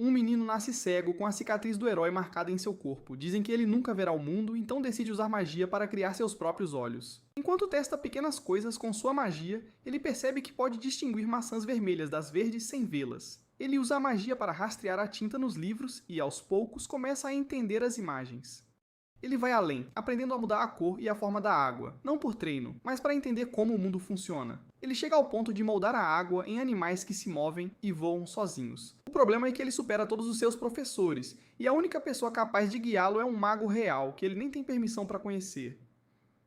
Um menino nasce cego com a cicatriz do herói marcada em seu corpo. Dizem que ele nunca verá o mundo, então decide usar magia para criar seus próprios olhos. Enquanto testa pequenas coisas com sua magia, ele percebe que pode distinguir maçãs vermelhas das verdes sem vê-las. Ele usa a magia para rastrear a tinta nos livros e, aos poucos, começa a entender as imagens. Ele vai além, aprendendo a mudar a cor e a forma da água, não por treino, mas para entender como o mundo funciona. Ele chega ao ponto de moldar a água em animais que se movem e voam sozinhos. O problema é que ele supera todos os seus professores, e a única pessoa capaz de guiá-lo é um mago real, que ele nem tem permissão para conhecer.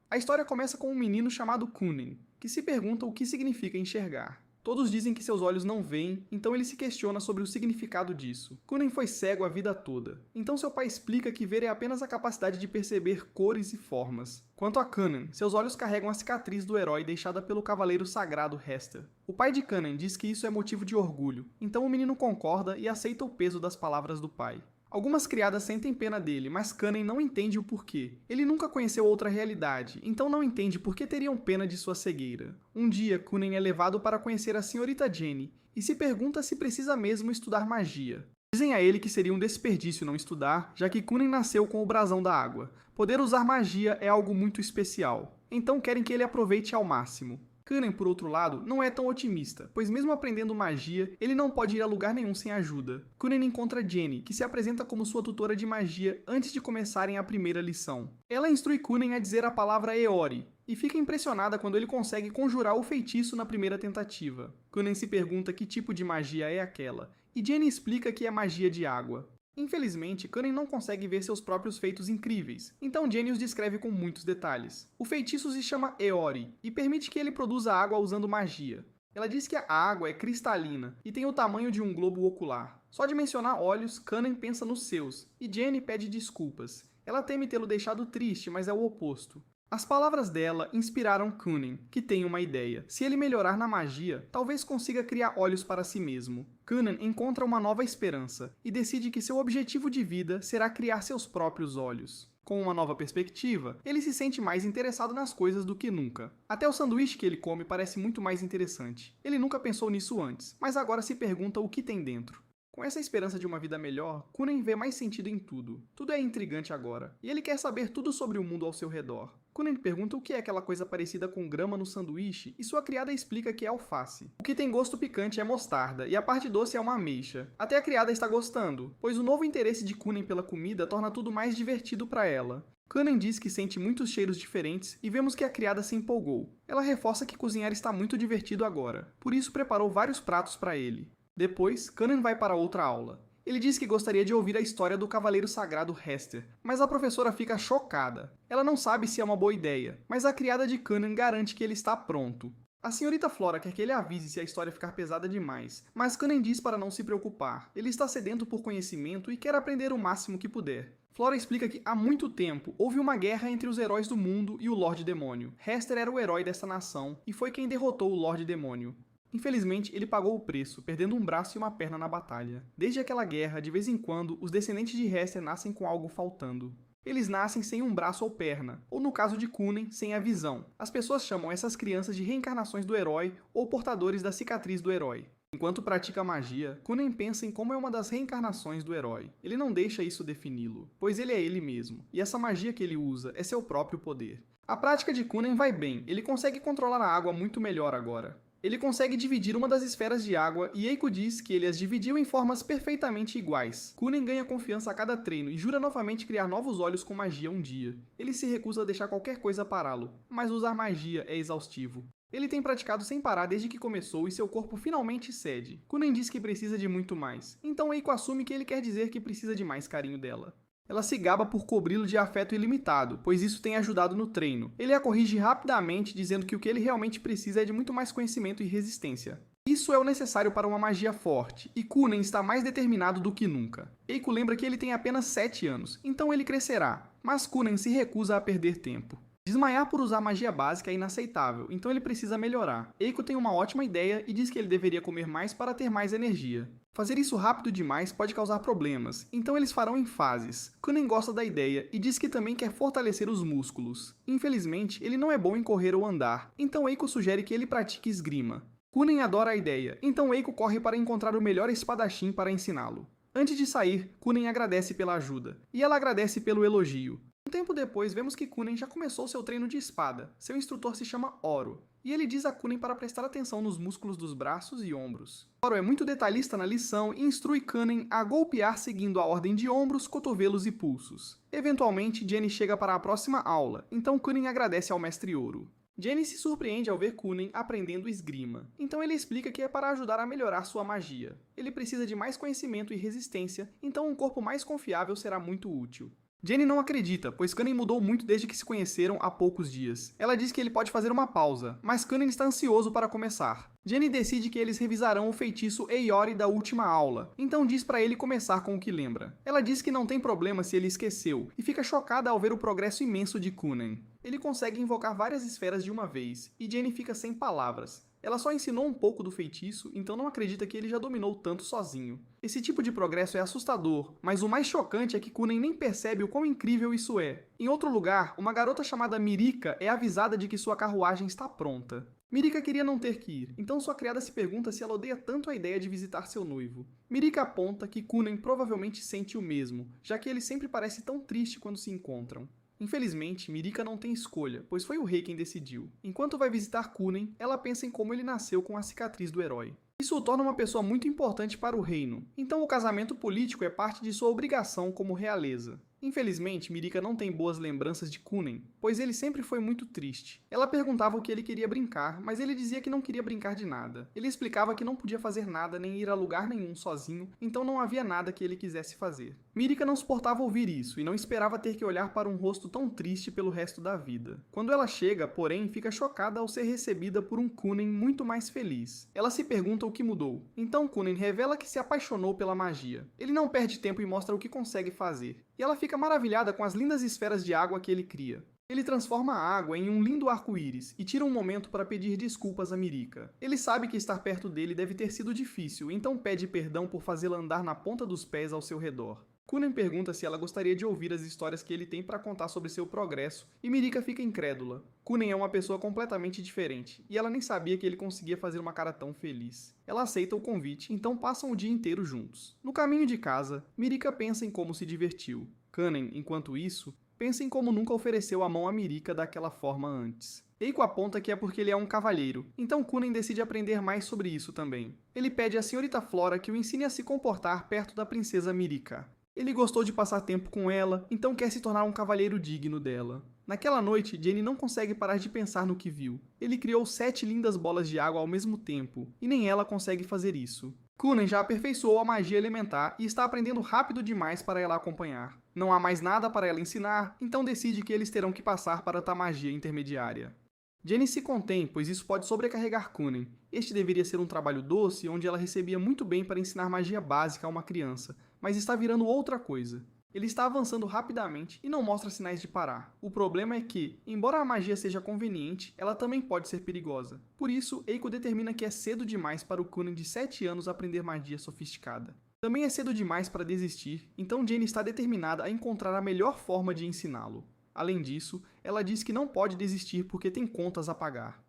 A história começa com um menino chamado Kunen, que se pergunta o que significa enxergar. Todos dizem que seus olhos não veem, então ele se questiona sobre o significado disso. Kunen foi cego a vida toda, então seu pai explica que ver é apenas a capacidade de perceber cores e formas. Quanto a Kanan, seus olhos carregam a cicatriz do herói deixada pelo cavaleiro sagrado Hester. O pai de Kanan diz que isso é motivo de orgulho, então o menino concorda e aceita o peso das palavras do pai. Algumas criadas sentem pena dele, mas Kanan não entende o porquê. Ele nunca conheceu outra realidade, então não entende por que teriam pena de sua cegueira. Um dia, Kunen é levado para conhecer a senhorita Jenny e se pergunta se precisa mesmo estudar magia. Dizem a ele que seria um desperdício não estudar, já que Kunen nasceu com o brasão da água. Poder usar magia é algo muito especial, então querem que ele aproveite ao máximo. Kanan, por outro lado, não é tão otimista, pois mesmo aprendendo magia, ele não pode ir a lugar nenhum sem ajuda. Kunen encontra Jenny, que se apresenta como sua tutora de magia antes de começarem a primeira lição. Ela instrui Kunen a dizer a palavra Eori, e fica impressionada quando ele consegue conjurar o feitiço na primeira tentativa. Kunen se pergunta que tipo de magia é aquela, e Jenny explica que é magia de água. Infelizmente, Kanan não consegue ver seus próprios feitos incríveis, então Jenny os descreve com muitos detalhes. O feitiço se chama Eori, e permite que ele produza água usando magia. Ela diz que a água é cristalina, e tem o tamanho de um globo ocular. Só de mencionar olhos, Kanan pensa nos seus, e Jenny pede desculpas. Ela teme tê-lo deixado triste, mas é o oposto. As palavras dela inspiraram Kunen, que tem uma ideia. Se ele melhorar na magia, talvez consiga criar olhos para si mesmo. Kunen encontra uma nova esperança e decide que seu objetivo de vida será criar seus próprios olhos. Com uma nova perspectiva, ele se sente mais interessado nas coisas do que nunca. Até o sanduíche que ele come parece muito mais interessante. Ele nunca pensou nisso antes, mas agora se pergunta o que tem dentro. Com essa esperança de uma vida melhor, Kunen vê mais sentido em tudo. Tudo é intrigante agora, e ele quer saber tudo sobre o mundo ao seu redor. Kunen pergunta o que é aquela coisa parecida com grama no sanduíche, e sua criada explica que é alface. O que tem gosto picante é mostarda, e a parte doce é uma ameixa. Até a criada está gostando, pois o novo interesse de Kunen pela comida torna tudo mais divertido para ela. Kunen diz que sente muitos cheiros diferentes e vemos que a criada se empolgou. Ela reforça que cozinhar está muito divertido agora, por isso preparou vários pratos para ele. Depois, Kanan vai para outra aula. Ele diz que gostaria de ouvir a história do Cavaleiro Sagrado Hester, mas a professora fica chocada. Ela não sabe se é uma boa ideia, mas a criada de Kanan garante que ele está pronto. A senhorita Flora quer que ele avise se a história ficar pesada demais, mas Kanan diz para não se preocupar. Ele está sedento por conhecimento e quer aprender o máximo que puder. Flora explica que há muito tempo houve uma guerra entre os heróis do mundo e o Lorde Demônio. Hester era o herói dessa nação e foi quem derrotou o Lorde Demônio. Infelizmente, ele pagou o preço, perdendo um braço e uma perna na batalha. Desde aquela guerra, de vez em quando, os descendentes de Hester nascem com algo faltando. Eles nascem sem um braço ou perna, ou no caso de Kunen, sem a visão. As pessoas chamam essas crianças de reencarnações do herói ou portadores da cicatriz do herói. Enquanto pratica magia, Kunen pensa em como é uma das reencarnações do herói. Ele não deixa isso defini-lo, pois ele é ele mesmo, e essa magia que ele usa é seu próprio poder. A prática de Kunen vai bem, ele consegue controlar a água muito melhor agora. Ele consegue dividir uma das esferas de água e Eiko diz que ele as dividiu em formas perfeitamente iguais. Kunen ganha confiança a cada treino e jura novamente criar novos olhos com magia um dia. Ele se recusa a deixar qualquer coisa pará-lo, mas usar magia é exaustivo. Ele tem praticado sem parar desde que começou e seu corpo finalmente cede. Kunen diz que precisa de muito mais, então Eiko assume que ele quer dizer que precisa de mais carinho dela. Ela se gaba por cobri-lo de afeto ilimitado, pois isso tem ajudado no treino. Ele a corrige rapidamente, dizendo que o que ele realmente precisa é de muito mais conhecimento e resistência. Isso é o necessário para uma magia forte, e Kunen está mais determinado do que nunca. Eiko lembra que ele tem apenas 7 anos, então ele crescerá, mas Kunen se recusa a perder tempo. Desmaiar por usar magia básica é inaceitável, então ele precisa melhorar. Eiko tem uma ótima ideia e diz que ele deveria comer mais para ter mais energia. Fazer isso rápido demais pode causar problemas, então eles farão em fases. Kunen gosta da ideia e diz que também quer fortalecer os músculos. Infelizmente, ele não é bom em correr ou andar, então Eiko sugere que ele pratique esgrima. Kunen adora a ideia, então Eiko corre para encontrar o melhor espadachim para ensiná-lo. Antes de sair, Kunen agradece pela ajuda, e ela agradece pelo elogio. Um tempo depois, vemos que Kunen já começou seu treino de espada. Seu instrutor se chama Oro, e ele diz a Kunen para prestar atenção nos músculos dos braços e ombros. Oro é muito detalhista na lição e instrui Kunen a golpear seguindo a ordem de ombros, cotovelos e pulsos. Eventualmente, Jenny chega para a próxima aula, então Kunen agradece ao mestre Oro. Jenny se surpreende ao ver Kunen aprendendo esgrima, então ele explica que é para ajudar a melhorar sua magia. Ele precisa de mais conhecimento e resistência, então um corpo mais confiável será muito útil. Jenny não acredita, pois Kunen mudou muito desde que se conheceram há poucos dias. Ela diz que ele pode fazer uma pausa, mas Kunen está ansioso para começar. Jenny decide que eles revisarão o feitiço Eiori da última aula, então diz para ele começar com o que lembra. Ela diz que não tem problema se ele esqueceu, e fica chocada ao ver o progresso imenso de Kunen. Ele consegue invocar várias esferas de uma vez, e Jenny fica sem palavras. Ela só ensinou um pouco do feitiço, então não acredita que ele já dominou tanto sozinho. Esse tipo de progresso é assustador, mas o mais chocante é que Kunen nem percebe o quão incrível isso é. Em outro lugar, uma garota chamada Mirika é avisada de que sua carruagem está pronta. Mirika queria não ter que ir, então sua criada se pergunta se ela odeia tanto a ideia de visitar seu noivo. Mirika aponta que Kunen provavelmente sente o mesmo, já que ele sempre parece tão triste quando se encontram. Infelizmente, Mirika não tem escolha, pois foi o rei quem decidiu. Enquanto vai visitar Kunen, ela pensa em como ele nasceu com a cicatriz do herói. Isso o torna uma pessoa muito importante para o reino, então o casamento político é parte de sua obrigação como realeza. Infelizmente, Mirika não tem boas lembranças de Kunen, pois ele sempre foi muito triste. Ela perguntava o que ele queria brincar, mas ele dizia que não queria brincar de nada. Ele explicava que não podia fazer nada nem ir a lugar nenhum sozinho, então não havia nada que ele quisesse fazer. Mirika não suportava ouvir isso e não esperava ter que olhar para um rosto tão triste pelo resto da vida. Quando ela chega, porém, fica chocada ao ser recebida por um Kunen muito mais feliz. Ela se pergunta o que mudou. Então Kunen revela que se apaixonou pela magia. Ele não perde tempo e mostra o que consegue fazer. E ela fica maravilhada com as lindas esferas de água que ele cria. Ele transforma a água em um lindo arco-íris e tira um momento para pedir desculpas a Mirika. Ele sabe que estar perto dele deve ter sido difícil, então pede perdão por fazê-la andar na ponta dos pés ao seu redor. Kunen pergunta se ela gostaria de ouvir as histórias que ele tem para contar sobre seu progresso, e Mirika fica incrédula. Kunen é uma pessoa completamente diferente, e ela nem sabia que ele conseguia fazer uma cara tão feliz. Ela aceita o convite, então passam o dia inteiro juntos. No caminho de casa, Mirika pensa em como se divertiu. Kunen, enquanto isso, pensa em como nunca ofereceu a mão a Mirika daquela forma antes. Eiko aponta que é porque ele é um cavalheiro, então Kunen decide aprender mais sobre isso também. Ele pede à senhorita Flora que o ensine a se comportar perto da princesa Mirika. Ele gostou de passar tempo com ela, então quer se tornar um cavalheiro digno dela. Naquela noite, Jenny não consegue parar de pensar no que viu. Ele criou 7 lindas bolas de água ao mesmo tempo, e nem ela consegue fazer isso. Kunen já aperfeiçoou a magia elementar e está aprendendo rápido demais para ela acompanhar. Não há mais nada para ela ensinar, então decide que eles terão que passar para a magia intermediária. Jenny se contém, pois isso pode sobrecarregar Kunen. Este deveria ser um trabalho doce, onde ela recebia muito bem para ensinar magia básica a uma criança, mas está virando outra coisa. Ele está avançando rapidamente e não mostra sinais de parar. O problema é que, embora a magia seja conveniente, ela também pode ser perigosa. Por isso, Eiko determina que é cedo demais para o Kunen de 7 anos aprender magia sofisticada. Também é cedo demais para desistir, então Jenny está determinada a encontrar a melhor forma de ensiná-lo. Além disso, ela diz que não pode desistir porque tem contas a pagar.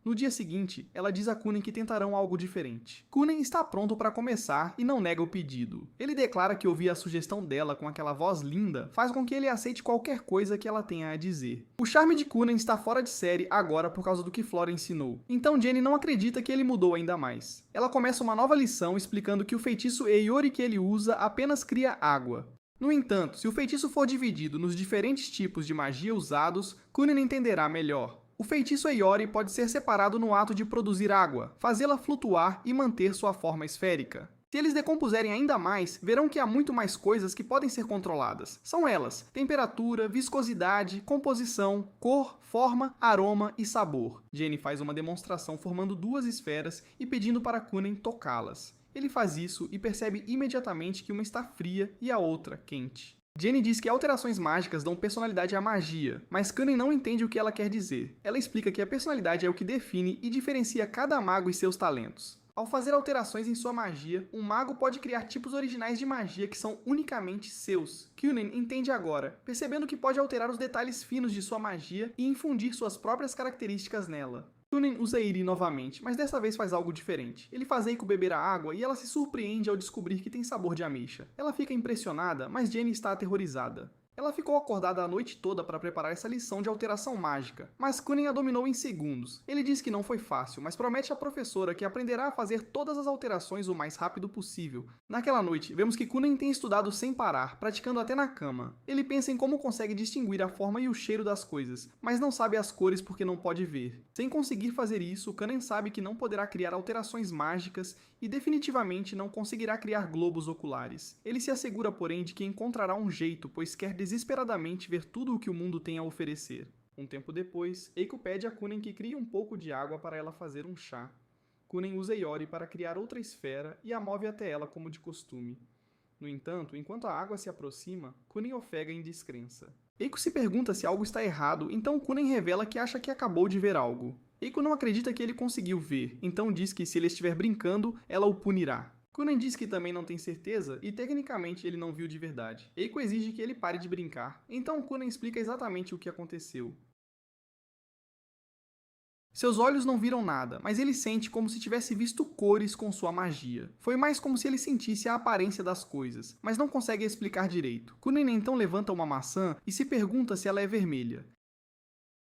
No dia seguinte, ela diz a Kunen que tentarão algo diferente. Kunen está pronto para começar e não nega o pedido. Ele declara que ouvir a sugestão dela com aquela voz linda faz com que ele aceite qualquer coisa que ela tenha a dizer. O charme de Kunen está fora de série agora por causa do que Flora ensinou. Então Jenny não acredita que ele mudou ainda mais. Ela começa uma nova lição explicando que o feitiço Eiori que ele usa apenas cria água. No entanto, se o feitiço for dividido nos diferentes tipos de magia usados, Kunen entenderá melhor. O feitiço Eiori pode ser separado no ato de produzir água, fazê-la flutuar e manter sua forma esférica. Se eles decompuserem ainda mais, verão que há muito mais coisas que podem ser controladas. São elas: temperatura, viscosidade, composição, cor, forma, aroma e sabor. Jenny faz uma demonstração formando 2 esferas e pedindo para Kunen tocá-las. Ele faz isso e percebe imediatamente que uma está fria e a outra quente. Jenny diz que alterações mágicas dão personalidade à magia, mas Kunen não entende o que ela quer dizer. Ela explica que a personalidade é o que define e diferencia cada mago e seus talentos. Ao fazer alterações em sua magia, um mago pode criar tipos originais de magia que são unicamente seus. Kunen entende agora, percebendo que pode alterar os detalhes finos de sua magia e infundir suas próprias características nela. Kunen usa Eri novamente, mas dessa vez faz algo diferente. Ele faz Eiko beber a água e ela se surpreende ao descobrir que tem sabor de ameixa. Ela fica impressionada, mas Jenny está aterrorizada. Ela ficou acordada a noite toda para preparar essa lição de alteração mágica, mas Kunen a dominou em segundos. Ele diz que não foi fácil, mas promete à professora que aprenderá a fazer todas as alterações o mais rápido possível. Naquela noite, vemos que Kunen tem estudado sem parar, praticando até na cama. Ele pensa em como consegue distinguir a forma e o cheiro das coisas, mas não sabe as cores porque não pode ver. Sem conseguir fazer isso, Kunen sabe que não poderá criar alterações mágicas e definitivamente não conseguirá criar globos oculares. Ele se assegura, porém, de que encontrará um jeito, pois quer desesperadamente ver tudo o que o mundo tem a oferecer. Um tempo depois, Eiko pede a Kunen que crie um pouco de água para ela fazer um chá. Kunen usa Iori para criar outra esfera e a move até ela como de costume. No entanto, enquanto a água se aproxima, Kunen ofega em descrença. Eiko se pergunta se algo está errado, então Kunen revela que acha que acabou de ver algo. Eiko não acredita que ele conseguiu ver, então diz que se ele estiver brincando, ela o punirá. Kunen diz que também não tem certeza e tecnicamente ele não viu de verdade. Eiko exige que ele pare de brincar, então Kunen explica exatamente o que aconteceu. Seus olhos não viram nada, mas ele sente como se tivesse visto cores com sua magia. Foi mais como se ele sentisse a aparência das coisas, mas não consegue explicar direito. Kunen então levanta uma maçã e se pergunta se ela é vermelha.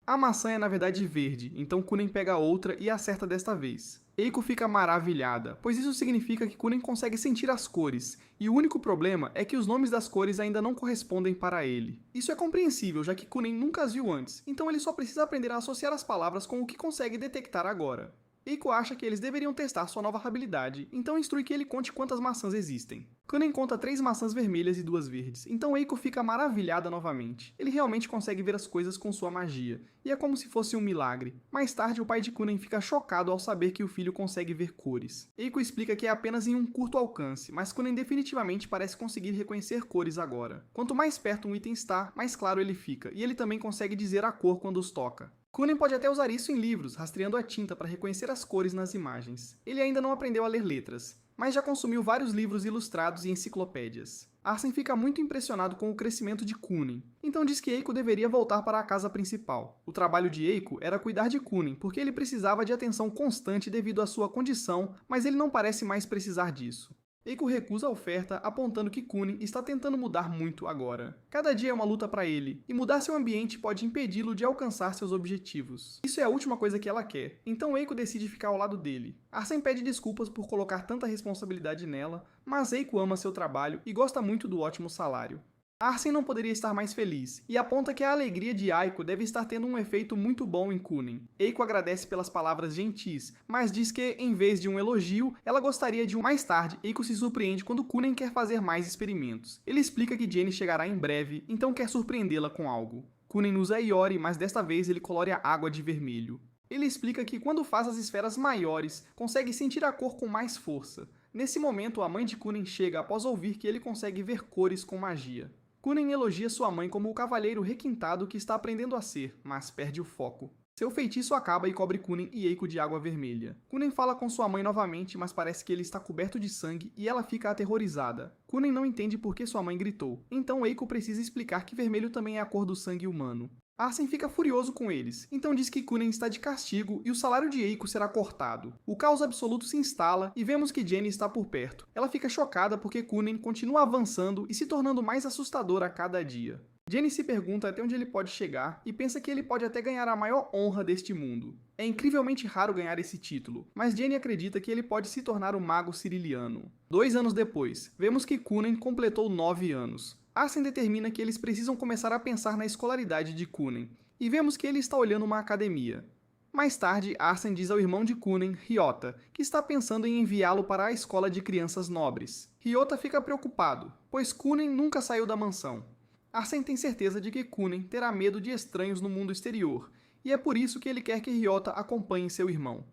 A maçã é na verdade verde, então Kunen pega outra e acerta desta vez. Eiko fica maravilhada, pois isso significa que Kunen consegue sentir as cores, e o único problema é que os nomes das cores ainda não correspondem para ele. Isso é compreensível, já que Kunen nunca as viu antes, então ele só precisa aprender a associar as palavras com o que consegue detectar agora. Eiko acha que eles deveriam testar sua nova habilidade, então instrui que ele conte quantas maçãs existem. Kunen conta 3 maçãs vermelhas e 2 verdes, então Eiko fica maravilhada novamente. Ele realmente consegue ver as coisas com sua magia, e é como se fosse um milagre. Mais tarde, o pai de Kunen fica chocado ao saber que o filho consegue ver cores. Eiko explica que é apenas em um curto alcance, mas Kunen definitivamente parece conseguir reconhecer cores agora. Quanto mais perto um item está, mais claro ele fica, e ele também consegue dizer a cor quando os toca. Kunen pode até usar isso em livros, rastreando a tinta para reconhecer as cores nas imagens. Ele ainda não aprendeu a ler letras, mas já consumiu vários livros ilustrados e enciclopédias. Arsen fica muito impressionado com o crescimento de Kunen, então diz que Eiko deveria voltar para a casa principal. O trabalho de Eiko era cuidar de Kunen, porque ele precisava de atenção constante devido à sua condição, mas ele não parece mais precisar disso. Eiko recusa a oferta, apontando que Kunen está tentando mudar muito agora. Cada dia é uma luta para ele, e mudar seu ambiente pode impedi-lo de alcançar seus objetivos. Isso é a última coisa que ela quer, então Eiko decide ficar ao lado dele. Arsen pede desculpas por colocar tanta responsabilidade nela, mas Eiko ama seu trabalho e gosta muito do ótimo salário. Arsen não poderia estar mais feliz, e aponta que a alegria de Aiko deve estar tendo um efeito muito bom em Kunen. Eiko agradece pelas palavras gentis, mas diz que, em vez de um elogio, ela gostaria de um. Mais tarde, Eiko se surpreende quando Kunen quer fazer mais experimentos. Ele explica que Jenny chegará em breve, então quer surpreendê-la com algo. Kunen usa Iori, mas desta vez ele colore a água de vermelho. Ele explica que quando faz as esferas maiores, consegue sentir a cor com mais força. Nesse momento, a mãe de Kunen chega após ouvir que ele consegue ver cores com magia. Kunen elogia sua mãe como o cavalheiro requintado que está aprendendo a ser, mas perde o foco. Seu feitiço acaba e cobre Kunen e Eiko de água vermelha. Kunen fala com sua mãe novamente, mas parece que ele está coberto de sangue e ela fica aterrorizada. Kunen não entende por que sua mãe gritou, então Eiko precisa explicar que vermelho também é a cor do sangue humano. Arsen fica furioso com eles, então diz que Kunen está de castigo e o salário de Eiko será cortado. O caos absoluto se instala e vemos que Jenny está por perto. Ela fica chocada porque Kunen continua avançando e se tornando mais assustador a cada dia. Jenny se pergunta até onde ele pode chegar e pensa que ele pode até ganhar a maior honra deste mundo. É incrivelmente raro ganhar esse título, mas Jenny acredita que ele pode se tornar o mago ciriliano. 2 anos depois, vemos que Kunen completou 9 anos. Arsen determina que eles precisam começar a pensar na escolaridade de Kunen, e vemos que ele está olhando uma academia. Mais tarde, Arsen diz ao irmão de Kunen, Ryota, que está pensando em enviá-lo para a escola de crianças nobres. Ryota fica preocupado, pois Kunen nunca saiu da mansão. Arsen tem certeza de que Kunen terá medo de estranhos no mundo exterior, e é por isso que ele quer que Ryota acompanhe seu irmão.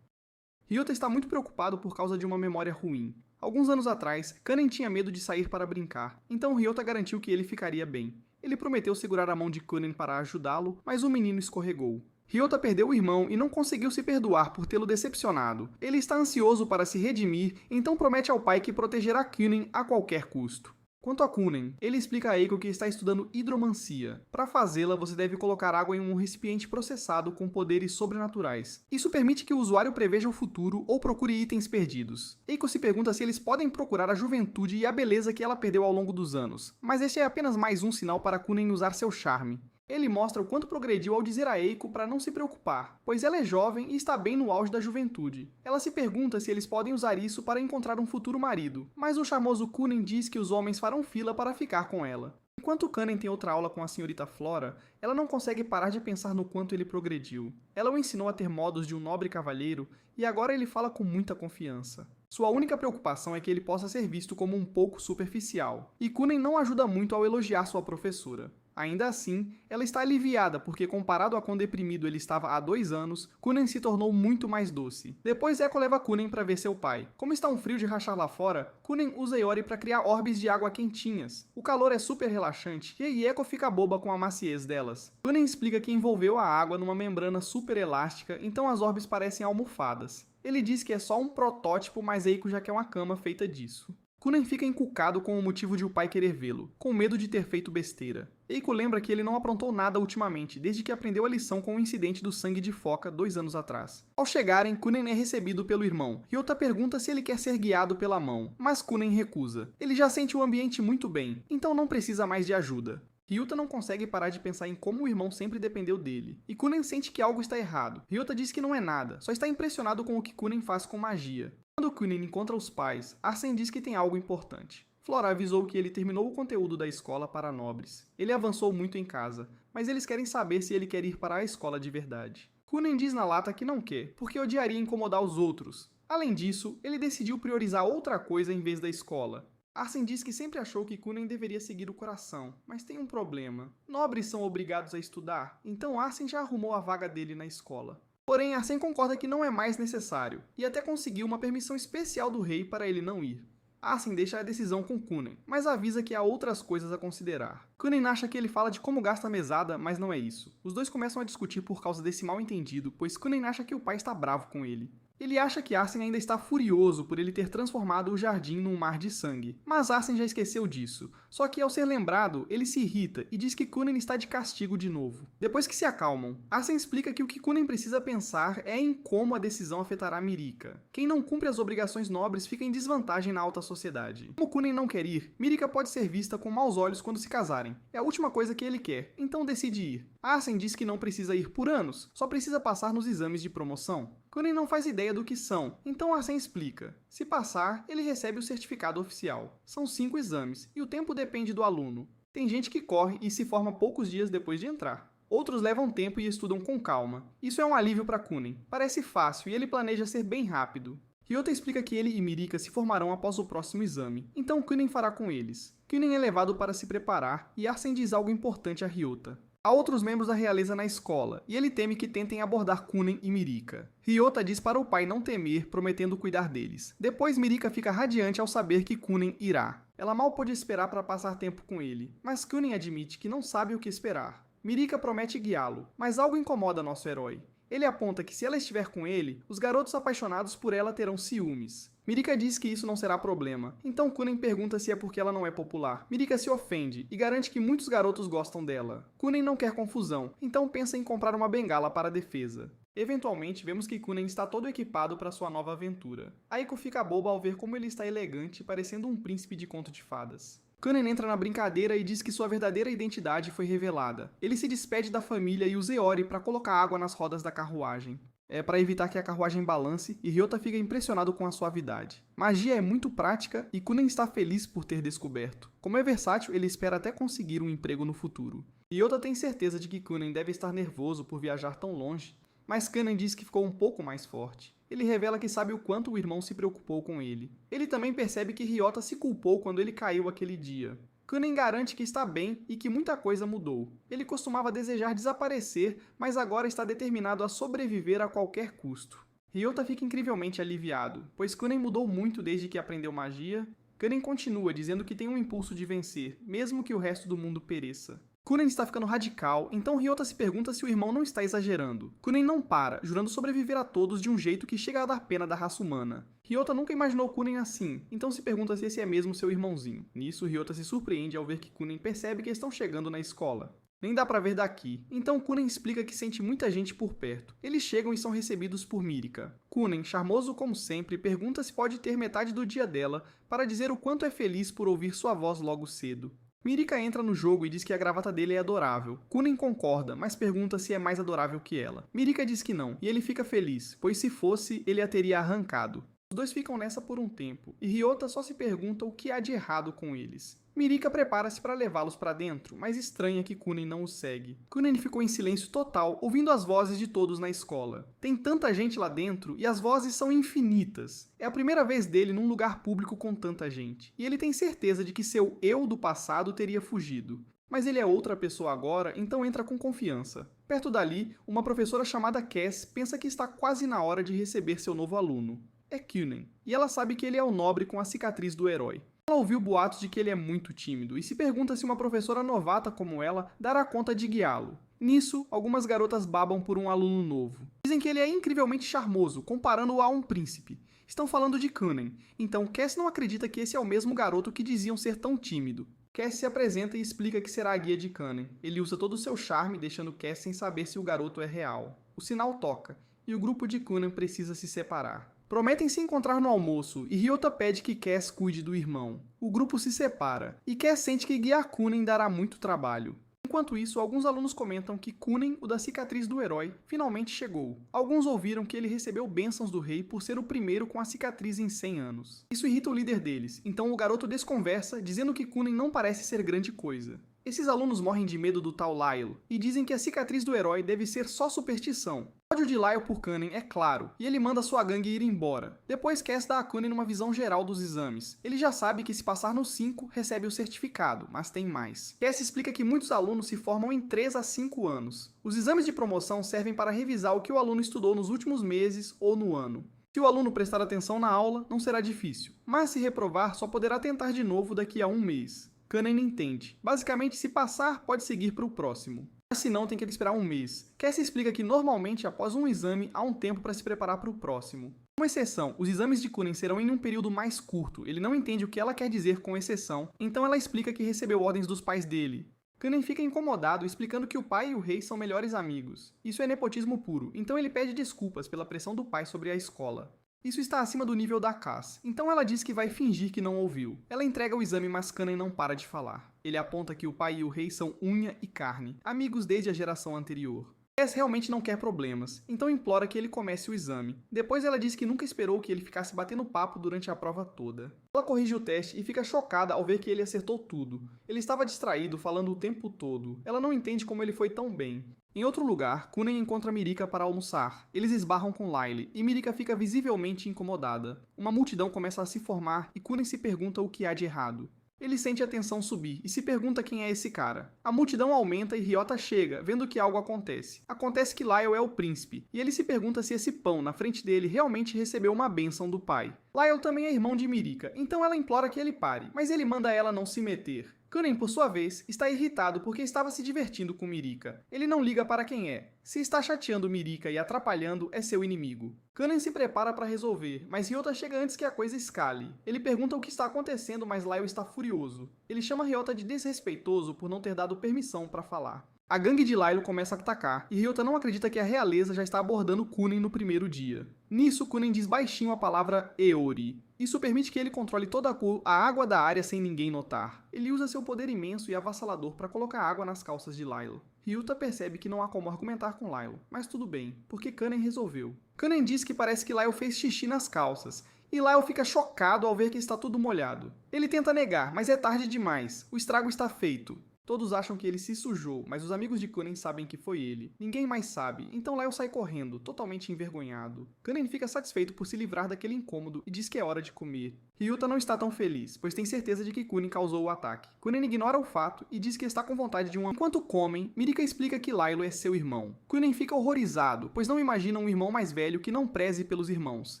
Ryota está muito preocupado por causa de uma memória ruim. Alguns anos atrás, Kanen tinha medo de sair para brincar, então Ryota garantiu que ele ficaria bem. Ele prometeu segurar a mão de Kanen para ajudá-lo, mas o menino escorregou. Ryota perdeu o irmão e não conseguiu se perdoar por tê-lo decepcionado. Ele está ansioso para se redimir, então promete ao pai que protegerá Kunen a qualquer custo. Quanto a Kunen, ele explica a Eiko que está estudando hidromancia. Para fazê-la, você deve colocar água em um recipiente processado com poderes sobrenaturais. Isso permite que o usuário preveja o futuro ou procure itens perdidos. Eiko se pergunta se eles podem procurar a juventude e a beleza que ela perdeu ao longo dos anos, mas este é apenas mais um sinal para Kunen usar seu charme. Ele mostra o quanto progrediu ao dizer a Eiko para não se preocupar, pois ela é jovem e está bem no auge da juventude. Ela se pergunta se eles podem usar isso para encontrar um futuro marido, mas o charmoso Kunen diz que os homens farão fila para ficar com ela. Enquanto Kanen tem outra aula com a senhorita Flora, ela não consegue parar de pensar no quanto ele progrediu. Ela o ensinou a ter modos de um nobre cavalheiro e agora ele fala com muita confiança. Sua única preocupação é que ele possa ser visto como um pouco superficial, e Kunen não ajuda muito ao elogiar sua professora. Ainda assim, ela está aliviada porque, comparado a quão deprimido ele estava há 2 anos, Kunen se tornou muito mais doce. Depois, Eiko leva Kunen para ver seu pai. Como está um frio de rachar lá fora, Kunen usa Iori para criar orbes de água quentinhas. O calor é super relaxante e aí Eiko fica boba com a maciez delas. Kunen explica que envolveu a água numa membrana super elástica, então as orbes parecem almofadas. Ele diz que é só um protótipo, mas Eiko já quer uma cama feita disso. Kunen fica encucado com o motivo de o pai querer vê-lo, com medo de ter feito besteira. Eiko lembra que ele não aprontou nada ultimamente, desde que aprendeu a lição com o incidente do sangue de foca 2 anos atrás. Ao chegarem, Kunen é recebido pelo irmão. Ryota pergunta se ele quer ser guiado pela mão, mas Kunen recusa. Ele já sente o ambiente muito bem, então não precisa mais de ajuda. Ryota não consegue parar de pensar em como o irmão sempre dependeu dele, e Kunen sente que algo está errado. Ryota diz que não é nada, só está impressionado com o que Kunen faz com magia. Quando Kunen encontra os pais, Arsen diz que tem algo importante. Flora avisou que ele terminou o conteúdo da escola para nobres. Ele avançou muito em casa, mas eles querem saber se ele quer ir para a escola de verdade. Kunen diz na lata que não quer, porque odiaria incomodar os outros. Além disso, ele decidiu priorizar outra coisa em vez da escola. Arsen diz que sempre achou que Kunen deveria seguir o coração, mas tem um problema. Nobres são obrigados a estudar, então Arsen já arrumou a vaga dele na escola. Porém, Arsen concorda que não é mais necessário, e até conseguiu uma permissão especial do rei para ele não ir. Arsen deixa a decisão com Kunen, mas avisa que há outras coisas a considerar. Kunen acha que ele fala de como gasta a mesada, mas não é isso. Os dois começam a discutir por causa desse mal-entendido, pois Kunen acha que o pai está bravo com ele. Ele acha que Arsen ainda está furioso por ele ter transformado o jardim num mar de sangue, mas Arsen já esqueceu disso. Só que ao ser lembrado, ele se irrita e diz que Kunen está de castigo de novo. Depois que se acalmam, Arsen explica que o que Kunen precisa pensar é em como a decisão afetará Mirika. Quem não cumpre as obrigações nobres fica em desvantagem na alta sociedade. Como Kunen não quer ir, Mirika pode ser vista com maus olhos quando se casarem. É a última coisa que ele quer, então decide ir. Arsen diz que não precisa ir por anos, só precisa passar nos exames de promoção. Kunen não faz ideia do que são, então Arsen explica. Se passar, ele recebe o certificado oficial. São 5 exames, e o tempo depende do aluno. Tem gente que corre e se forma poucos dias depois de entrar. Outros levam tempo e estudam com calma. Isso é um alívio para Kunen. Parece fácil e ele planeja ser bem rápido. Ryota explica que ele e Mirika se formarão após o próximo exame, então Kunen fará com eles. Kunen é levado para se preparar e Arsen diz algo importante a Ryota. Há outros membros da realeza na escola, e ele teme que tentem abordar Kunen e Mirika. Ryota diz para o pai não temer, prometendo cuidar deles. Depois Mirika fica radiante ao saber que Kunen irá. Ela mal pôde esperar para passar tempo com ele, mas Kunen admite que não sabe o que esperar. Mirika promete guiá-lo, mas algo incomoda nosso herói. Ele aponta que se ela estiver com ele, os garotos apaixonados por ela terão ciúmes. Mirika diz que isso não será problema, então Kunen pergunta se é porque ela não é popular. Mirika se ofende e garante que muitos garotos gostam dela. Kunen não quer confusão, então pensa em comprar uma bengala para a defesa. Eventualmente, vemos que Kunen está todo equipado para sua nova aventura. Aiko fica boba ao ver como ele está elegante, parecendo um príncipe de conto de fadas. Kunen entra na brincadeira e diz que sua verdadeira identidade foi revelada. Ele se despede da família e usa Iori para colocar água nas rodas da carruagem. É para evitar que a carruagem balance e Ryota fica impressionado com a suavidade. Magia é muito prática e Kunen está feliz por ter descoberto. Como é versátil, ele espera até conseguir um emprego no futuro. Ryota tem certeza de que Kunen deve estar nervoso por viajar tão longe, mas Kunen diz que ficou um pouco mais forte. Ele revela que sabe o quanto o irmão se preocupou com ele. Ele também percebe que Ryota se culpou quando ele caiu aquele dia. Kunen garante que está bem e que muita coisa mudou. Ele costumava desejar desaparecer, mas agora está determinado a sobreviver a qualquer custo. Ryota fica incrivelmente aliviado, pois Kunen mudou muito desde que aprendeu magia. Kunen continua dizendo que tem um impulso de vencer, mesmo que o resto do mundo pereça. Kunen está ficando radical, então Ryota se pergunta se o irmão não está exagerando. Kunen não para, jurando sobreviver a todos de um jeito que chega a dar pena da raça humana. Ryota nunca imaginou Kunen assim, então se pergunta se esse é mesmo seu irmãozinho. Nisso, Ryota se surpreende ao ver que Kunen percebe que estão chegando na escola. Nem dá pra ver daqui, então Kunen explica que sente muita gente por perto. Eles chegam e são recebidos por Mirika. Kunen, charmoso como sempre, pergunta se pode ter metade do dia dela para dizer o quanto é feliz por ouvir sua voz logo cedo. Mirika entra no jogo e diz que a gravata dele é adorável. Kunen concorda, mas pergunta se é mais adorável que ela. Mirika diz que não, e ele fica feliz, pois se fosse, ele a teria arrancado. Os dois ficam nessa por um tempo, e Ryota só se pergunta o que há de errado com eles. Mirika prepara-se para levá-los para dentro, mas estranha que Kunen não os segue. Kunen ficou em silêncio total, ouvindo as vozes de todos na escola. Tem tanta gente lá dentro e as vozes são infinitas. É a primeira vez dele num lugar público com tanta gente, e ele tem certeza de que seu eu do passado teria fugido. Mas ele é outra pessoa agora, então entra com confiança. Perto dali, uma professora chamada Cass pensa que está quase na hora de receber seu novo aluno. É Kunen, e ela sabe que ele é o nobre com a cicatriz do herói. Ela ouviu boatos de que ele é muito tímido e se pergunta se uma professora novata como ela dará conta de guiá-lo. Nisso, algumas garotas babam por um aluno novo. Dizem que ele é incrivelmente charmoso, comparando-o a um príncipe. Estão falando de Kunen, então Cass não acredita que esse é o mesmo garoto que diziam ser tão tímido. Cass se apresenta e explica que será a guia de Kunen. Ele usa todo o seu charme, deixando Cass sem saber se o garoto é real. O sinal toca, e o grupo de Kunen precisa se separar. Prometem se encontrar no almoço, e Ryota pede que Cass cuide do irmão. O grupo se separa, e Cass sente que guiar Kunen dará muito trabalho. Enquanto isso, alguns alunos comentam que Kunen, o da cicatriz do herói, finalmente chegou. Alguns ouviram que ele recebeu bênçãos do rei por ser o primeiro com a cicatriz em 100 anos. Isso irrita o líder deles, então o garoto desconversa, dizendo que Kunen não parece ser grande coisa. Esses alunos morrem de medo do tal Lyle, e dizem que a cicatriz do herói deve ser só superstição. O ódio de Lyle por Kunen é claro, e ele manda sua gangue ir embora. Depois Cass dá a Kunen uma visão geral dos exames. Ele já sabe que se passar no 5, recebe o certificado, mas tem mais. Cass explica que muitos alunos se formam em 3 a 5 anos. Os exames de promoção servem para revisar o que o aluno estudou nos últimos meses ou no ano. Se o aluno prestar atenção na aula, não será difícil, mas se reprovar, só poderá tentar de novo daqui a um mês. Kunen entende. Basicamente, se passar, pode seguir para o próximo. Mas se não, tem que esperar um mês. Cass explica que normalmente, após um exame, há um tempo para se preparar para o próximo. Uma exceção, os exames de Kunen serão em um período mais curto. Ele não entende o que ela quer dizer com exceção, então ela explica que recebeu ordens dos pais dele. Kunen fica incomodado, explicando que o pai e o rei são melhores amigos. Isso é nepotismo puro, então ele pede desculpas pela pressão do pai sobre a escola. Isso está acima do nível da Cass, então ela diz que vai fingir que não ouviu. Ela entrega o exame, mas Kunen não para de falar. Ele aponta que o pai e o rei são unha e carne, amigos desde a geração anterior. Cass realmente não quer problemas, então implora que ele comece o exame. Depois ela diz que nunca esperou que ele ficasse batendo papo durante a prova toda. Ela corrige o teste e fica chocada ao ver que ele acertou tudo. Ele estava distraído, falando o tempo todo. Ela não entende como ele foi tão bem. Em outro lugar, Kunen encontra Mirika para almoçar. Eles esbarram com Lyle, e Mirika fica visivelmente incomodada. Uma multidão começa a se formar e Kunen se pergunta o que há de errado. Ele sente a tensão subir e se pergunta quem é esse cara. A multidão aumenta e Ryota chega, vendo que algo acontece. Acontece que Lyle é o príncipe, e ele se pergunta se esse pão na frente dele realmente recebeu uma bênção do pai. Lyle também é irmão de Mirika, então ela implora que ele pare, mas ele manda ela não se meter. Kunen, por sua vez, está irritado porque estava se divertindo com Mirika. Ele não liga para quem é. Se está chateando Mirika e atrapalhando, é seu inimigo. Kunen se prepara para resolver, mas Ryota chega antes que a coisa escale. Ele pergunta o que está acontecendo, mas Lyle está furioso. Ele chama Ryota de desrespeitoso por não ter dado permissão para falar. A gangue de Lyle começa a atacar, e Ryota não acredita que a realeza já está abordando Kunen no primeiro dia. Nisso, Kunen diz baixinho a palavra Eori. Isso permite que ele controle toda a água da área sem ninguém notar. Ele usa seu poder imenso e avassalador para colocar água nas calças de Lyle. Ryota percebe que não há como argumentar com Lyle, mas tudo bem, porque Kunen resolveu. Kunen diz que parece que Lyle fez xixi nas calças, e Lyle fica chocado ao ver que está tudo molhado. Ele tenta negar, mas é tarde demais, o estrago está feito. Todos acham que ele se sujou, mas os amigos de Kunen sabem que foi ele. Ninguém mais sabe, então Lyle sai correndo, totalmente envergonhado. Kunen fica satisfeito por se livrar daquele incômodo e diz que é hora de comer. Ryota não está tão feliz, pois tem certeza de que Kunen causou o ataque. Kunen ignora o fato e diz que está com vontade de um... Enquanto comem, Mirika explica que Lyle é seu irmão. Kunen fica horrorizado, pois não imagina um irmão mais velho que não preze pelos irmãos.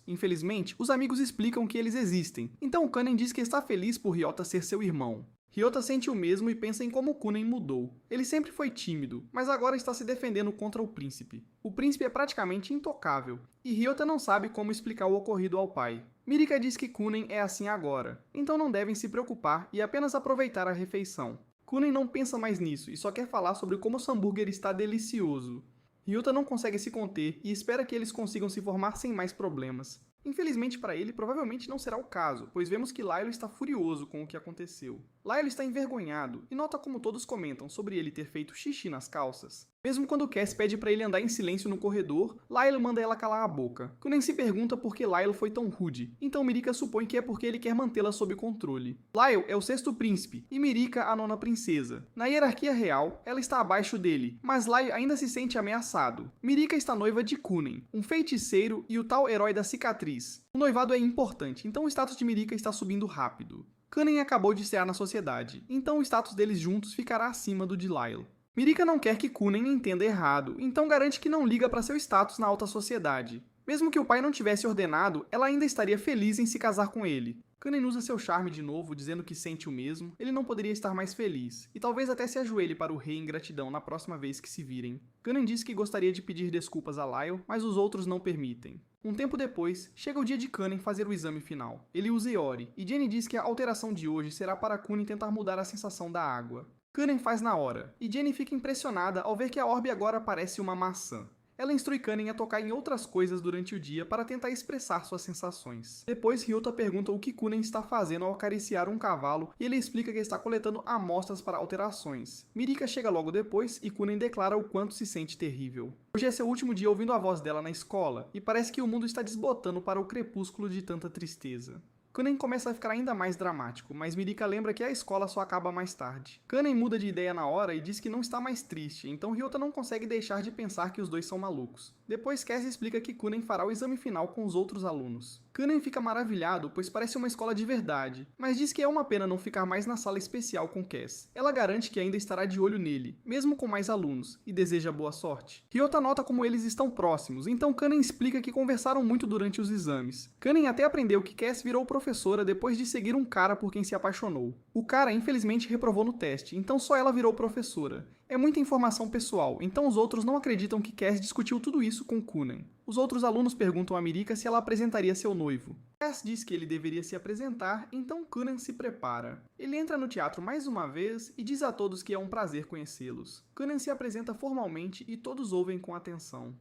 Infelizmente, os amigos explicam que eles existem, então Kunen diz que está feliz por Ryota ser seu irmão. Ryota sente o mesmo e pensa em como Kunen mudou. Ele sempre foi tímido, mas agora está se defendendo contra o príncipe. O príncipe é praticamente intocável, e Ryota não sabe como explicar o ocorrido ao pai. Mirika diz que Kunen é assim agora, então não devem se preocupar e apenas aproveitar a refeição. Kunen não pensa mais nisso e só quer falar sobre como o hambúrguer está delicioso. Ryuta não consegue se conter e espera que eles consigam se formar sem mais problemas. Infelizmente para ele, provavelmente não será o caso, pois vemos que Lyle está furioso com o que aconteceu. Lyle está envergonhado e nota como todos comentam sobre ele ter feito xixi nas calças. Mesmo quando Cass pede para ele andar em silêncio no corredor, Lyle manda ela calar a boca. Kunen se pergunta por que Lyle foi tão rude, então Mirika supõe que é porque ele quer mantê-la sob controle. Lyle é o sexto príncipe e Mirika a nona princesa. Na hierarquia real, ela está abaixo dele, mas Lyle ainda se sente ameaçado. Mirika está noiva de Kunen, um feiticeiro e o tal herói da cicatriz. O noivado é importante, então o status de Mirika está subindo rápido. Kunen acabou de estrear na sociedade, então o status deles juntos ficará acima do de Lyle. Mirika não quer que Kunen entenda errado, então garante que não liga para seu status na alta sociedade. Mesmo que o pai não tivesse ordenado, ela ainda estaria feliz em se casar com ele. Kunen usa seu charme de novo, dizendo que sente o mesmo, ele não poderia estar mais feliz, e talvez até se ajoelhe para o rei em gratidão na próxima vez que se virem. Kunen diz que gostaria de pedir desculpas a Lyle, mas os outros não permitem. Um tempo depois, chega o dia de Kunen fazer o exame final. Ele usa Iori, e Jenny diz que a alteração de hoje será para Kunen tentar mudar a sensação da água. Kunen faz na hora, e Jenny fica impressionada ao ver que a orbe agora parece uma maçã. Ela instrui Kunen a tocar em outras coisas durante o dia para tentar expressar suas sensações. Depois, Ryuta pergunta o que Kunen está fazendo ao acariciar um cavalo e ele explica que está coletando amostras para alterações. Mirika chega logo depois e Kunen declara o quanto se sente terrível. Hoje é seu último dia ouvindo a voz dela na escola e parece que o mundo está desbotando para o crepúsculo de tanta tristeza. Kunen começa a ficar ainda mais dramático, mas Mirika lembra que a escola só acaba mais tarde. Kunen muda de ideia na hora e diz que não está mais triste, então Ryota não consegue deixar de pensar que os dois são malucos. Depois Cass explica que Kunen fará o exame final com os outros alunos. Kunen fica maravilhado, pois parece uma escola de verdade, mas diz que é uma pena não ficar mais na sala especial com Cass. Ela garante que ainda estará de olho nele, mesmo com mais alunos, e deseja boa sorte. Ryota nota como eles estão próximos, então Kunen explica que conversaram muito durante os exames. Kunen até aprendeu que Cass virou professora depois de seguir um cara por quem se apaixonou. O cara infelizmente reprovou no teste, então só ela virou professora. É muita informação pessoal, então os outros não acreditam que Cass discutiu tudo isso com Kunen. Os outros alunos perguntam a Mirika se ela apresentaria seu noivo. Cass diz que ele deveria se apresentar, então Kunen se prepara. Ele entra no teatro mais uma vez e diz a todos que é um prazer conhecê-los. Kunen se apresenta formalmente e todos ouvem com atenção.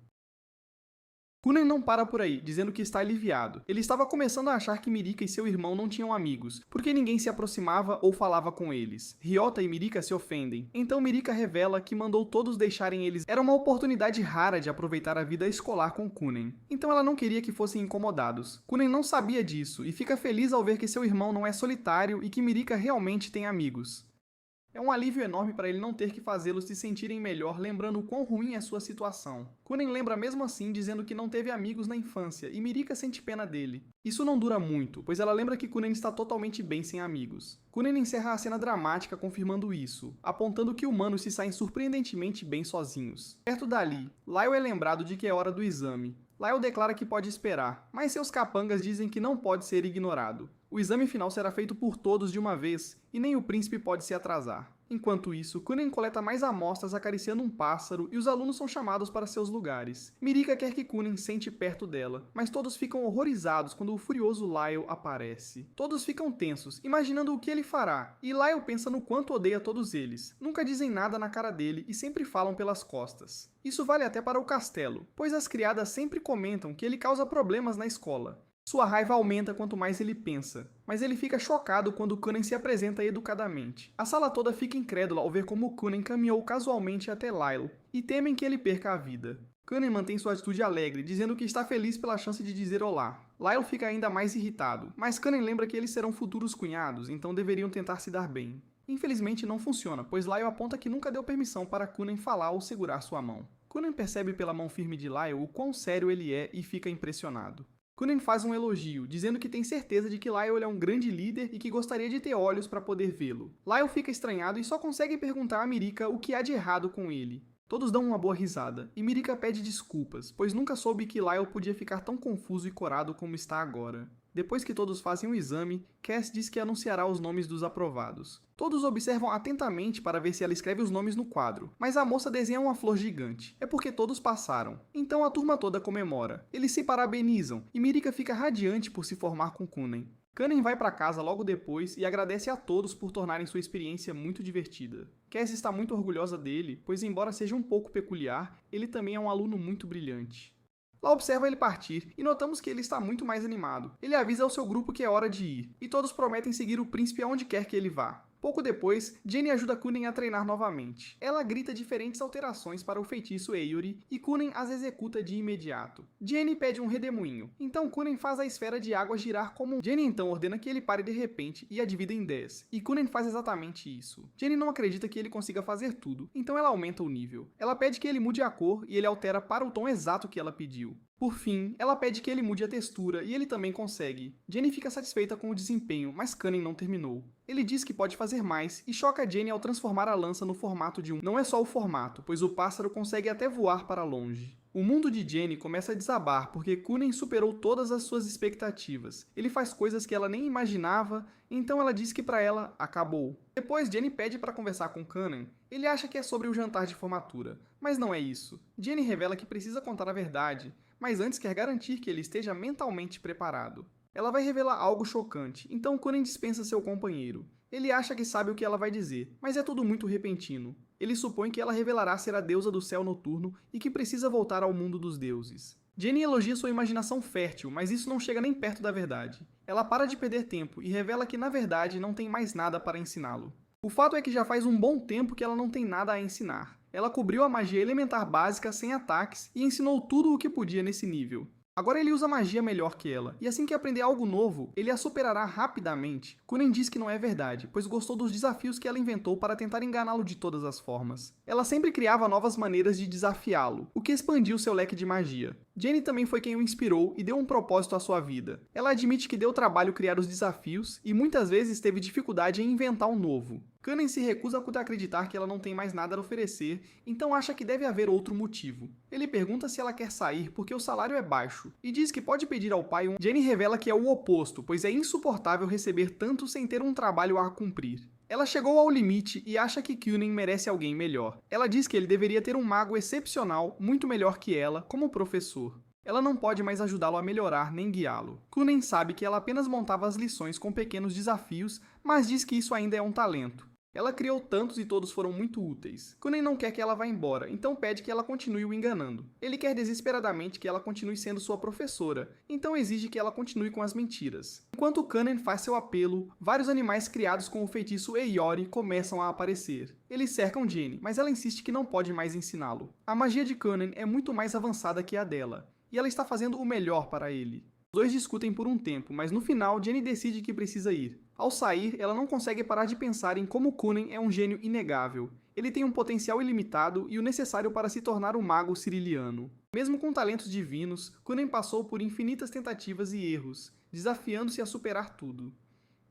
Kunen não para por aí, dizendo que está aliviado. Ele estava começando a achar que Mirika e seu irmão não tinham amigos, porque ninguém se aproximava ou falava com eles. Ryota e Mirika se ofendem. Então Mirika revela que mandou todos deixarem eles. Era uma oportunidade rara de aproveitar a vida escolar com Kunen. Então ela não queria que fossem incomodados. Kunen não sabia disso e fica feliz ao ver que seu irmão não é solitário e que Mirika realmente tem amigos. É um alívio enorme para ele não ter que fazê-los se sentirem melhor, lembrando o quão ruim é sua situação. Kunen lembra mesmo assim, dizendo que não teve amigos na infância, e Mirika sente pena dele. Isso não dura muito, pois ela lembra que Kunen está totalmente bem sem amigos. Kunen encerra a cena dramática confirmando isso, apontando que humanos se saem surpreendentemente bem sozinhos. Perto dali, Lyle é lembrado de que é hora do exame. Lyle declara que pode esperar, mas seus capangas dizem que não pode ser ignorado. O exame final será feito por todos de uma vez, e nem o príncipe pode se atrasar. Enquanto isso, Kunen coleta mais amostras acariciando um pássaro e os alunos são chamados para seus lugares. Mirika quer que Kunen sente perto dela, mas todos ficam horrorizados quando o furioso Lyle aparece. Todos ficam tensos, imaginando o que ele fará, e Lyle pensa no quanto odeia todos eles. Nunca dizem nada na cara dele e sempre falam pelas costas. Isso vale até para o castelo, pois as criadas sempre comentam que ele causa problemas na escola. Sua raiva aumenta quanto mais ele pensa, mas ele fica chocado quando Kunen se apresenta educadamente. A sala toda fica incrédula ao ver como Kunen caminhou casualmente até Lyle, e temem que ele perca a vida. Kunen mantém sua atitude alegre, dizendo que está feliz pela chance de dizer olá. Lyle fica ainda mais irritado, mas Kunen lembra que eles serão futuros cunhados, então deveriam tentar se dar bem. Infelizmente não funciona, pois Lyle aponta que nunca deu permissão para Kunen falar ou segurar sua mão. Kunen percebe pela mão firme de Lyle o quão sério ele é e fica impressionado. Kunen faz um elogio, dizendo que tem certeza de que Lyle é um grande líder e que gostaria de ter olhos para poder vê-lo. Lyle fica estranhado e só consegue perguntar a Mirika o que há de errado com ele. Todos dão uma boa risada, e Mirika pede desculpas, pois nunca soube que Lyle podia ficar tão confuso e corado como está agora. Depois que todos fazem o exame, Cass diz que anunciará os nomes dos aprovados. Todos observam atentamente para ver se ela escreve os nomes no quadro, mas a moça desenha uma flor gigante. É porque todos passaram. Então a turma toda comemora. Eles se parabenizam e Mirika fica radiante por se formar com Kunen. Kanen vai para casa logo depois e agradece a todos por tornarem sua experiência muito divertida. Cass está muito orgulhosa dele, pois embora seja um pouco peculiar, ele também é um aluno muito brilhante. Lá observa ele partir e notamos que ele está muito mais animado. Ele avisa ao seu grupo que é hora de ir, e todos prometem seguir o príncipe aonde quer que ele vá. Pouco depois, Jenny ajuda Kunen a treinar novamente. Ela grita diferentes alterações para o feitiço Eyori e Kunen as executa de imediato. Jenny pede um redemoinho, então Kunen faz a esfera de água girar como Jenny então ordena que ele pare de repente e a divida em 10, e Kunen faz exatamente isso. Jenny não acredita que ele consiga fazer tudo, então ela aumenta o nível. Ela pede que ele mude a cor e ele altera para o tom exato que ela pediu. Por fim, ela pede que ele mude a textura e ele também consegue. Jenny fica satisfeita com o desempenho, mas Kanen não terminou. Ele diz que pode fazer mais e choca Jenny ao transformar a lança no formato de um. Não é só o formato, pois o pássaro consegue até voar para longe. O mundo de Jenny começa a desabar porque Kunen superou todas as suas expectativas. Ele faz coisas que ela nem imaginava, então ela diz que para ela acabou. Depois Jenny pede para conversar com Kanen. Ele acha que é sobre o jantar de formatura, mas não é isso. Jenny revela que precisa contar a verdade, mas antes quer garantir que ele esteja mentalmente preparado. Ela vai revelar algo chocante, então Kunen dispensa seu companheiro. Ele acha que sabe o que ela vai dizer, mas é tudo muito repentino. Ele supõe que ela revelará ser a deusa do céu noturno e que precisa voltar ao mundo dos deuses. Jenny elogia sua imaginação fértil, mas isso não chega nem perto da verdade. Ela para de perder tempo e revela que na verdade não tem mais nada para ensiná-lo. O fato é que já faz um bom tempo que ela não tem nada a ensinar. Ela cobriu a magia elementar básica sem ataques e ensinou tudo o que podia nesse nível. Agora ele usa magia melhor que ela, e assim que aprender algo novo, ele a superará rapidamente. Kunen diz que não é verdade, pois gostou dos desafios que ela inventou para tentar enganá-lo de todas as formas. Ela sempre criava novas maneiras de desafiá-lo, o que expandiu seu leque de magia. Jenny também foi quem o inspirou e deu um propósito à sua vida. Ela admite que deu trabalho criar os desafios e muitas vezes teve dificuldade em inventar um novo. Kanen se recusa a acreditar que ela não tem mais nada a oferecer, então acha que deve haver outro motivo. Ele pergunta se ela quer sair porque o salário é baixo, e diz que pode pedir ao pai um. Jenny revela que é o oposto, pois é insuportável receber tanto sem ter um trabalho a cumprir. Ela chegou ao limite e acha que Kunen merece alguém melhor. Ela diz que ele deveria ter um mago excepcional, muito melhor que ela, como professor. Ela não pode mais ajudá-lo a melhorar nem guiá-lo. Kunen sabe que ela apenas montava as lições com pequenos desafios, mas diz que isso ainda é um talento. Ela criou tantos e todos foram muito úteis. Kunen não quer que ela vá embora, então pede que ela continue o enganando. Ele quer desesperadamente que ela continue sendo sua professora, então exige que ela continue com as mentiras. Enquanto Kanen faz seu apelo, vários animais criados com o feitiço Eyori começam a aparecer. Eles cercam Jenny, mas ela insiste que não pode mais ensiná-lo. A magia de Kanen é muito mais avançada que a dela, e ela está fazendo o melhor para ele. Os dois discutem por um tempo, mas no final Jenny decide que precisa ir. Ao sair, ela não consegue parar de pensar em como Kunen é um gênio inegável. Ele tem um potencial ilimitado e o necessário para se tornar um mago ciriliano. Mesmo com talentos divinos, Kunen passou por infinitas tentativas e erros, desafiando-se a superar tudo.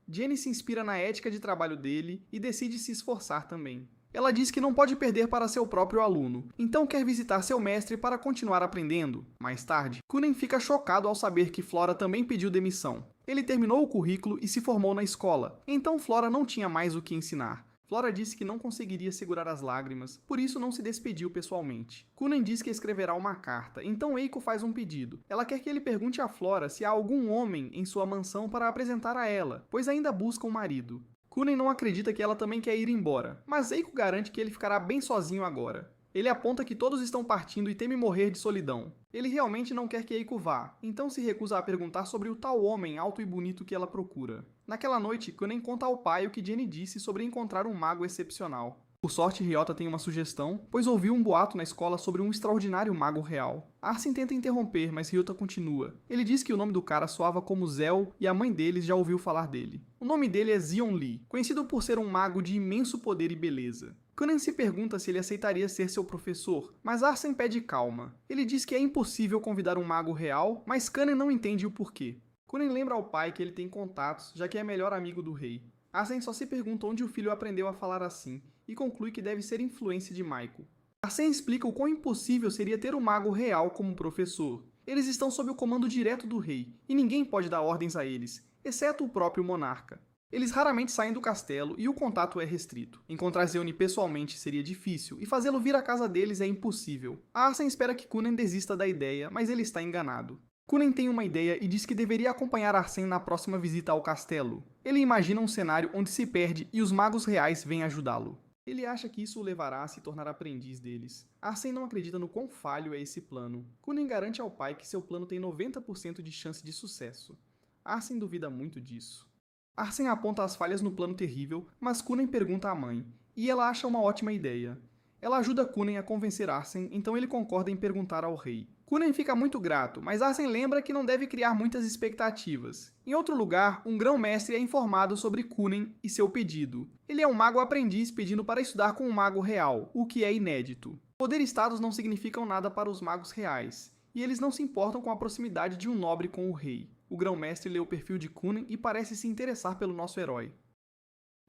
Jenny se inspira na ética de trabalho dele e decide se esforçar também. Ela diz que não pode perder para seu próprio aluno, então quer visitar seu mestre para continuar aprendendo. Mais tarde, Kunen fica chocado ao saber que Flora também pediu demissão. Ele terminou o currículo e se formou na escola, então Flora não tinha mais o que ensinar. Flora disse que não conseguiria segurar as lágrimas, por isso não se despediu pessoalmente. Kunen diz que escreverá uma carta, então Eiko faz um pedido. Ela quer que ele pergunte a Flora se há algum homem em sua mansão para apresentar a ela, pois ainda busca um marido. Kunen não acredita que ela também quer ir embora, mas Eiko garante que ele ficará bem sozinho agora. Ele aponta que todos estão partindo e teme morrer de solidão. Ele realmente não quer que Eiko vá, então se recusa a perguntar sobre o tal homem alto e bonito que ela procura. Naquela noite, Kunen conta ao pai o que Jenny disse sobre encontrar um mago excepcional. Por sorte, Ryota tem uma sugestão, pois ouviu um boato na escola sobre um extraordinário mago real. Arsen tenta interromper, mas Ryota continua. Ele diz que o nome do cara soava como Zel e a mãe deles já ouviu falar dele. O nome dele é Zion Lee, conhecido por ser um mago de imenso poder e beleza. Kunen se pergunta se ele aceitaria ser seu professor, mas Arsen pede calma. Ele diz que é impossível convidar um mago real, mas Kunen não entende o porquê. Kunen lembra ao pai que ele tem contatos, já que é melhor amigo do rei. Arsen só se pergunta onde o filho aprendeu a falar assim, e conclui que deve ser influência de Maiko. Arsen explica o quão impossível seria ter um mago real como professor. Eles estão sob o comando direto do rei, e ninguém pode dar ordens a eles, exceto o próprio monarca. Eles raramente saem do castelo e o contato é restrito. Encontrar Zeuni pessoalmente seria difícil, e fazê-lo vir à casa deles é impossível. Arsen espera que Kunen desista da ideia, mas ele está enganado. Kunen tem uma ideia e diz que deveria acompanhar Arsen na próxima visita ao castelo. Ele imagina um cenário onde se perde e os magos reais vêm ajudá-lo. Ele acha que isso o levará a se tornar aprendiz deles. Arsen não acredita no quão falho é esse plano. Kunen garante ao pai que seu plano tem 90% de chance de sucesso. Arsen duvida muito disso. Arsen aponta as falhas no plano terrível, mas Kunen pergunta à mãe, e ela acha uma ótima ideia. Ela ajuda Kunen a convencer Arsen, então ele concorda em perguntar ao rei. Kunen fica muito grato, mas Arsen lembra que não deve criar muitas expectativas. Em outro lugar, um grão-mestre é informado sobre Kunen e seu pedido. Ele é um mago aprendiz pedindo para estudar com um mago real, o que é inédito. Poder e status não significam nada para os magos reais, e eles não se importam com a proximidade de um nobre com o rei. O grão-mestre lê o perfil de Kunen e parece se interessar pelo nosso herói.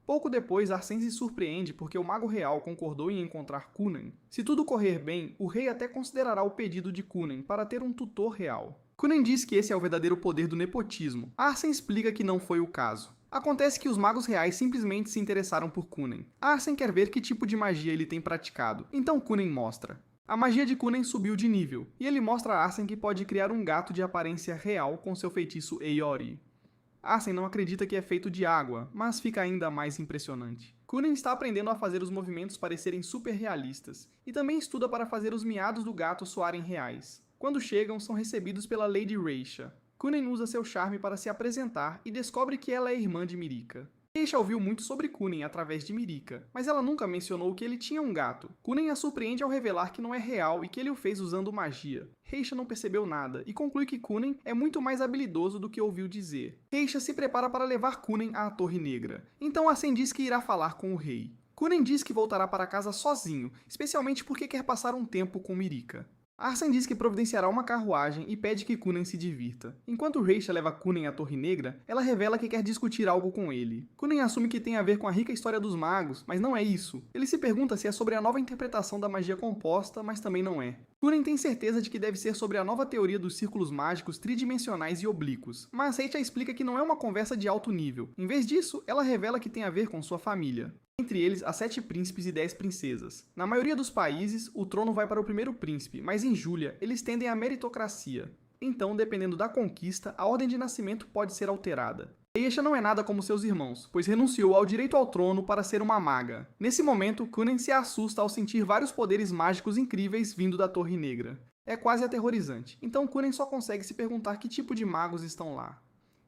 Pouco depois, Arsen se surpreende porque o mago real concordou em encontrar Kunen. Se tudo correr bem, o rei até considerará o pedido de Kunen para ter um tutor real. Kunen diz que esse é o verdadeiro poder do nepotismo. Arsen explica que não foi o caso. Acontece que os magos reais simplesmente se interessaram por Kunen. Arsen quer ver que tipo de magia ele tem praticado, então Kunen mostra. A magia de Kunen subiu de nível, e ele mostra a Arsen que pode criar um gato de aparência real com seu feitiço Eiyori. Arsen não acredita que é feito de água, mas fica ainda mais impressionante. Kunen está aprendendo a fazer os movimentos parecerem super realistas, e também estuda para fazer os miados do gato soarem reais. Quando chegam, são recebidos pela Lady Reisha. Kunen usa seu charme para se apresentar e descobre que ela é irmã de Mirika. Reisha ouviu muito sobre Kunen através de Mirika, mas ela nunca mencionou que ele tinha um gato. Kunen a surpreende ao revelar que não é real e que ele o fez usando magia. Reisha não percebeu nada e conclui que Kunen é muito mais habilidoso do que ouviu dizer. Reisha se prepara para levar Kunen à Torre Negra. Então Arsen diz que irá falar com o rei. Kunen diz que voltará para casa sozinho, especialmente porque quer passar um tempo com Mirika. Arsen diz que providenciará uma carruagem e pede que Kunen se divirta. Enquanto Reisha leva Kunen à Torre Negra, ela revela que quer discutir algo com ele. Kunen assume que tem a ver com a rica história dos magos, mas não é isso. Ele se pergunta se é sobre a nova interpretação da magia composta, mas também não é. Kunen tem certeza de que deve ser sobre a nova teoria dos círculos mágicos tridimensionais e oblíquos, mas Reisha explica que não é uma conversa de alto nível. Em vez disso, ela revela que tem a ver com sua família. Entre eles, há 7 príncipes e 10 princesas. Na maioria dos países, o trono vai para o primeiro príncipe, mas em Júlia, eles tendem à meritocracia. Então, dependendo da conquista, a ordem de nascimento pode ser alterada. Reisha não é nada como seus irmãos, pois renunciou ao direito ao trono para ser uma maga. Nesse momento, Kunen se assusta ao sentir vários poderes mágicos incríveis vindo da Torre Negra. É quase aterrorizante, então Kunen só consegue se perguntar que tipo de magos estão lá.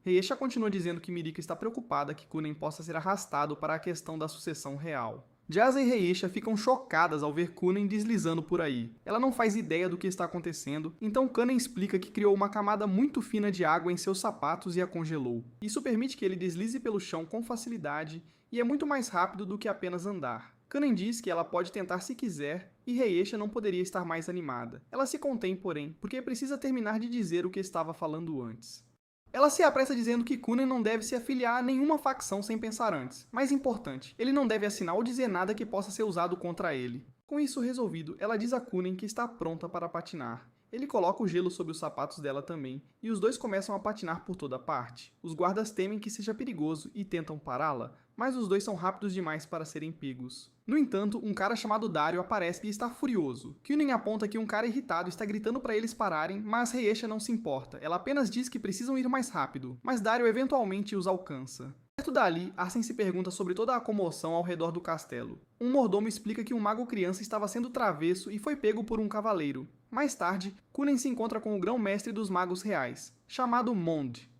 Reisha continua dizendo que Mirika está preocupada que Kunen possa ser arrastado para a questão da sucessão real. Jazza e Reisha ficam chocadas ao ver Kunen deslizando por aí. Ela não faz ideia do que está acontecendo, então Kunen explica que criou uma camada muito fina de água em seus sapatos e a congelou. Isso permite que ele deslize pelo chão com facilidade e é muito mais rápido do que apenas andar. Kunen diz que ela pode tentar se quiser e Reisha não poderia estar mais animada. Ela se contém, porém, porque precisa terminar de dizer o que estava falando antes. Ela se apressa dizendo que Kunen não deve se afiliar a nenhuma facção sem pensar antes. Mais importante, ele não deve assinar ou dizer nada que possa ser usado contra ele. Com isso resolvido, ela diz a Kunen que está pronta para patinar. Ele coloca o gelo sobre os sapatos dela também, e os dois começam a patinar por toda parte. Os guardas temem que seja perigoso e tentam pará-la, mas os dois são rápidos demais para serem pegos. No entanto, um cara chamado Dario aparece e está furioso. Kunen aponta que um cara irritado está gritando para eles pararem, mas Reisha não se importa. Ela apenas diz que precisam ir mais rápido, mas Dario eventualmente os alcança. Perto dali, Arsen se pergunta sobre toda a comoção ao redor do castelo. Um mordomo explica que um mago criança estava sendo travesso e foi pego por um cavaleiro. Mais tarde, Kunen se encontra com o grão-mestre dos magos reais, chamado Mond.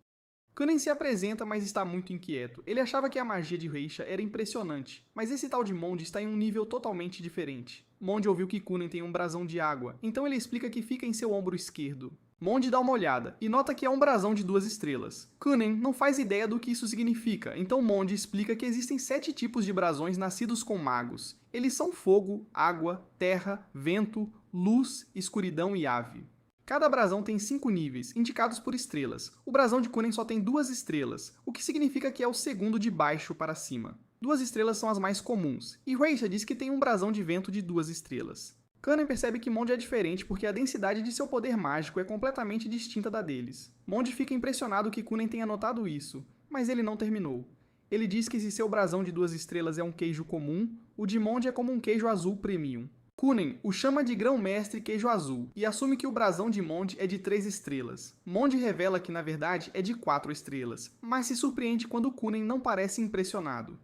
Kunen se apresenta, mas está muito inquieto. Ele achava que a magia de Reisha era impressionante, mas esse tal de Mond está em um nível totalmente diferente. Mond ouviu que Kunen tem um brasão de água, então ele explica que fica em seu ombro esquerdo. Mond dá uma olhada e nota que é um brasão de 2 estrelas. Kunen não faz ideia do que isso significa, então Mond explica que existem 7 tipos de brasões nascidos com magos. Eles são fogo, água, terra, vento, luz, escuridão e ave. Cada brasão tem 5 níveis, indicados por estrelas. O brasão de Kunen só tem 2 estrelas, o que significa que é o segundo de baixo para cima. 2 estrelas são as mais comuns, e Reisha diz que tem um brasão de vento de 2 estrelas. Kunen percebe que Mond é diferente porque a densidade de seu poder mágico é completamente distinta da deles. Mond fica impressionado que Kunen tenha notado isso, mas ele não terminou. Ele diz que se seu brasão de 2 estrelas é um queijo comum, o de Mond é como um queijo azul premium. Kunen o chama de grão-mestre queijo azul e assume que o brasão de Mond é de 3 estrelas. Mond revela que, na verdade, é de 4 estrelas, mas se surpreende quando Kunen não parece impressionado.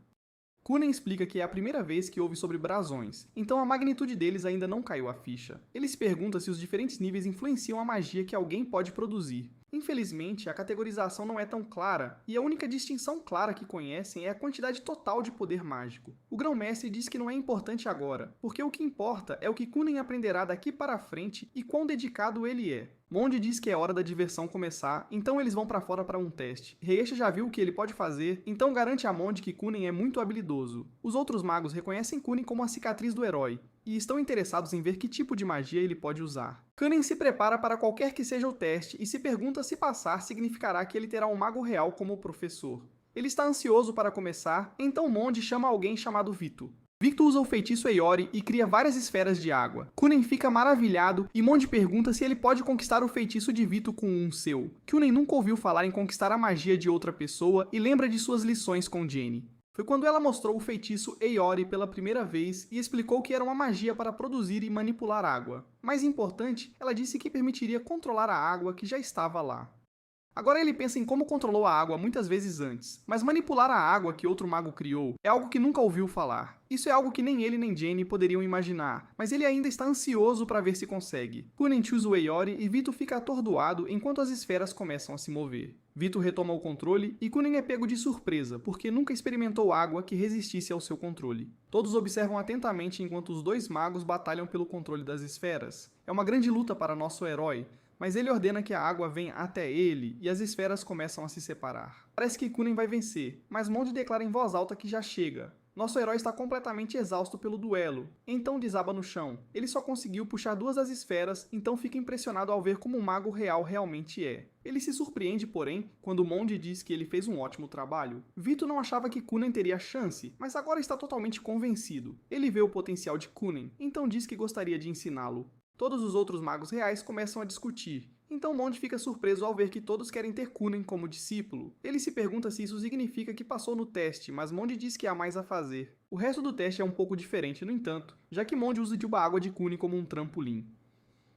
Kunen explica que é a primeira vez que ouve sobre brasões, então a magnitude deles ainda não caiu a ficha. Ele se pergunta se os diferentes níveis influenciam a magia que alguém pode produzir. Infelizmente, a categorização não é tão clara, e a única distinção clara que conhecem é a quantidade total de poder mágico. O Grão-Mestre diz que não é importante agora, porque o que importa é o que Kunen aprenderá daqui para frente e quão dedicado ele é. Mond diz que é hora da diversão começar, então eles vão para fora para um teste. Reishi já viu o que ele pode fazer, então garante a Mond que Kunen é muito habilidoso. Os outros magos reconhecem Kunen como a cicatriz do herói, e estão interessados em ver que tipo de magia ele pode usar. Kunen se prepara para qualquer que seja o teste e se pergunta se passar significará que ele terá um mago real como professor. Ele está ansioso para começar, então Mond chama alguém chamado Vito. Vito usa o feitiço Aeori e cria várias esferas de água. Kunen fica maravilhado e Mond pergunta se ele pode conquistar o feitiço de Vito com um seu. Kunen nunca ouviu falar em conquistar a magia de outra pessoa e lembra de suas lições com Jenny. Foi quando ela mostrou o feitiço Aeori pela primeira vez e explicou que era uma magia para produzir e manipular água. Mais importante, ela disse que permitiria controlar a água que já estava lá. Agora ele pensa em como controlou a água muitas vezes antes, mas manipular a água que outro mago criou é algo que nunca ouviu falar. Isso é algo que nem ele nem Jenny poderiam imaginar, mas ele ainda está ansioso para ver se consegue. Kunen usa o Aeori e Vito fica atordoado enquanto as esferas começam a se mover. Vito retoma o controle e Kunen é pego de surpresa, porque nunca experimentou água que resistisse ao seu controle. Todos observam atentamente enquanto os dois magos batalham pelo controle das esferas. É uma grande luta para nosso herói, mas ele ordena que a água venha até ele e as esferas começam a se separar. Parece que Kunen vai vencer, mas Mond declara em voz alta que já chega. Nosso herói está completamente exausto pelo duelo, então desaba no chão. Ele só conseguiu puxar 2 das esferas, então fica impressionado ao ver como um mago real realmente é. Ele se surpreende, porém, quando Mond diz que ele fez um ótimo trabalho. Vito não achava que Kunen teria chance, mas agora está totalmente convencido. Ele vê o potencial de Kunen, então diz que gostaria de ensiná-lo. Todos os outros magos reais começam a discutir, então Mond fica surpreso ao ver que todos querem ter Kunen como discípulo. Ele se pergunta se isso significa que passou no teste, mas Mond diz que há mais a fazer. O resto do teste é um pouco diferente, no entanto, já que Mond usa de uma água de Kunen como um trampolim.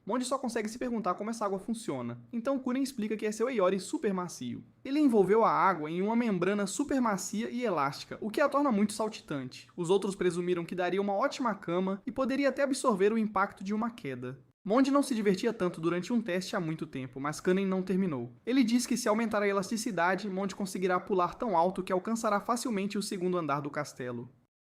Mond só consegue se perguntar como essa água funciona, então Kunen explica que é seu Aeori super macio. Ele envolveu a água em uma membrana super macia e elástica, o que a torna muito saltitante. Os outros presumiram que daria uma ótima cama e poderia até absorver o impacto de uma queda. Mond não se divertia tanto durante um teste há muito tempo, mas Kunen não terminou. Ele diz que se aumentar a elasticidade, Mond conseguirá pular tão alto que alcançará facilmente o 2º andar do castelo.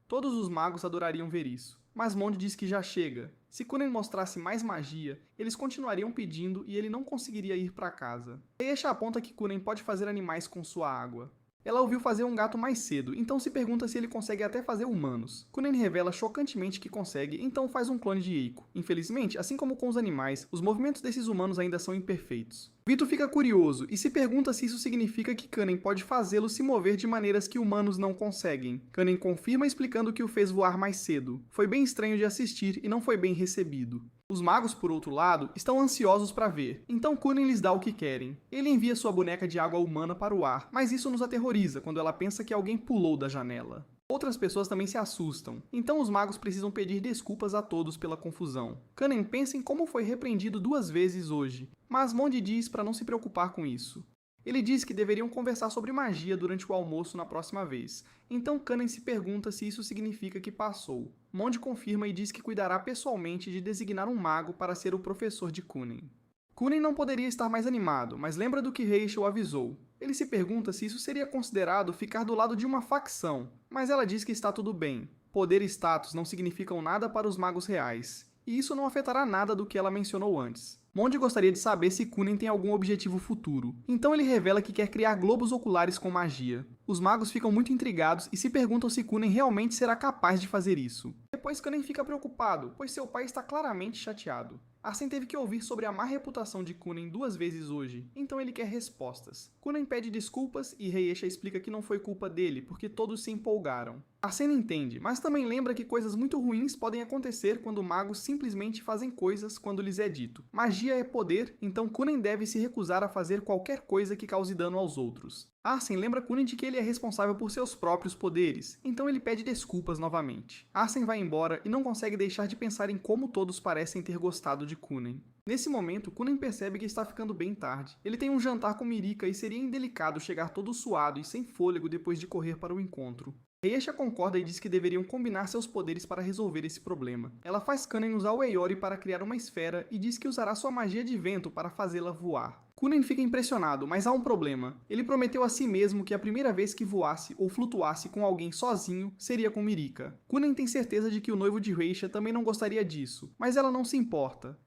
Todos os magos adorariam ver isso, mas Mond diz que já chega. Se Kunen mostrasse mais magia, eles continuariam pedindo e ele não conseguiria ir para casa. Reishi aponta que Kunen pode fazer animais com sua água. Ela ouviu fazer um gato mais cedo, então se pergunta se ele consegue até fazer humanos. Kunen revela chocantemente que consegue, então faz um clone de Eiko. Infelizmente, assim como com os animais, os movimentos desses humanos ainda são imperfeitos. Vito fica curioso e se pergunta se isso significa que Kunen pode fazê-lo se mover de maneiras que humanos não conseguem. Kunen confirma explicando que o fez voar mais cedo. Foi bem estranho de assistir e não foi bem recebido. Os magos, por outro lado, estão ansiosos para ver, então Kunen lhes dá o que querem. Ele envia sua boneca de água humana para o ar, mas isso nos aterroriza quando ela pensa que alguém pulou da janela. Outras pessoas também se assustam, então os magos precisam pedir desculpas a todos pela confusão. Kunen pensa em como foi repreendido 2 vezes hoje, mas Mond diz para não se preocupar com isso. Ele diz que deveriam conversar sobre magia durante o almoço na próxima vez, então Kunen se pergunta se isso significa que passou. Mond confirma e diz que cuidará pessoalmente de designar um mago para ser o professor de Kunen. Kunen não poderia estar mais animado, mas lembra do que Reishi o avisou. Ele se pergunta se isso seria considerado ficar do lado de uma facção, mas ela diz que está tudo bem. Poder e status não significam nada para os magos reais, e isso não afetará nada do que ela mencionou antes. Mond gostaria de saber se Kunen tem algum objetivo futuro, então ele revela que quer criar globos oculares com magia. Os magos ficam muito intrigados e se perguntam se Kunen realmente será capaz de fazer isso. Depois Kunen fica preocupado, pois seu pai está claramente chateado. Arsen teve que ouvir sobre a má reputação de Kunen 2 vezes hoje, então ele quer respostas. Kunen pede desculpas e Reiesha explica que não foi culpa dele, porque todos se empolgaram. Arsen entende, mas também lembra que coisas muito ruins podem acontecer quando magos simplesmente fazem coisas quando lhes é dito. Magia é poder, então Kunen deve se recusar a fazer qualquer coisa que cause dano aos outros. Arsen lembra Kunen de que ele é responsável por seus próprios poderes, então ele pede desculpas novamente. Arsen vai embora e não consegue deixar de pensar em como todos parecem ter gostado de Kunen. Nesse momento, Kunen percebe que está ficando bem tarde. Ele tem um jantar com Mirika e seria indelicado chegar todo suado e sem fôlego depois de correr para o encontro. Reiesha concorda e diz que deveriam combinar seus poderes para resolver esse problema. Ela faz Kunen usar o Eiyori para criar uma esfera e diz que usará sua magia de vento para fazê-la voar. Kunen fica impressionado, mas há um problema. Ele prometeu a si mesmo que a primeira vez que voasse ou flutuasse com alguém sozinho seria com Mirika. Kunen tem certeza de que o noivo de Reiesha também não gostaria disso, mas ela não se importa.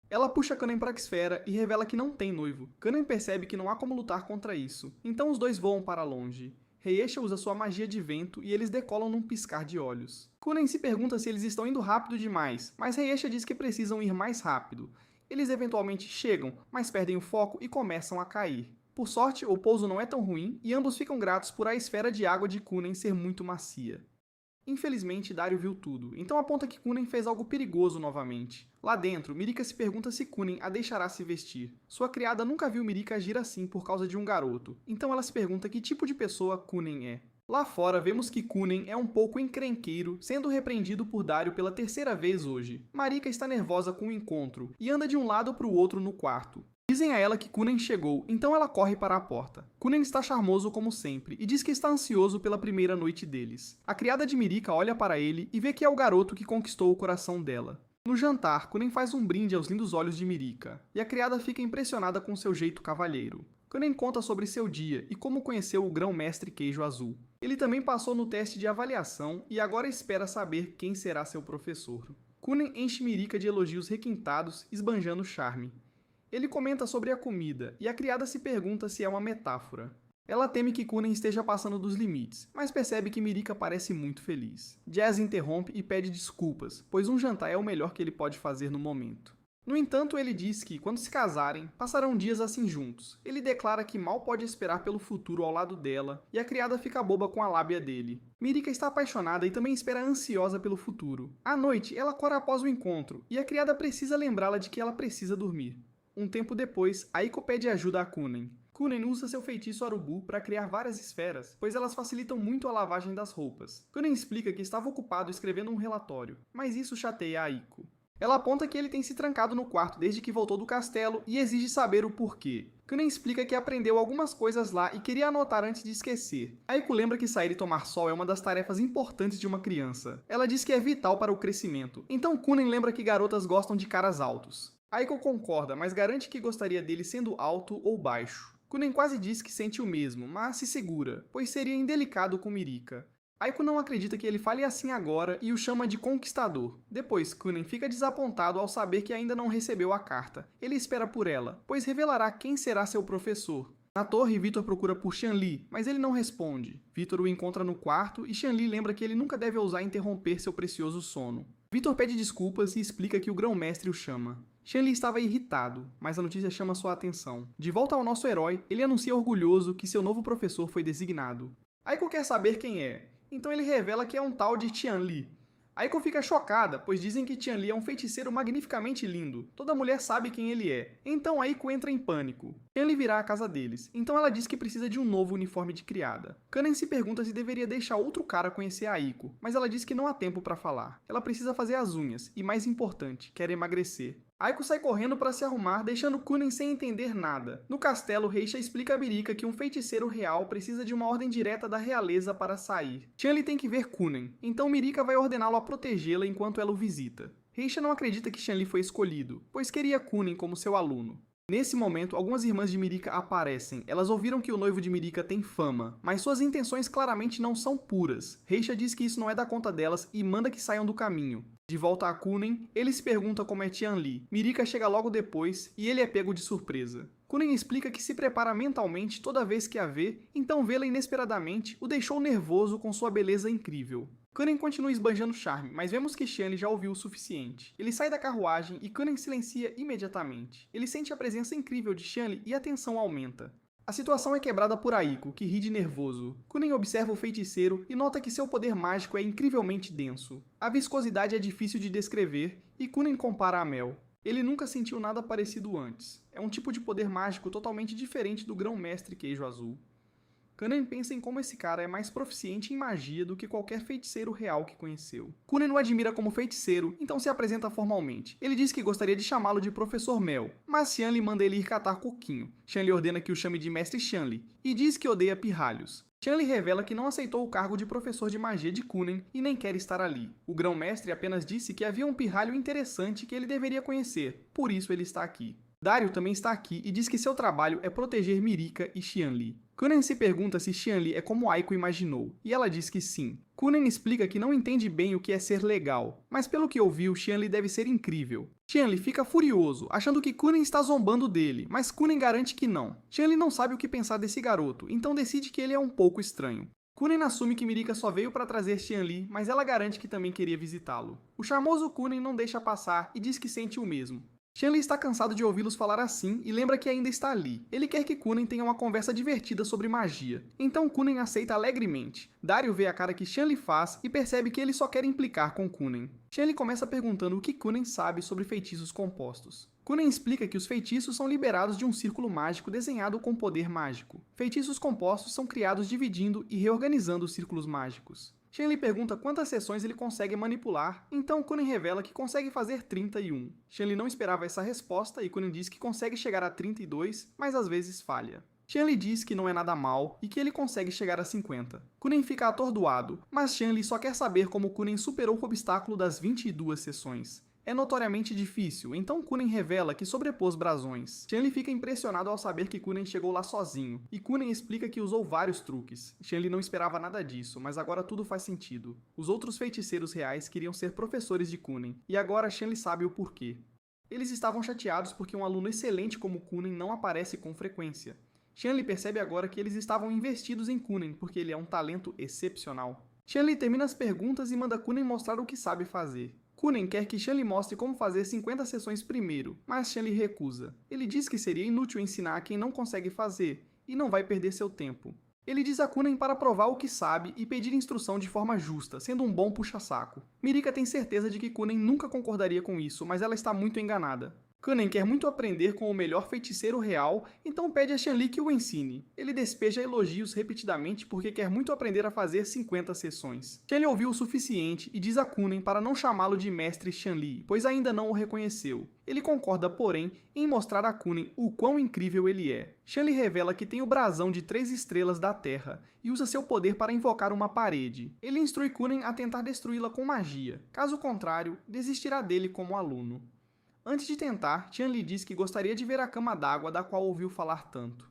Ela puxa Kunen para a esfera e revela que não tem noivo. Kunen percebe que não há como lutar contra isso, então os dois voam para longe. Reiesha usa sua magia de vento e eles decolam num piscar de olhos. Kunen se pergunta se eles estão indo rápido demais, mas Reiesha diz que precisam ir mais rápido. Eles eventualmente chegam, mas perdem o foco e começam a cair. Por sorte, o pouso não é tão ruim e ambos ficam gratos por a esfera de água de Kunen ser muito macia. Infelizmente, Dario viu tudo, então aponta que Kunen fez algo perigoso novamente. Lá dentro, Mirika se pergunta se Kunen a deixará se vestir. Sua criada nunca viu Mirika agir assim por causa de um garoto, então ela se pergunta que tipo de pessoa Kunen é. Lá fora, vemos que Kunen é um pouco encrenqueiro, sendo repreendido por Dario pela terceira vez hoje. Marika está nervosa com o encontro e anda de um lado para o outro no quarto. Dizem a ela que Kunen chegou, então ela corre para a porta. Kunen está charmoso como sempre e diz que está ansioso pela primeira noite deles. A criada de Mirika olha para ele e vê que é o garoto que conquistou o coração dela. No jantar, Kunen faz um brinde aos lindos olhos de Mirika, e a criada fica impressionada com seu jeito cavalheiro. Kunen conta sobre seu dia e como conheceu o grão-mestre Queijo Azul. Ele também passou no teste de avaliação e agora espera saber quem será seu professor. Kunen enche Mirika de elogios requintados, esbanjando charme. Ele comenta sobre a comida, e a criada se pergunta se é uma metáfora. Ela teme que Kunen esteja passando dos limites, mas percebe que Mirika parece muito feliz. Jazz interrompe e pede desculpas, pois um jantar é o melhor que ele pode fazer no momento. No entanto, ele diz que, quando se casarem, passarão dias assim juntos. Ele declara que mal pode esperar pelo futuro ao lado dela, e a criada fica boba com a lábia dele. Mirika está apaixonada e também espera ansiosa pelo futuro. À noite, ela cora após o encontro, e a criada precisa lembrá-la de que ela precisa dormir. Um tempo depois, Aiko pede ajuda a Kunen. Kunen usa seu feitiço Arubu para criar várias esferas, pois elas facilitam muito a lavagem das roupas. Kunen explica que estava ocupado escrevendo um relatório, mas isso chateia a Aiko. Ela aponta que ele tem se trancado no quarto desde que voltou do castelo e exige saber o porquê. Kunen explica que aprendeu algumas coisas lá e queria anotar antes de esquecer. Aiko lembra que sair e tomar sol é uma das tarefas importantes de uma criança. Ela diz que é vital para o crescimento, então Kunen lembra que garotas gostam de caras altos. Aiko concorda, mas garante que gostaria dele sendo alto ou baixo. Kunen quase diz que sente o mesmo, mas se segura, pois seria indelicado com Mirika. Aiko não acredita que ele fale assim agora e o chama de conquistador. Depois, Kunen fica desapontado ao saber que ainda não recebeu a carta. Ele espera por ela, pois revelará quem será seu professor. Na torre, Vitor procura por Xianli, mas ele não responde. Vitor o encontra no quarto e Xianli lembra que ele nunca deve ousar interromper seu precioso sono. Vitor pede desculpas e explica que o grão-mestre o chama. Xianli estava irritado, mas a notícia chama sua atenção. De volta ao nosso herói, ele anuncia orgulhoso que seu novo professor foi designado. Aiko quer saber quem é, então ele revela que é um tal de Xianli. Aiko fica chocada, pois dizem que Xianli é um feiticeiro magnificamente lindo. Toda mulher sabe quem ele é. Então Aiko entra em pânico. Xianli virá à casa deles, então ela diz que precisa de um novo uniforme de criada. Kanen se pergunta se deveria deixar outro cara conhecer a Aiko, mas ela diz que não há tempo para falar. Ela precisa fazer as unhas, e mais importante, quer emagrecer. Aiko sai correndo para se arrumar, deixando Kunen sem entender nada. No castelo, Reiesha explica a Mirika que um feiticeiro real precisa de uma ordem direta da realeza para sair. Xianli tem que ver Kunen, então Mirika vai ordená-lo a protegê-la enquanto ela o visita. Reiesha não acredita que Xianli foi escolhido, pois queria Kunen como seu aluno. Nesse momento, algumas irmãs de Mirika aparecem. Elas ouviram que o noivo de Mirika tem fama, mas suas intenções claramente não são puras. Reiesha diz que isso não é da conta delas e manda que saiam do caminho. De volta a Kunen, ele se pergunta como é Xianli. Mirika chega logo depois e ele é pego de surpresa. Kunen explica que se prepara mentalmente toda vez que a vê, então vê-la inesperadamente o deixou nervoso com sua beleza incrível. Kunen continua esbanjando charme, mas vemos que Xianli já ouviu o suficiente. Ele sai da carruagem e Kunen silencia imediatamente. Ele sente a presença incrível de Xianli e a tensão aumenta. A situação é quebrada por Aiko, que ri de nervoso. Kunen observa o feiticeiro e nota que seu poder mágico é incrivelmente denso. A viscosidade é difícil de descrever e Kunen compara a mel. Ele nunca sentiu nada parecido antes. É um tipo de poder mágico totalmente diferente do grão-mestre queijo azul. Kunen pensa em como esse cara é mais proficiente em magia do que qualquer feiticeiro real que conheceu. Kunen o admira como feiticeiro, então se apresenta formalmente. Ele diz que gostaria de chamá-lo de Professor Mel, mas Xianli manda ele ir catar coquinho. Xianli ordena que o chame de Mestre Xianli, e diz que odeia pirralhos. Xianli revela que não aceitou o cargo de professor de magia de Kunen e nem quer estar ali. O grão-mestre apenas disse que havia um pirralho interessante que ele deveria conhecer, por isso ele está aqui. Dario também está aqui e diz que seu trabalho é proteger Mirika e Xianli. Kunen se pergunta se Xianli é como Aiko imaginou, e ela diz que sim. Kunen explica que não entende bem o que é ser legal, mas pelo que ouviu, Xianli deve ser incrível. Xianli fica furioso, achando que Kunen está zombando dele, mas Kunen garante que não. Xianli não sabe o que pensar desse garoto, então decide que ele é um pouco estranho. Kunen assume que Mirika só veio para trazer Xianli, mas ela garante que também queria visitá-lo. O charmoso Kunen não deixa passar e diz que sente o mesmo. Xianli está cansado de ouvi-los falar assim e lembra que ainda está ali. Ele quer que Kunen tenha uma conversa divertida sobre magia. Então Kunen aceita alegremente. Dario vê a cara que Xianli faz e percebe que ele só quer implicar com Kunen. Xianli começa perguntando o que Kunen sabe sobre feitiços compostos. Kunen explica que os feitiços são liberados de um círculo mágico desenhado com poder mágico. Feitiços compostos são criados dividindo e reorganizando os círculos mágicos. Xianli pergunta quantas sessões ele consegue manipular, então Kunen revela que consegue fazer 31. Xianli não esperava essa resposta e Kunen diz que consegue chegar a 32, mas às vezes falha. Xianli diz que não é nada mal e que ele consegue chegar a 50. Kunen fica atordoado, mas Xianli só quer saber como Kunen superou o obstáculo das 22 sessões. É notoriamente difícil, então Kunen revela que sobrepôs brasões. Xianli fica impressionado ao saber que Kunen chegou lá sozinho, e Kunen explica que usou vários truques. Xianli não esperava nada disso, mas agora tudo faz sentido. Os outros feiticeiros reais queriam ser professores de Kunen, e agora Xianli sabe o porquê. Eles estavam chateados porque um aluno excelente como Kunen não aparece com frequência. Xianli percebe agora que eles estavam investidos em Kunen porque ele é um talento excepcional. Xianli termina as perguntas e manda Kunen mostrar o que sabe fazer. Kunen quer que Xianli mostre como fazer 50 sessões primeiro, mas Xianli recusa. Ele diz que seria inútil ensinar a quem não consegue fazer, e não vai perder seu tempo. Ele diz a Kunen para provar o que sabe e pedir instrução de forma justa, sendo um bom puxa-saco. Mirika tem certeza de que Kunen nunca concordaria com isso, mas ela está muito enganada. Kunen quer muito aprender com o melhor feiticeiro real, então pede a Xianli que o ensine. Ele despeja elogios repetidamente porque quer muito aprender a fazer 50 sessões. Xianli ouviu o suficiente e diz a Kunen para não chamá-lo de Mestre Xianli, pois ainda não o reconheceu. Ele concorda, porém, em mostrar a Kunen o quão incrível ele é. Xianli revela que tem o brasão de 3 estrelas da Terra e usa seu poder para invocar uma parede. Ele instrui Kunen a tentar destruí-la com magia. Caso contrário, desistirá dele como aluno. Antes de tentar, Xianli diz que gostaria de ver a cama d'água da qual ouviu falar tanto.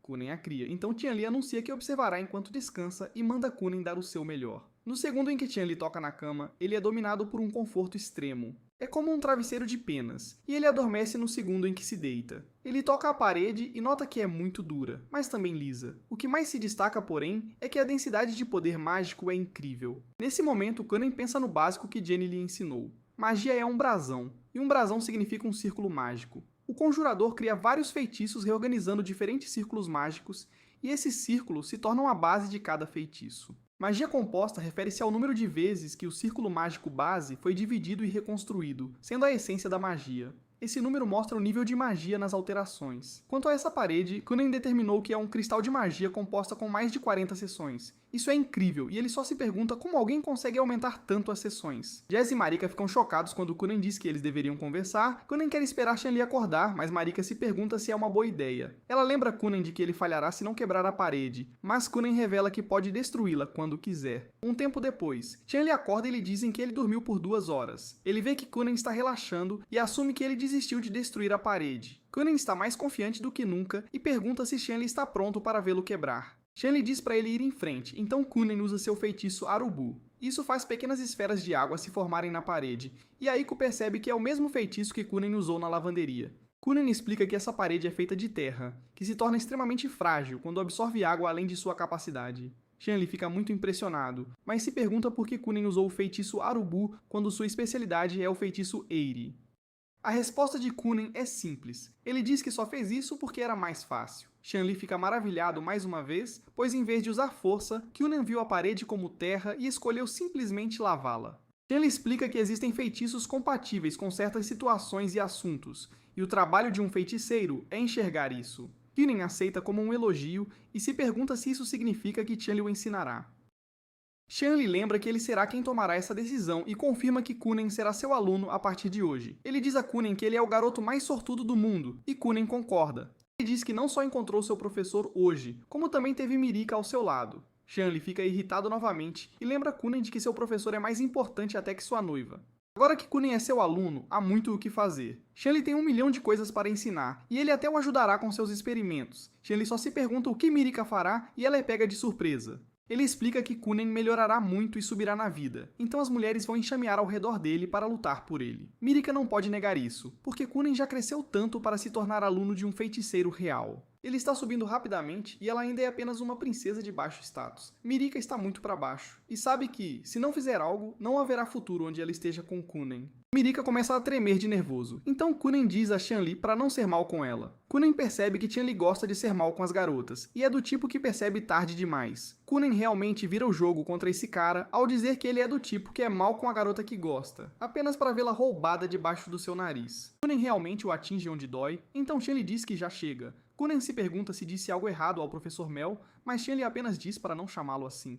Kunen a cria, então Xianli anuncia que observará enquanto descansa e manda Kunen dar o seu melhor. No segundo em que Xianli toca na cama, ele é dominado por um conforto extremo. É como um travesseiro de penas, e ele adormece no segundo em que se deita. Ele toca a parede e nota que é muito dura, mas também lisa. O que mais se destaca, porém, é que a densidade de poder mágico é incrível. Nesse momento, Kunen pensa no básico que Jenny lhe ensinou. Magia é um brasão, e um brasão significa um círculo mágico. O conjurador cria vários feitiços reorganizando diferentes círculos mágicos, e esses círculos se tornam a base de cada feitiço. Magia composta refere-se ao número de vezes que o círculo mágico base foi dividido e reconstruído, sendo a essência da magia. Esse número mostra o nível de magia nas alterações. Quanto a essa parede, Kunen determinou que é um cristal de magia composta com mais de 40 seções. Isso é incrível, e ele só se pergunta como alguém consegue aumentar tanto as sessões. Jazz e Marika ficam chocados quando Kunen diz que eles deveriam conversar. Kunen quer esperar Xianli acordar, mas Marika se pergunta se é uma boa ideia. Ela lembra Kunen de que ele falhará se não quebrar a parede, mas Kunen revela que pode destruí-la quando quiser. Um tempo depois, Xianli acorda e lhe dizem que ele dormiu por 2 horas. Ele vê que Kunen está relaxando e assume que ele desistiu de destruir a parede. Kunen está mais confiante do que nunca e pergunta se Xianli está pronto para vê-lo quebrar. Xianli diz para ele ir em frente, então Kunen usa seu feitiço Arubu. Isso faz pequenas esferas de água se formarem na parede, e Aiko percebe que é o mesmo feitiço que Kunen usou na lavanderia. Kunen explica que essa parede é feita de terra, que se torna extremamente frágil quando absorve água além de sua capacidade. Xianli fica muito impressionado, mas se pergunta por que Kunen usou o feitiço Arubu quando sua especialidade é o feitiço Eiri. A resposta de Kunen é simples. Ele diz que só fez isso porque era mais fácil. Xianli fica maravilhado mais uma vez, pois em vez de usar força, Kunen viu a parede como terra e escolheu simplesmente lavá-la. Xianli explica que existem feitiços compatíveis com certas situações e assuntos, e o trabalho de um feiticeiro é enxergar isso. Kunen aceita como um elogio e se pergunta se isso significa que Xianli o ensinará. Xianli lembra que ele será quem tomará essa decisão e confirma que Kunen será seu aluno a partir de hoje. Ele diz a Kunen que ele é o garoto mais sortudo do mundo, e Kunen concorda. Ele diz que não só encontrou seu professor hoje, como também teve Mirika ao seu lado. Xianli fica irritado novamente e lembra Kunen de que seu professor é mais importante até que sua noiva. Agora que Kunen é seu aluno, há muito o que fazer. Xianli tem 1 milhão de coisas para ensinar, e ele até o ajudará com seus experimentos. Xianli só se pergunta o que Mirika fará e ela é pega de surpresa. Ele explica que Kunen melhorará muito e subirá na vida, então as mulheres vão enxamear ao redor dele para lutar por ele. Mirika não pode negar isso, porque Kunen já cresceu tanto para se tornar aluno de um feiticeiro real. Ele está subindo rapidamente e ela ainda é apenas uma princesa de baixo status. Mirika está muito para baixo, e sabe que, se não fizer algo, não haverá futuro onde ela esteja com Kunen. Mirika começa a tremer de nervoso, então Kunen diz a Xianli para não ser mal com ela. Kunen percebe que Xianli gosta de ser mal com as garotas, e é do tipo que percebe tarde demais. Kunen realmente vira o jogo contra esse cara ao dizer que ele é do tipo que é mal com a garota que gosta, apenas para vê-la roubada debaixo do seu nariz. Kunen realmente o atinge onde dói, então Xianli diz que já chega. Kunen se pergunta se disse algo errado ao professor Mel, mas Xianli apenas diz para não chamá-lo assim.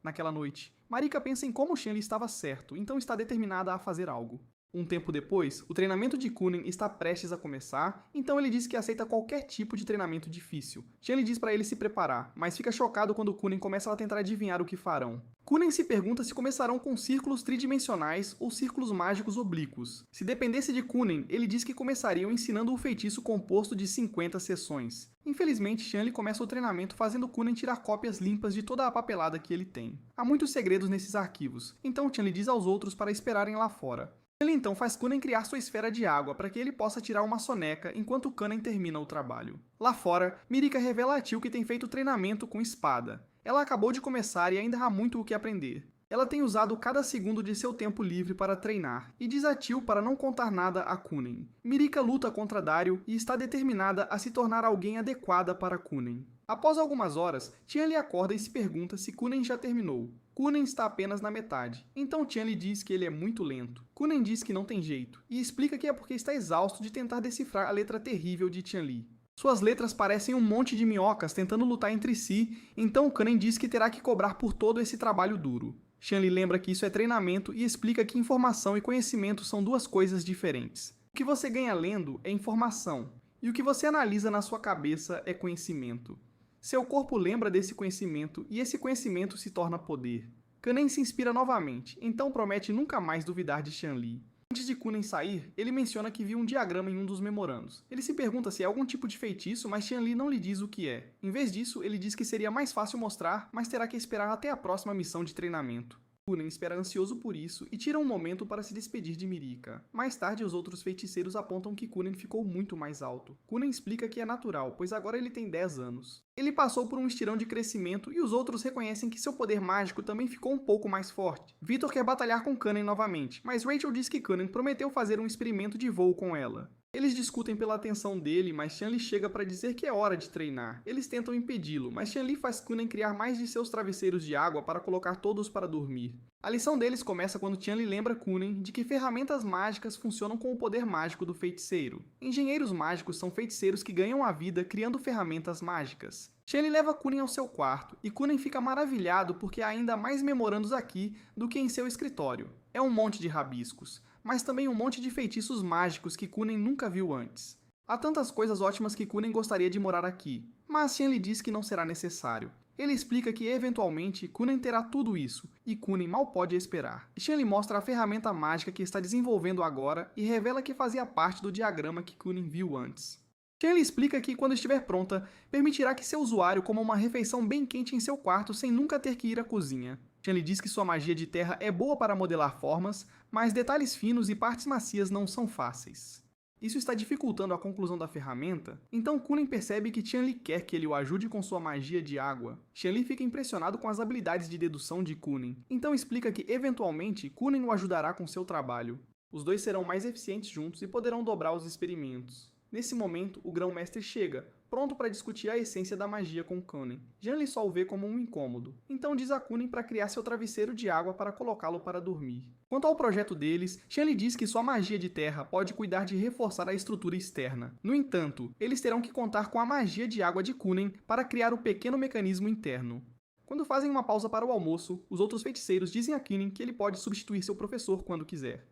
Naquela noite, Marika pensa em como Xianli estava certo, então está determinada a fazer algo. Um tempo depois, o treinamento de Kunen está prestes a começar, então ele diz que aceita qualquer tipo de treinamento difícil. Xianli diz para ele se preparar, mas fica chocado quando Kunen começa a tentar adivinhar o que farão. Kunen se pergunta se começarão com círculos tridimensionais ou círculos mágicos oblíquos. Se dependesse de Kunen, ele diz que começariam ensinando o feitiço composto de 50 sessões. Infelizmente, Xianli começa o treinamento fazendo Kunen tirar cópias limpas de toda a papelada que ele tem. Há muitos segredos nesses arquivos, então Xianli diz aos outros para esperarem lá fora. Ele então faz Kunen criar sua esfera de água para que ele possa tirar uma soneca enquanto Kunen termina o trabalho. Lá fora, Mirika revela a Tio que tem feito treinamento com espada. Ela acabou de começar e ainda há muito o que aprender. Ela tem usado cada segundo de seu tempo livre para treinar, e diz a Tio para não contar nada a Kunen. Mirika luta contra Dario e está determinada a se tornar alguém adequada para Kunen. Após algumas horas, Xianli acorda e se pergunta se Kunen já terminou. Kunen está apenas na metade, então Xianli diz que ele é muito lento. Kunen diz que não tem jeito, e explica que é porque está exausto de tentar decifrar a letra terrível de Xianli. Suas letras parecem um monte de minhocas tentando lutar entre si, então Kunen diz que terá que cobrar por todo esse trabalho duro. Xianli lembra que isso é treinamento e explica que informação e conhecimento são duas coisas diferentes. O que você ganha lendo é informação, e o que você analisa na sua cabeça é conhecimento. Seu corpo lembra desse conhecimento e esse conhecimento se torna poder. Kunen se inspira novamente, então promete nunca mais duvidar de Xianli. Antes de Kunen sair, ele menciona que viu um diagrama em um dos memorandos. Ele se pergunta se é algum tipo de feitiço, mas Xianli não lhe diz o que é. Em vez disso, ele diz que seria mais fácil mostrar, mas terá que esperar até a próxima missão de treinamento. Kunen espera ansioso por isso e tira um momento para se despedir de Mirika. Mais tarde, os outros feiticeiros apontam que Kunen ficou muito mais alto. Kunen explica que é natural, pois agora ele tem 10 anos. Ele passou por um estirão de crescimento e os outros reconhecem que seu poder mágico também ficou um pouco mais forte. Victor quer batalhar com Kunen novamente, mas Rachel diz que Kunen prometeu fazer um experimento de voo com ela. Eles discutem pela atenção dele, mas Xianli chega para dizer que é hora de treinar. Eles tentam impedi-lo, mas Xianli faz Kunen criar mais de seus travesseiros de água para colocar todos para dormir. A lição deles começa quando Xianli lembra Kunen de que ferramentas mágicas funcionam com o poder mágico do feiticeiro. Engenheiros mágicos são feiticeiros que ganham a vida criando ferramentas mágicas. Xianli leva Kunen ao seu quarto, e Kunen fica maravilhado porque há ainda mais memorandos aqui do que em seu escritório. É um monte de rabiscos, mas também um monte de feitiços mágicos que Kunen nunca viu antes. Há tantas coisas ótimas que Kunen gostaria de morar aqui, mas Xianli diz que não será necessário. Ele explica que, eventualmente, Kunen terá tudo isso, e Kunen mal pode esperar. Xianli mostra a ferramenta mágica que está desenvolvendo agora e revela que fazia parte do diagrama que Kunen viu antes. Xianli explica que, quando estiver pronta, permitirá que seu usuário coma uma refeição bem quente em seu quarto sem nunca ter que ir à cozinha. Xianli diz que sua magia de terra é boa para modelar formas, mas detalhes finos e partes macias não são fáceis. Isso está dificultando a conclusão da ferramenta, então Kunen percebe que Qianli quer que ele o ajude com sua magia de água. Qianli fica impressionado com as habilidades de dedução de Kunen, então explica que eventualmente Kunen o ajudará com seu trabalho. Os dois serão mais eficientes juntos e poderão dobrar os experimentos. Nesse momento, o Grão-Mestre chega, pronto para discutir a essência da magia com Kunen. Qianli só o vê como um incômodo, então diz a Kunen para criar seu travesseiro de água para colocá-lo para dormir. Quanto ao projeto deles, Qianli diz que sua magia de terra pode cuidar de reforçar a estrutura externa. No entanto, eles terão que contar com a magia de água de Kunen para criar o pequeno mecanismo interno. Quando fazem uma pausa para o almoço, os outros feiticeiros dizem a Kunen que ele pode substituir seu professor quando quiser.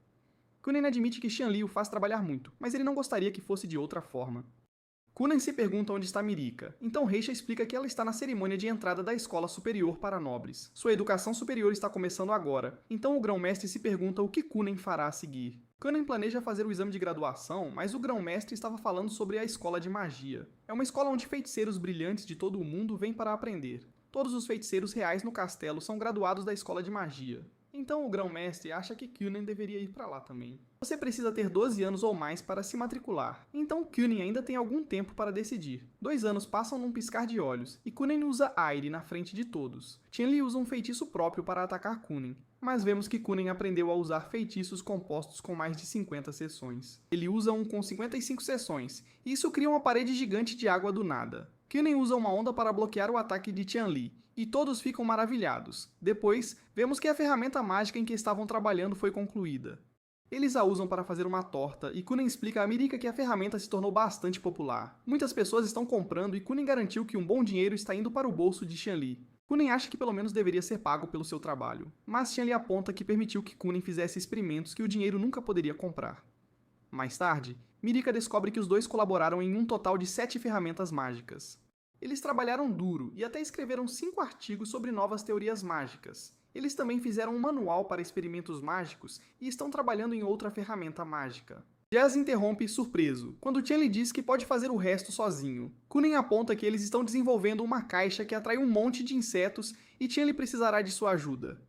Kunen admite que Qianli o faz trabalhar muito, mas ele não gostaria que fosse de outra forma. Kunen se pergunta onde está Mirika, então Reisha explica que ela está na cerimônia de entrada da escola superior para nobres. Sua educação superior está começando agora, então o Grão-Mestre se pergunta o que Kunen fará a seguir. Kunen planeja fazer o exame de graduação, mas o Grão-Mestre estava falando sobre a escola de magia. É uma escola onde feiticeiros brilhantes de todo o mundo vêm para aprender. Todos os feiticeiros reais no castelo são graduados da escola de magia. Então o Grão-Mestre acha que Kunen deveria ir para lá também. Você precisa ter 12 anos ou mais para se matricular, então Kunen ainda tem algum tempo para decidir. 2 anos passam num piscar de olhos, e Kunen usa Aire na frente de todos. Qianli usa um feitiço próprio para atacar Kunen, mas vemos que Kunen aprendeu a usar feitiços compostos com mais de 50 seções. Ele usa um com 55 seções, e isso cria uma parede gigante de água do nada. Kunen usa uma onda para bloquear o ataque de Qianli, e todos ficam maravilhados. Depois, vemos que a ferramenta mágica em que estavam trabalhando foi concluída. Eles a usam para fazer uma torta, e Kunen explica a Mirika que a ferramenta se tornou bastante popular. Muitas pessoas estão comprando e Kunen garantiu que um bom dinheiro está indo para o bolso de Qianli. Kunen acha que pelo menos deveria ser pago pelo seu trabalho, mas Qianli aponta que permitiu que Kunen fizesse experimentos que o dinheiro nunca poderia comprar. Mais tarde, Mirika descobre que os dois colaboraram em um total de 7 ferramentas mágicas. Eles trabalharam duro e até escreveram 5 artigos sobre novas teorias mágicas. Eles também fizeram um manual para experimentos mágicos e estão trabalhando em outra ferramenta mágica. Jazz interrompe surpreso, quando Qianli diz que pode fazer o resto sozinho. Kunen aponta que eles estão desenvolvendo uma caixa que atrai um monte de insetos e Qianli precisará de sua ajuda.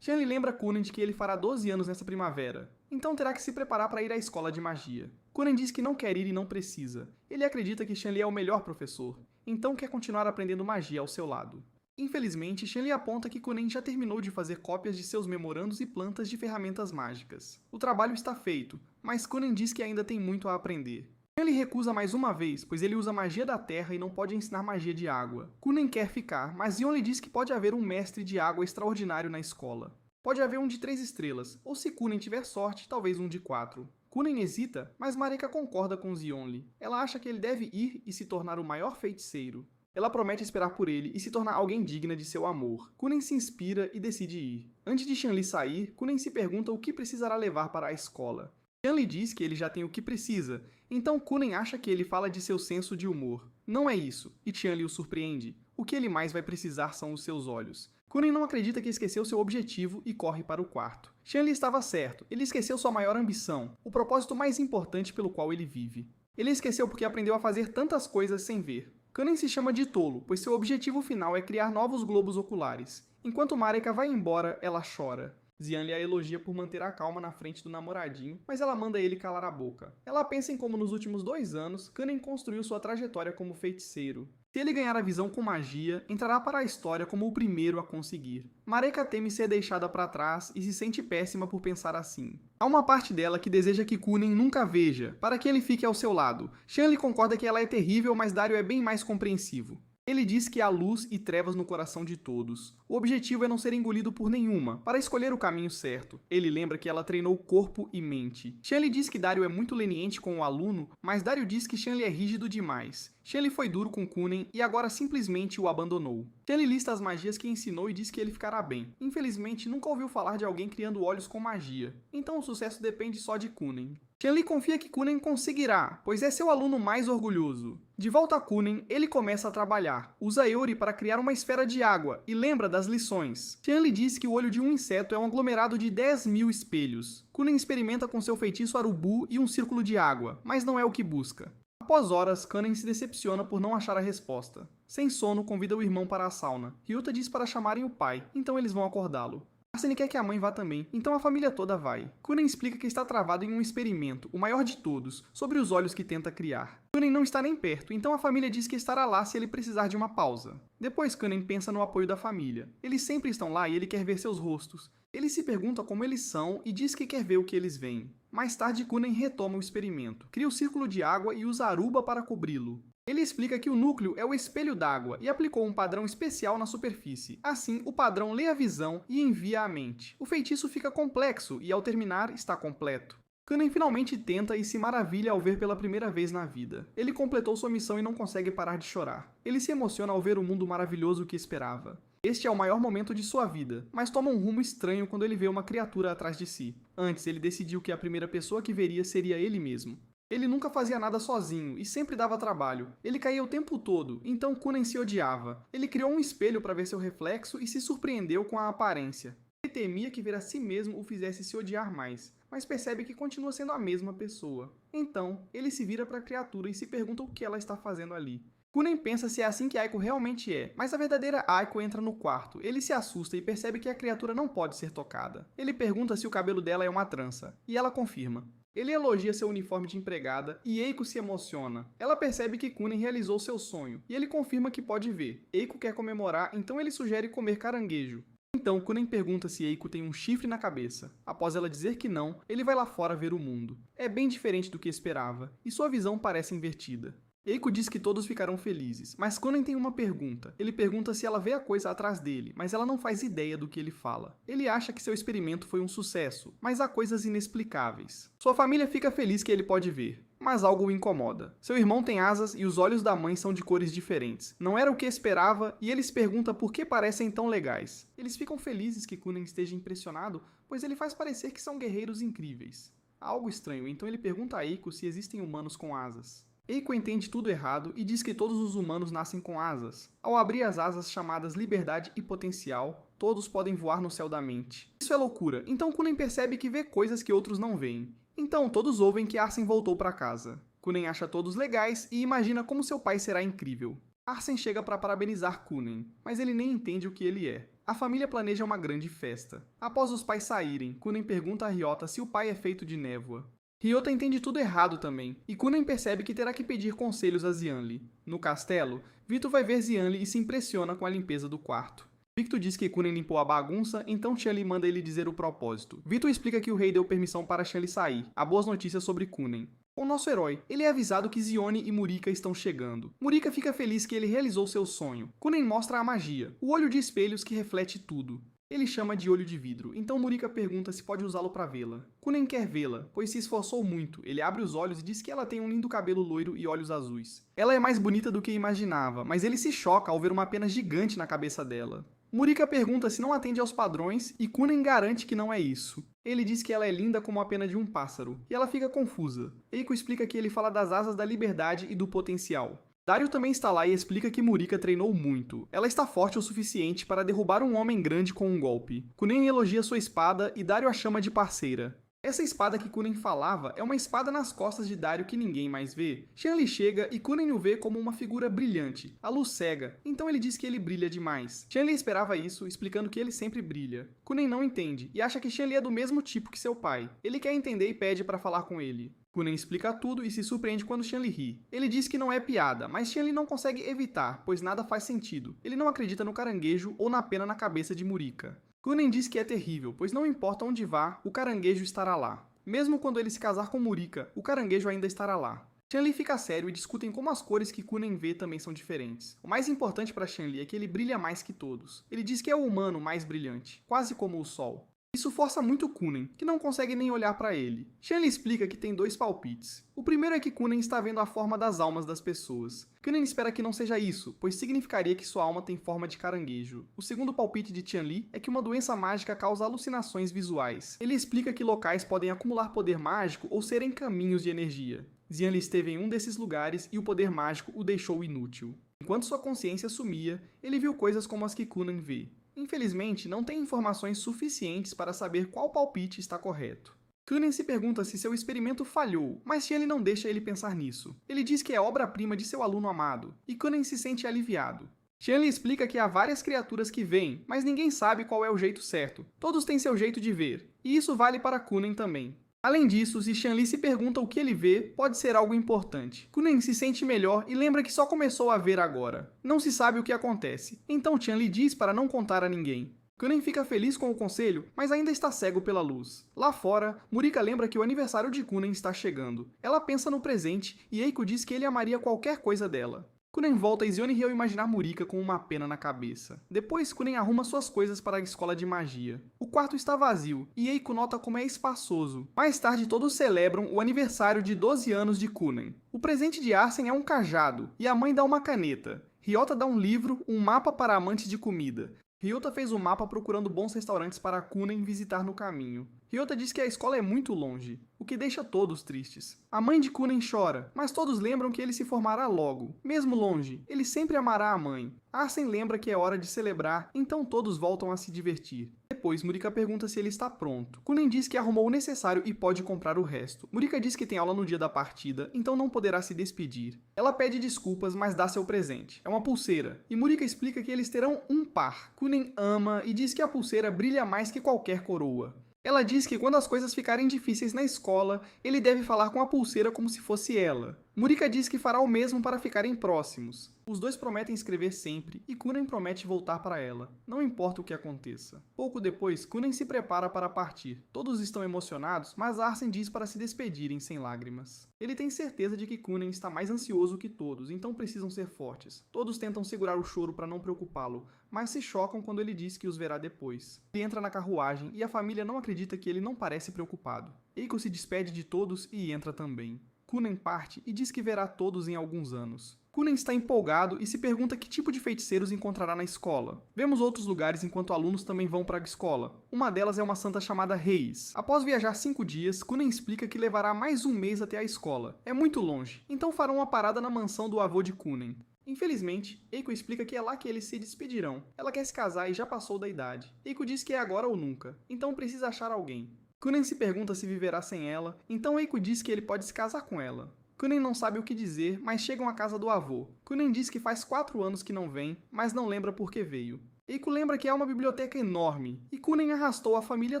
Qianli lembra Kunen de que ele fará 12 anos nessa primavera, então terá que se preparar para ir à escola de magia. Kunen diz que não quer ir e não precisa. Ele acredita que Qianli é o melhor professor, então quer continuar aprendendo magia ao seu lado. Infelizmente, Qianli aponta que Kunen já terminou de fazer cópias de seus memorandos e plantas de ferramentas mágicas. O trabalho está feito, mas Kunen diz que ainda tem muito a aprender. Qianli recusa mais uma vez, pois ele usa magia da terra e não pode ensinar magia de água. Kunen quer ficar, mas Yeon lhe diz que pode haver um mestre de água extraordinário na escola. Pode haver um de 3 estrelas, ou se Kunen tiver sorte, talvez um de 4. Kunen hesita, mas Marika concorda com Yeonli. Ela acha que ele deve ir e se tornar o maior feiticeiro. Ela promete esperar por ele e se tornar alguém digna de seu amor. Kunen se inspira e decide ir. Antes de Qianli sair, Kunen se pergunta o que precisará levar para a escola. Qianli diz que ele já tem o que precisa, então Kunen acha que ele fala de seu senso de humor. Não é isso, e Qianli o surpreende. O que ele mais vai precisar são os seus olhos. Kunen não acredita que esqueceu seu objetivo e corre para o quarto. Qianli estava certo, ele esqueceu sua maior ambição, o propósito mais importante pelo qual ele vive. Ele esqueceu porque aprendeu a fazer tantas coisas sem ver. Kunen se chama de tolo, pois seu objetivo final é criar novos globos oculares. Enquanto Marika vai embora, ela chora. Yeonli a elogia por manter a calma na frente do namoradinho, mas ela manda ele calar a boca. Ela pensa em como nos últimos 2 anos, Kunen construiu sua trajetória como feiticeiro. Se ele ganhar a visão com magia, entrará para a história como o primeiro a conseguir. Marika teme ser deixada para trás e se sente péssima por pensar assim. Há uma parte dela que deseja que Kunen nunca veja, para que ele fique ao seu lado. Qianli concorda que ela é terrível, mas Dario é bem mais compreensivo. Ele diz que há luz e trevas no coração de todos. O objetivo é não ser engolido por nenhuma, para escolher o caminho certo. Ele lembra que ela treinou corpo e mente. Qianli diz que Dario é muito leniente com o aluno, mas Dario diz que Qianli é rígido demais. Qianli foi duro com Kunen e agora simplesmente o abandonou. Qianli lista as magias que ensinou e diz que ele ficará bem. Infelizmente, nunca ouviu falar de alguém criando olhos com magia, então o sucesso depende só de Kunen. Qianli confia que Kunen conseguirá, pois é seu aluno mais orgulhoso. De volta a Kunen, ele começa a trabalhar. Usa Eori para criar uma esfera de água e lembra das lições. Qianli diz que o olho de um inseto é um aglomerado de 10.000 espelhos. Kunen experimenta com seu feitiço Arubu e um círculo de água, mas não é o que busca. Após horas, Kunen se decepciona por não achar a resposta. Sem sono, convida o irmão para a sauna. Ryuta diz para chamarem o pai, então eles vão acordá-lo. Arsene quer que a mãe vá também, então a família toda vai. Kunen explica que está travado em um experimento, o maior de todos, sobre os olhos que tenta criar. Kunen não está nem perto, então a família diz que estará lá se ele precisar de uma pausa. Depois Kunen pensa no apoio da família. Eles sempre estão lá e ele quer ver seus rostos. Ele se pergunta como eles são e diz que quer ver o que eles veem. Mais tarde Kunen retoma o experimento, cria o círculo de água e usa aruba para cobri-lo. Ele explica que o núcleo é o espelho d'água e aplicou um padrão especial na superfície. Assim, o padrão lê a visão e envia à mente. O feitiço fica complexo e, ao terminar, está completo. Kunen finalmente tenta e se maravilha ao ver pela primeira vez na vida. Ele completou sua missão e não consegue parar de chorar. Ele se emociona ao ver o mundo maravilhoso que esperava. Este é o maior momento de sua vida, mas toma um rumo estranho quando ele vê uma criatura atrás de si. Antes, ele decidiu que a primeira pessoa que veria seria ele mesmo. Ele nunca fazia nada sozinho e sempre dava trabalho. Ele caía o tempo todo, então Kunen se odiava. Ele criou um espelho para ver seu reflexo e se surpreendeu com a aparência. Ele temia que ver a si mesmo o fizesse se odiar mais, mas percebe que continua sendo a mesma pessoa. Então, ele se vira para a criatura e se pergunta o que ela está fazendo ali. Kunen pensa se é assim que Aiko realmente é, mas a verdadeira Aiko entra no quarto. Ele se assusta e percebe que a criatura não pode ser tocada. Ele pergunta se o cabelo dela é uma trança, e ela confirma. Ele elogia seu uniforme de empregada e Eiko se emociona. Ela percebe que Kunen realizou seu sonho, e ele confirma que pode ver. Eiko quer comemorar, então ele sugere comer caranguejo. Então Kunen pergunta se Eiko tem um chifre na cabeça. Após ela dizer que não, ele vai lá fora ver o mundo. É bem diferente do que esperava, e sua visão parece invertida. Eiko diz que todos ficarão felizes, mas Kunen tem uma pergunta. Ele pergunta se ela vê a coisa atrás dele, mas ela não faz ideia do que ele fala. Ele acha que seu experimento foi um sucesso, mas há coisas inexplicáveis. Sua família fica feliz que ele pode ver, mas algo o incomoda. Seu irmão tem asas e os olhos da mãe são de cores diferentes. Não era o que esperava e ele se pergunta por que parecem tão legais. Eles ficam felizes que Kunen esteja impressionado, pois ele faz parecer que são guerreiros incríveis. Há algo estranho, então ele pergunta a Eiko se existem humanos com asas. Eiko entende tudo errado e diz que todos os humanos nascem com asas. Ao abrir as asas chamadas Liberdade e Potencial, todos podem voar no céu da mente. Isso é loucura, então Kunen percebe que vê coisas que outros não veem. Então todos ouvem que Arsene voltou para casa. Kunen acha todos legais e imagina como seu pai será incrível. Arsene chega para parabenizar Kunen, mas ele nem entende o que ele é. A família planeja uma grande festa. Após os pais saírem, Kunen pergunta a Ryota se o pai é feito de névoa. Ryota entende tudo errado também, e Kunen percebe que terá que pedir conselhos a Xianli. No castelo, Vito vai ver Xianli e se impressiona com a limpeza do quarto. Vito diz que Kunen limpou a bagunça, então Xianli manda ele dizer o propósito. Vito explica que o rei deu permissão para Xianli sair. Há boas notícias sobre Kunen. O nosso herói, ele é avisado que Xione e Murika estão chegando. Murika fica feliz que ele realizou seu sonho. Kunen mostra a magia, o olho de espelhos que reflete tudo. Ele chama de olho de vidro, então Murika pergunta se pode usá-lo para vê-la. Kunen quer vê-la, pois se esforçou muito. Ele abre os olhos e diz que ela tem um lindo cabelo loiro e olhos azuis. Ela é mais bonita do que imaginava, mas ele se choca ao ver uma pena gigante na cabeça dela. Murika pergunta se não atende aos padrões e Kunen garante que não é isso. Ele diz que ela é linda como a pena de um pássaro, e ela fica confusa. Eiko explica que ele fala das asas da liberdade e do potencial. Dario também está lá e explica que Murika treinou muito. Ela está forte o suficiente para derrubar um homem grande com um golpe. Kunen elogia sua espada e Dario a chama de parceira. Essa espada que Kunen falava é uma espada nas costas de Dario que ninguém mais vê. Xianli chega e Kunen o vê como uma figura brilhante. A luz cega, então ele diz que ele brilha demais. Xianli esperava isso, explicando que ele sempre brilha. Kunen não entende e acha que Xianli é do mesmo tipo que seu pai. Ele quer entender e pede para falar com ele. Kunen explica tudo e se surpreende quando Xianli ri. Ele diz que não é piada, mas Xianli não consegue evitar, pois nada faz sentido. Ele não acredita no caranguejo ou na pena na cabeça de Murika. Kunen diz que é terrível, pois não importa onde vá, o caranguejo estará lá. Mesmo quando ele se casar com Murika, o caranguejo ainda estará lá. Xianli fica sério e discutem como as cores que Kunen vê também são diferentes. O mais importante para Xianli é que ele brilha mais que todos. Ele diz que é o humano mais brilhante, quase como o sol. Isso força muito Kunen, que não consegue nem olhar para ele. Xianli explica que tem dois palpites. O primeiro é que Kunen está vendo a forma das almas das pessoas. Kunen espera que não seja isso, pois significaria que sua alma tem forma de caranguejo. O segundo palpite de Xianli é que uma doença mágica causa alucinações visuais. Ele explica que locais podem acumular poder mágico ou serem caminhos de energia. Xianli esteve em um desses lugares e o poder mágico o deixou inútil. Enquanto sua consciência sumia, ele viu coisas como as que Kunen vê. Infelizmente, não tem informações suficientes para saber qual palpite está correto. Kunen se pergunta se seu experimento falhou, mas Xianli não deixa ele pensar nisso. Ele diz que é obra-prima de seu aluno amado, e Kunen se sente aliviado. Xian lhe explica que há várias criaturas que veem, mas ninguém sabe qual é o jeito certo. Todos têm seu jeito de ver, e isso vale para Kunen também. Além disso, se Xian Li se pergunta o que ele vê, pode ser algo importante. Kunen se sente melhor e lembra que só começou a ver agora. Não se sabe o que acontece, então Xian Li diz para não contar a ninguém. Kunen fica feliz com o conselho, mas ainda está cego pela luz. Lá fora, Murika lembra que o aniversário de Kunen está chegando. Ela pensa no presente e Eiko diz que ele amaria qualquer coisa dela. Kunen volta e Zeonihei ao imaginar Murika com uma pena na cabeça. Depois, Kunen arruma suas coisas para a escola de magia. O quarto está vazio, e Eiko nota como é espaçoso. Mais tarde, todos celebram o aniversário de 12 anos de Kunen. O presente de Arsen é um cajado, e a mãe dá uma caneta. Ryota dá um livro, um mapa para amantes de comida. Ryota fez o mapa procurando bons restaurantes para Kunen visitar no caminho. Ryota diz que a escola é muito longe, o que deixa todos tristes. A mãe de Kunen chora, mas todos lembram que ele se formará logo. Mesmo longe, ele sempre amará a mãe. Arsen lembra que é hora de celebrar, então todos voltam a se divertir. Depois, Murika pergunta se ele está pronto. Kunen diz que arrumou o necessário e pode comprar o resto. Murika diz que tem aula no dia da partida, então não poderá se despedir. Ela pede desculpas, mas dá seu presente. É uma pulseira. E Murika explica que eles terão um par. Kunen ama e diz que a pulseira brilha mais que qualquer coroa. Ela diz que quando as coisas ficarem difíceis na escola, ele deve falar com a pulseira como se fosse ela. Murika diz que fará o mesmo para ficarem próximos. Os dois prometem escrever sempre, e Kunen promete voltar para ela, não importa o que aconteça. Pouco depois, Kunen se prepara para partir. Todos estão emocionados, mas Arsen diz para se despedirem sem lágrimas. Ele tem certeza de que Kunen está mais ansioso que todos, então precisam ser fortes. Todos tentam segurar o choro para não preocupá-lo, mas se chocam quando ele diz que os verá depois. Ele entra na carruagem e a família não acredita que ele não parece preocupado. Eiko se despede de todos e entra também. Kunen parte e diz que verá todos em alguns anos. Kunen está empolgado e se pergunta que tipo de feiticeiros encontrará na escola. Vemos outros lugares enquanto alunos também vão para a escola. Uma delas é uma santa chamada Reis. Após viajar 5 dias, Kunen explica que levará mais um mês até a escola. É muito longe, então farão uma parada na mansão do avô de Kunen. Infelizmente, Eiko explica que é lá que eles se despedirão. Ela quer se casar e já passou da idade. Eiko diz que é agora ou nunca, então precisa achar alguém. Kunen se pergunta se viverá sem ela, então Eiko diz que ele pode se casar com ela. Kunen não sabe o que dizer, mas chegam à casa do avô. Kunen diz que faz 4 anos que não vem, mas não lembra por que veio. Eiko lembra que há uma biblioteca enorme, e Kunen arrastou a família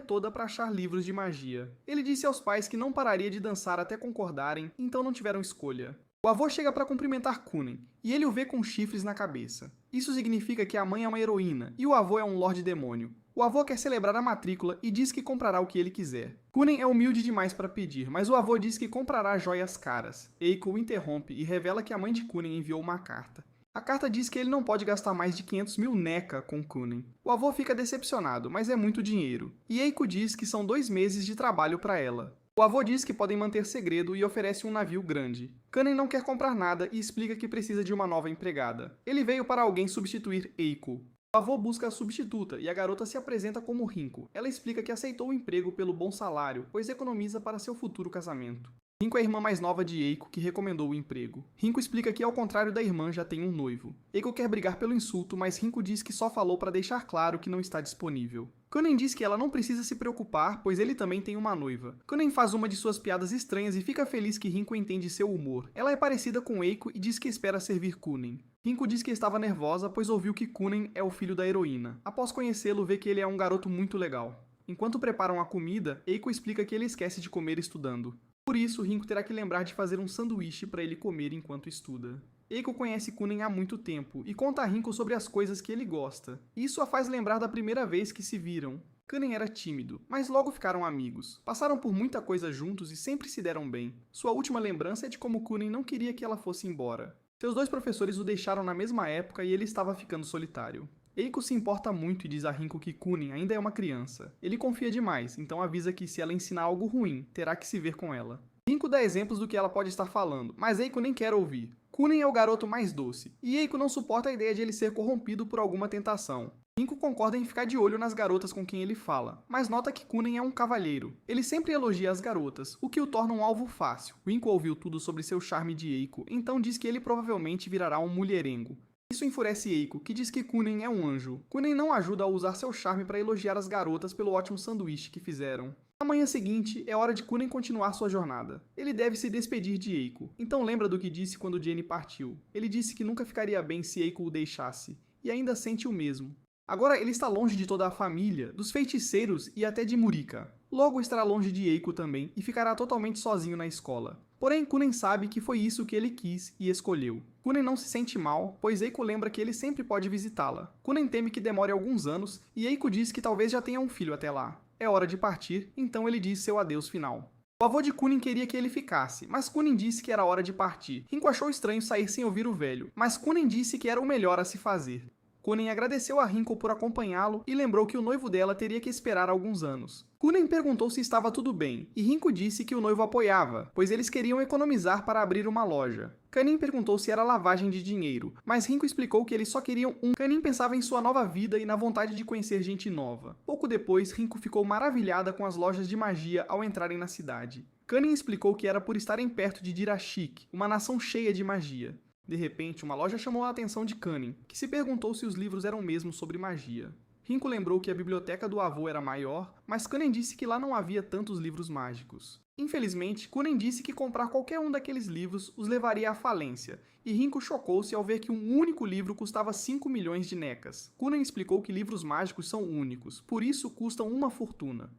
toda para achar livros de magia. Ele disse aos pais que não pararia de dançar até concordarem, então não tiveram escolha. O avô chega para cumprimentar Kunen, e ele o vê com chifres na cabeça. Isso significa que a mãe é uma heroína, e o avô é um Lorde Demônio. O avô quer celebrar a matrícula e diz que comprará o que ele quiser. Kunen é humilde demais para pedir, mas o avô diz que comprará joias caras. Eiko o interrompe e revela que a mãe de Kunen enviou uma carta. A carta diz que ele não pode gastar mais de 500 mil NECA com Kunen. O avô fica decepcionado, mas é muito dinheiro. E Eiko diz que são 2 meses de trabalho para ela. O avô diz que podem manter segredo e oferece um navio grande. Kunen não quer comprar nada e explica que precisa de uma nova empregada. Ele veio para alguém substituir Eiko. O avô busca a substituta e a garota se apresenta como Rinko. Ela explica que aceitou o emprego pelo bom salário, pois economiza para seu futuro casamento. Rinko é a irmã mais nova de Eiko, que recomendou o emprego. Rinko explica que, ao contrário da irmã, já tem um noivo. Eiko quer brigar pelo insulto, mas Rinko diz que só falou para deixar claro que não está disponível. Kunen diz que ela não precisa se preocupar, pois ele também tem uma noiva. Kunen faz uma de suas piadas estranhas e fica feliz que Rinko entende seu humor. Ela é parecida com Eiko e diz que espera servir Kunen. Rinko diz que estava nervosa, pois ouviu que Kunen é o filho da heroína. Após conhecê-lo, vê que ele é um garoto muito legal. Enquanto preparam a comida, Eiko explica que ele esquece de comer estudando. Por isso, Rinko terá que lembrar de fazer um sanduíche para ele comer enquanto estuda. Eiko conhece Kunen há muito tempo e conta a Rinko sobre as coisas que ele gosta. Isso a faz lembrar da primeira vez que se viram. Kunen era tímido, mas logo ficaram amigos. Passaram por muita coisa juntos e sempre se deram bem. Sua última lembrança é de como Kunen não queria que ela fosse embora. Seus 2 professores o deixaram na mesma época e ele estava ficando solitário. Eiko se importa muito e diz a Rinko que Kunen ainda é uma criança. Ele confia demais, então avisa que se ela ensinar algo ruim, terá que se ver com ela. Rinko dá exemplos do que ela pode estar falando, mas Eiko nem quer ouvir. Kunen é o garoto mais doce, e Eiko não suporta a ideia de ele ser corrompido por alguma tentação. Rinko concorda em ficar de olho nas garotas com quem ele fala, mas nota que Kunen é um cavalheiro. Ele sempre elogia as garotas, o que o torna um alvo fácil. Rinko ouviu tudo sobre seu charme de Eiko, então diz que ele provavelmente virará um mulherengo. Isso enfurece Eiko, que diz que Kunen é um anjo. Kunen não ajuda a usar seu charme para elogiar as garotas pelo ótimo sanduíche que fizeram. Na manhã seguinte, é hora de Kunen continuar sua jornada. Ele deve se despedir de Eiko, então lembra do que disse quando Jenny partiu. Ele disse que nunca ficaria bem se Eiko o deixasse. e ainda sente o mesmo. Agora ele está longe de toda a família, dos feiticeiros e até de Murika. Logo estará longe de Eiko também e ficará totalmente sozinho na escola. Porém, Kunen sabe que foi isso que ele quis e escolheu. Kunen não se sente mal, pois Eiko lembra que ele sempre pode visitá-la. Kunen teme que demore alguns anos e Eiko diz que talvez já tenha um filho até lá. É hora de partir, então ele diz seu adeus final. O avô de Kunen queria que ele ficasse, mas Kunen disse que era hora de partir. Rinko achou estranho sair sem ouvir o velho, mas Kunen disse que era o melhor a se fazer. Kunen agradeceu a Rinko por acompanhá-lo e lembrou que o noivo dela teria que esperar alguns anos. Kunen perguntou se estava tudo bem, e Rinko disse que o noivo apoiava, pois eles queriam economizar para abrir uma loja. Kanin perguntou se era lavagem de dinheiro, mas Rinko explicou que eles só queriam um. Kanin pensava em sua nova vida e na vontade de conhecer gente nova. Pouco depois, Rinko ficou maravilhada com as lojas de magia ao entrarem na cidade. Kanin explicou que era por estarem perto de Dirashik, uma nação cheia de magia. De repente, uma loja chamou a atenção de Kanin, que se perguntou se os livros eram mesmo sobre magia. Rinko lembrou que a biblioteca do avô era maior, mas Kanin disse que lá não havia tantos livros mágicos. Infelizmente, Kunen disse que comprar qualquer um daqueles livros os levaria à falência, e Rinko chocou-se ao ver que um único livro custava 5 milhões de necas. Kunen explicou que livros mágicos são únicos, por isso custam uma fortuna.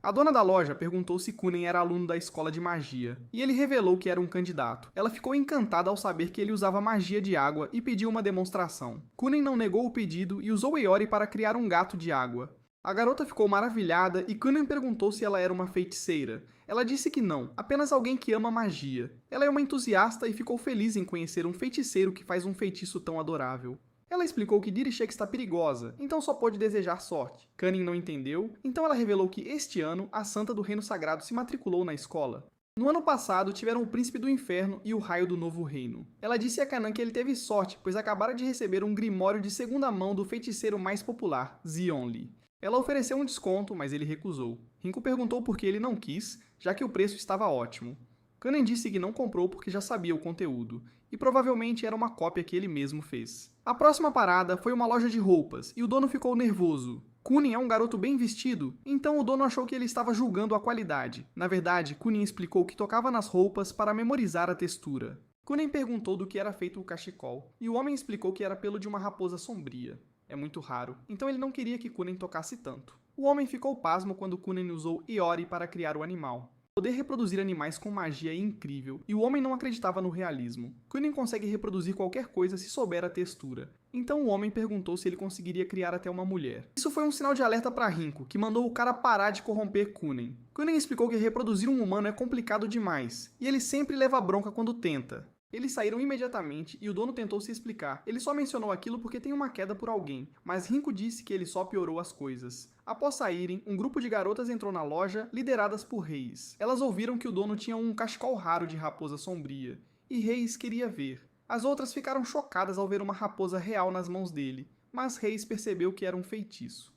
A dona da loja perguntou se Kunen era aluno da escola de magia, e ele revelou que era um candidato. Ela ficou encantada ao saber que ele usava magia de água e pediu uma demonstração. Kunen não negou o pedido e usou Iori para criar um gato de água. A garota ficou maravilhada e Kunen perguntou se ela era uma feiticeira. Ela disse que não, apenas alguém que ama magia. Ela é uma entusiasta e ficou feliz em conhecer um feiticeiro que faz um feitiço tão adorável. Ela explicou que Dirishek está perigosa, então só pôde desejar sorte. Kanin não entendeu, então ela revelou que este ano a Santa do Reino Sagrado se matriculou na escola. No ano passado, tiveram o Príncipe do Inferno e o Raio do Novo Reino. Ela disse a Kanan que ele teve sorte, pois acabara de receber um grimório de segunda mão do feiticeiro mais popular, Zionli. Ela ofereceu um desconto, mas ele recusou. Rinko perguntou por que ele não quis, já que o preço estava ótimo. Kanan disse que não comprou porque já sabia o conteúdo, e provavelmente era uma cópia que ele mesmo fez. A próxima parada foi uma loja de roupas, e o dono ficou nervoso. Kunen é um garoto bem vestido, então o dono achou que ele estava julgando a qualidade. Na verdade, Kunen explicou que tocava nas roupas para memorizar a textura. Kunen perguntou do que era feito o cachecol, e o homem explicou que era pelo de uma raposa sombria. É muito raro, então ele não queria que Kunen tocasse tanto. O homem ficou pasmo quando Kunen usou Iori para criar o animal. Poder reproduzir animais com magia é incrível, e o homem não acreditava no realismo. Kunen consegue reproduzir qualquer coisa se souber a textura. Então o homem perguntou se ele conseguiria criar até uma mulher. Isso foi um sinal de alerta para Rinko, que mandou o cara parar de corromper Kunen. Kunen explicou que reproduzir um humano é complicado demais, e ele sempre leva bronca quando tenta. Eles saíram imediatamente e o dono tentou se explicar. Ele só mencionou aquilo porque tem uma queda por alguém, mas Rinko disse que ele só piorou as coisas. Após saírem, um grupo de garotas entrou na loja, lideradas por Reis. Elas ouviram que o dono tinha um cachecol raro de raposa sombria, e Reis queria ver. As outras ficaram chocadas ao ver uma raposa real nas mãos dele, mas Reis percebeu que era um feitiço.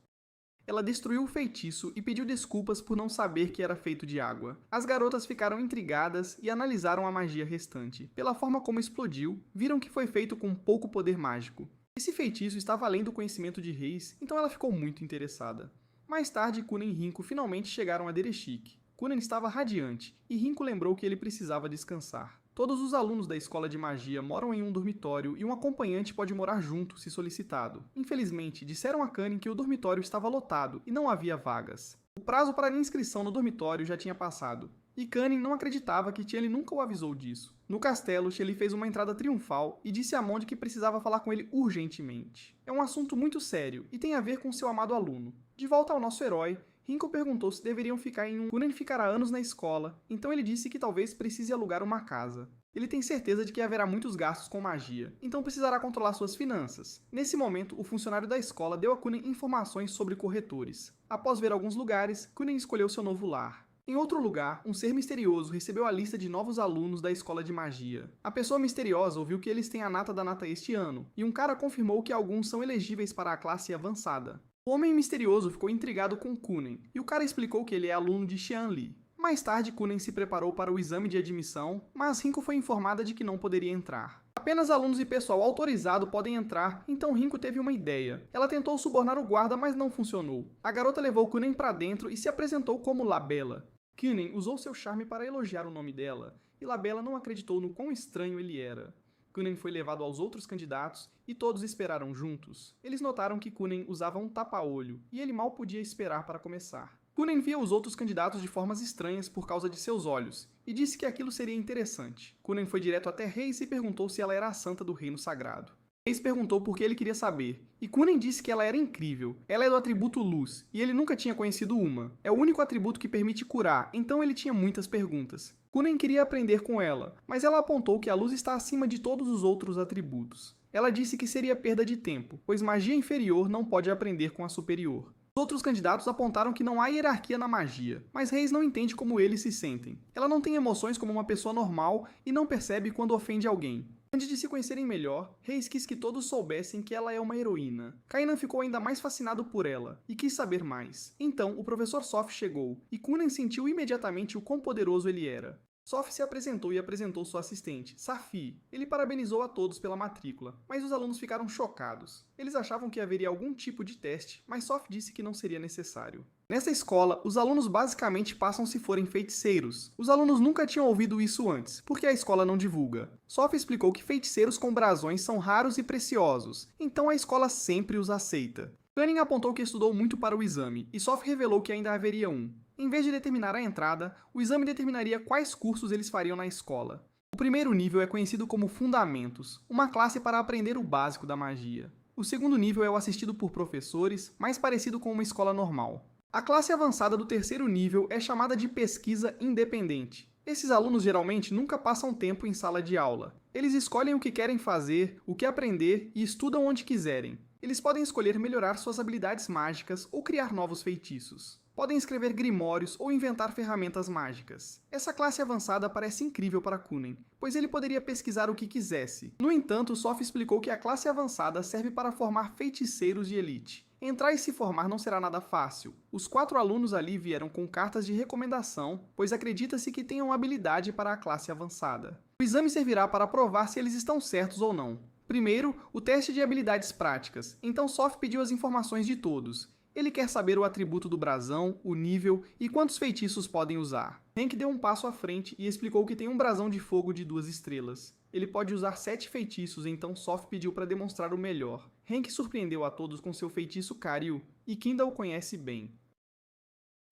Ela destruiu o feitiço e pediu desculpas por não saber que era feito de água. As garotas ficaram intrigadas e analisaram a magia restante. Pela forma como explodiu, viram que foi feito com pouco poder mágico. Esse feitiço estava além do conhecimento de Reis, então ela ficou muito interessada. Mais tarde, Kunen e Rinko finalmente chegaram a Direshik. Kunen estava radiante, e Rinko lembrou que ele precisava descansar. Todos os alunos da escola de magia moram em um dormitório e um acompanhante pode morar junto, se solicitado. Infelizmente, disseram a Kanin que o dormitório estava lotado e não havia vagas. O prazo para a inscrição no dormitório já tinha passado, e Kanin não acreditava que Tianli nunca o avisou disso. No castelo, Tianli fez uma entrada triunfal e disse a Monde que precisava falar com ele urgentemente. É um assunto muito sério e tem a ver com seu amado aluno. De volta ao nosso herói, Rinko perguntou se deveriam ficar em um... Kunen ficará anos na escola, então ele disse que talvez precise alugar uma casa. Ele tem certeza de que haverá muitos gastos com magia, então precisará controlar suas finanças. Nesse momento, o funcionário da escola deu a Kunen informações sobre corretores. Após ver alguns lugares, Kunen escolheu seu novo lar. Em outro lugar, um ser misterioso recebeu a lista de novos alunos da escola de magia. A pessoa misteriosa ouviu que eles têm a nata da nata este ano, e um cara confirmou que alguns são elegíveis para a classe avançada. O homem misterioso ficou intrigado com Kunen, e o cara explicou que ele é aluno de Xianli. Mais tarde, Kunen se preparou para o exame de admissão, mas Rinko foi informada de que não poderia entrar. Apenas alunos e pessoal autorizado podem entrar, então Rinko teve uma ideia. Ela tentou subornar o guarda, mas não funcionou. A garota levou Kunen para dentro e se apresentou como Labella. Kunen usou seu charme para elogiar o nome dela, e Labella não acreditou no quão estranho ele era. Kunen foi levado aos outros candidatos e todos esperaram juntos. Eles notaram que Kunen usava um tapa-olho e ele mal podia esperar para começar. Kunen via os outros candidatos de formas estranhas por causa de seus olhos e disse que aquilo seria interessante. Kunen foi direto até Reis e perguntou se ela era a santa do reino sagrado. Reis perguntou por que ele queria saber, e Kunen disse que ela era incrível. Ela é do atributo Luz, e ele nunca tinha conhecido uma. É o único atributo que permite curar, então ele tinha muitas perguntas. Kunen queria aprender com ela, mas ela apontou que a luz está acima de todos os outros atributos. Ela disse que seria perda de tempo, pois magia inferior não pode aprender com a superior. Os outros candidatos apontaram que não há hierarquia na magia, mas Reis não entende como eles se sentem. Ela não tem emoções como uma pessoa normal e não percebe quando ofende alguém. Antes de se conhecerem melhor, Reis quis que todos soubessem que ela é uma heroína. Kainan ficou ainda mais fascinado por ela e quis saber mais. Então, o professor Soph chegou, e Kunen sentiu imediatamente o quão poderoso ele era. Soph se apresentou e apresentou sua assistente, Safi. Ele parabenizou a todos pela matrícula, mas os alunos ficaram chocados. Eles achavam que haveria algum tipo de teste, mas Soph disse que não seria necessário. Nessa escola, os alunos basicamente passam se forem feiticeiros. Os alunos nunca tinham ouvido isso antes, porque a escola não divulga. Soph explicou que feiticeiros com brasões são raros e preciosos, então a escola sempre os aceita. Cunning apontou que estudou muito para o exame, e Soph revelou que ainda haveria um. Em vez de determinar a entrada, o exame determinaria quais cursos eles fariam na escola. O primeiro nível é conhecido como Fundamentos, uma classe para aprender o básico da magia. O segundo nível é o assistido por professores, mais parecido com uma escola normal. A classe avançada do terceiro nível é chamada de Pesquisa Independente. Esses alunos geralmente nunca passam tempo em sala de aula. Eles escolhem o que querem fazer, o que aprender e estudam onde quiserem. Eles podem escolher melhorar suas habilidades mágicas ou criar novos feitiços. Podem escrever grimórios ou inventar ferramentas mágicas. Essa classe avançada parece incrível para Cunning, pois ele poderia pesquisar o que quisesse. No entanto, Soph explicou que a classe avançada serve para formar feiticeiros de elite. Entrar e se formar não será nada fácil. Os 4 alunos ali vieram com cartas de recomendação, pois acredita-se que tenham habilidade para a classe avançada. O exame servirá para provar se eles estão certos ou não. Primeiro, o teste de habilidades práticas. Então Soph pediu as informações de todos. Ele quer saber o atributo do brasão, o nível e quantos feitiços podem usar. Hank deu um passo à frente e explicou que tem um brasão de fogo de 2 estrelas. Ele pode usar 7 feitiços, então Soph pediu para demonstrar o melhor. Hank surpreendeu a todos com seu feitiço Karil, e Kinda o conhece bem.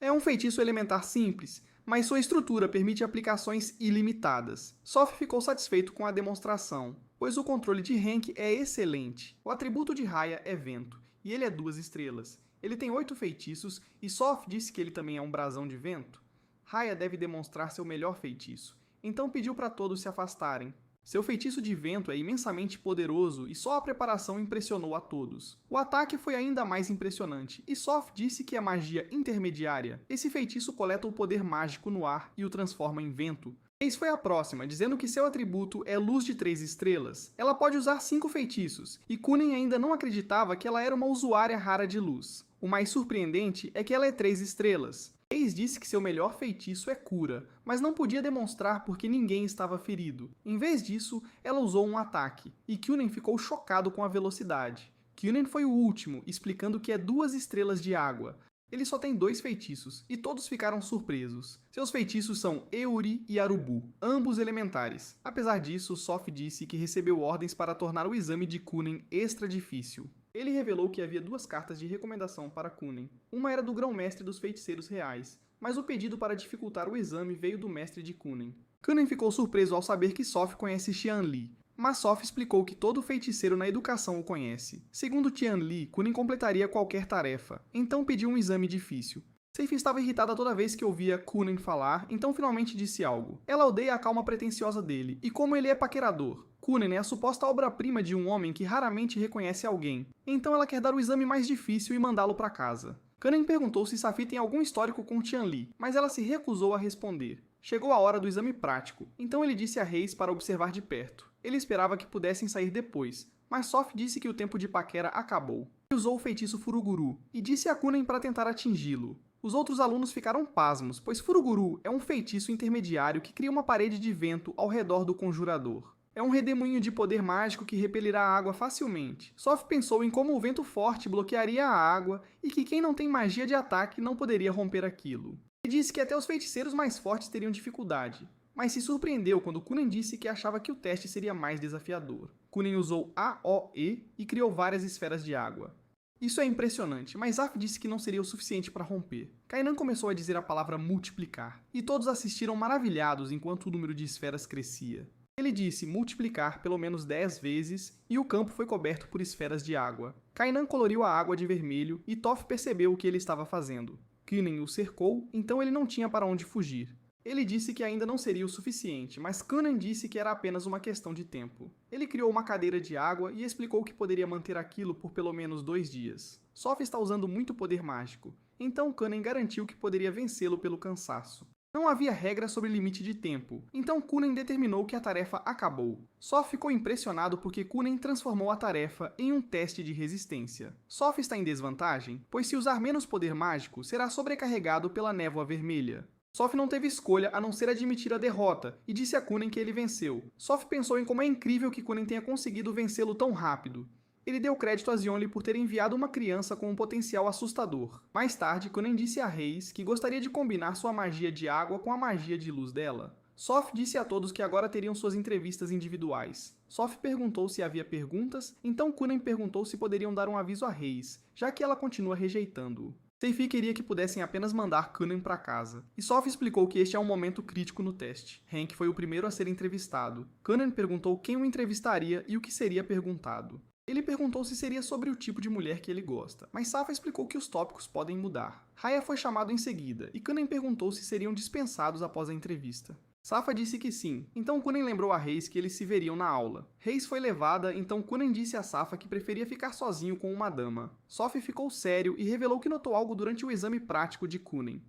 É um feitiço elementar simples, mas sua estrutura permite aplicações ilimitadas. Soph ficou satisfeito com a demonstração, pois o controle de Hank é excelente. O atributo de Raya é vento, e ele é 2 estrelas. Ele tem 8 feitiços, e Soph disse que ele também é um brasão de vento. Raya deve demonstrar seu melhor feitiço, então pediu para todos se afastarem. Seu feitiço de vento é imensamente poderoso e só a preparação impressionou a todos. O ataque foi ainda mais impressionante, e Soph disse que é magia intermediária. Esse feitiço coleta o poder mágico no ar e o transforma em vento. Reis foi a próxima, dizendo que seu atributo é luz de 3 estrelas. Ela pode usar 5 feitiços, e Cunning ainda não acreditava que ela era uma usuária rara de luz. O mais surpreendente é que ela é 3 estrelas. Reis disse que seu melhor feitiço é cura, mas não podia demonstrar porque ninguém estava ferido. Em vez disso, ela usou um ataque, e Cunning ficou chocado com a velocidade. Cunning foi o último, explicando que é 2 estrelas de água. Ele só tem 2 feitiços, e todos ficaram surpresos. Seus feitiços são Euri e Arubu, ambos elementares. Apesar disso, Soph disse que recebeu ordens para tornar o exame de Cunning extra difícil. Ele revelou que havia 2 cartas de recomendação para Cunning. Uma era do grão-mestre dos feiticeiros reais, mas o pedido para dificultar o exame veio do mestre de Cunning. Cunning ficou surpreso ao saber que Soph conhece Xian Li, mas Soph explicou que todo feiticeiro na educação o conhece. Segundo Xian Li, Cunning completaria qualquer tarefa, então pediu um exame difícil. Safe estava irritada toda vez que ouvia Cunning falar, então finalmente disse algo. Ela odeia a calma pretensiosa dele, e como ele é paquerador. Cunning é a suposta obra-prima de um homem que raramente reconhece alguém, então ela quer dar o exame mais difícil e mandá-lo para casa. Cunning perguntou se Safi tem algum histórico com Xian Li, mas ela se recusou a responder. Chegou a hora do exame prático, então ele disse a Reis para observar de perto. Ele esperava que pudessem sair depois, mas Soph disse que o tempo de paquera acabou. Ele usou o feitiço Furuguru e disse a Cunning para tentar atingi-lo. Os outros alunos ficaram pasmos, pois Furuguru é um feitiço intermediário que cria uma parede de vento ao redor do conjurador. É um redemoinho de poder mágico que repelirá a água facilmente. Soph pensou em como o vento forte bloquearia a água e que quem não tem magia de ataque não poderia romper aquilo. Ele disse que até os feiticeiros mais fortes teriam dificuldade, mas se surpreendeu quando Kunen disse que achava que o teste seria mais desafiador. Kunen usou AOE e criou várias esferas de água. Isso é impressionante, mas Zaf disse que não seria o suficiente para romper. Kainan começou a dizer a palavra multiplicar, e todos assistiram maravilhados enquanto o número de esferas crescia. Ele disse multiplicar pelo menos 10 vezes e o campo foi coberto por esferas de água. Kainan coloriu a água de vermelho e Toph percebeu o que ele estava fazendo. Kunen o cercou, então ele não tinha para onde fugir. Ele disse que ainda não seria o suficiente, mas Kunen disse que era apenas uma questão de tempo. Ele criou uma cadeira de água e explicou que poderia manter aquilo por pelo menos 2 dias. Soph está usando muito poder mágico, então Kunen garantiu que poderia vencê-lo pelo cansaço. Não havia regra sobre limite de tempo, então Kunen determinou que a tarefa acabou. Soph ficou impressionado porque Kunen transformou a tarefa em um teste de resistência. Soph está em desvantagem, pois se usar menos poder mágico, será sobrecarregado pela névoa vermelha. Soph não teve escolha a não ser admitir a derrota, e disse a Kunen que ele venceu. Soph pensou em como é incrível que Kunen tenha conseguido vencê-lo tão rápido. Ele deu crédito a Zionli por ter enviado uma criança com um potencial assustador. Mais tarde, Kunen disse a Reis que gostaria de combinar sua magia de água com a magia de luz dela. Soph disse a todos que agora teriam suas entrevistas individuais. Soph perguntou se havia perguntas, então Kunen perguntou se poderiam dar um aviso a Reis, já que ela continua rejeitando-o. Seifi queria que pudessem apenas mandar Kunen para casa, e Soph explicou que este é um momento crítico no teste. Hank foi o primeiro a ser entrevistado. Kunen perguntou quem o entrevistaria e o que seria perguntado. Ele perguntou se seria sobre o tipo de mulher que ele gosta, mas Safa explicou que os tópicos podem mudar. Raya foi chamado em seguida, e Kunen perguntou se seriam dispensados após a entrevista. Safa disse que sim, então Kunen lembrou a Reis que eles se veriam na aula. Reis foi levada, então Kunen disse a Safa que preferia ficar sozinho com uma dama. Soph ficou sério e revelou que notou algo durante o exame prático de Kunen.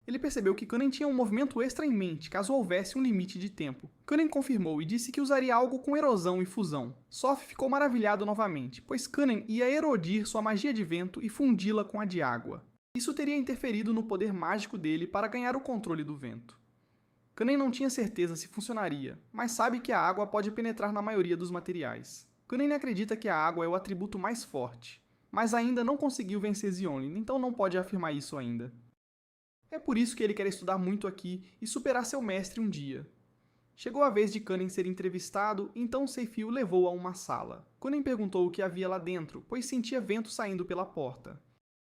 Ele percebeu que Kunen tinha um movimento extra em mente, caso houvesse um limite de tempo. Kunen confirmou e disse que usaria algo com erosão e fusão. Soph ficou maravilhado novamente, pois Kunen ia erodir sua magia de vento e fundi-la com a de água. Isso teria interferido no poder mágico dele para ganhar o controle do vento. Kunen não tinha certeza se funcionaria, mas sabe que a água pode penetrar na maioria dos materiais. Kunen acredita que a água é o atributo mais forte, mas ainda não conseguiu vencer Zionli, então não pode afirmar isso ainda. É por isso que ele quer estudar muito aqui e superar seu mestre um dia. Chegou a vez de Kunen ser entrevistado, então Seifi o levou a uma sala. Kunen perguntou o que havia lá dentro, pois sentia vento saindo pela porta.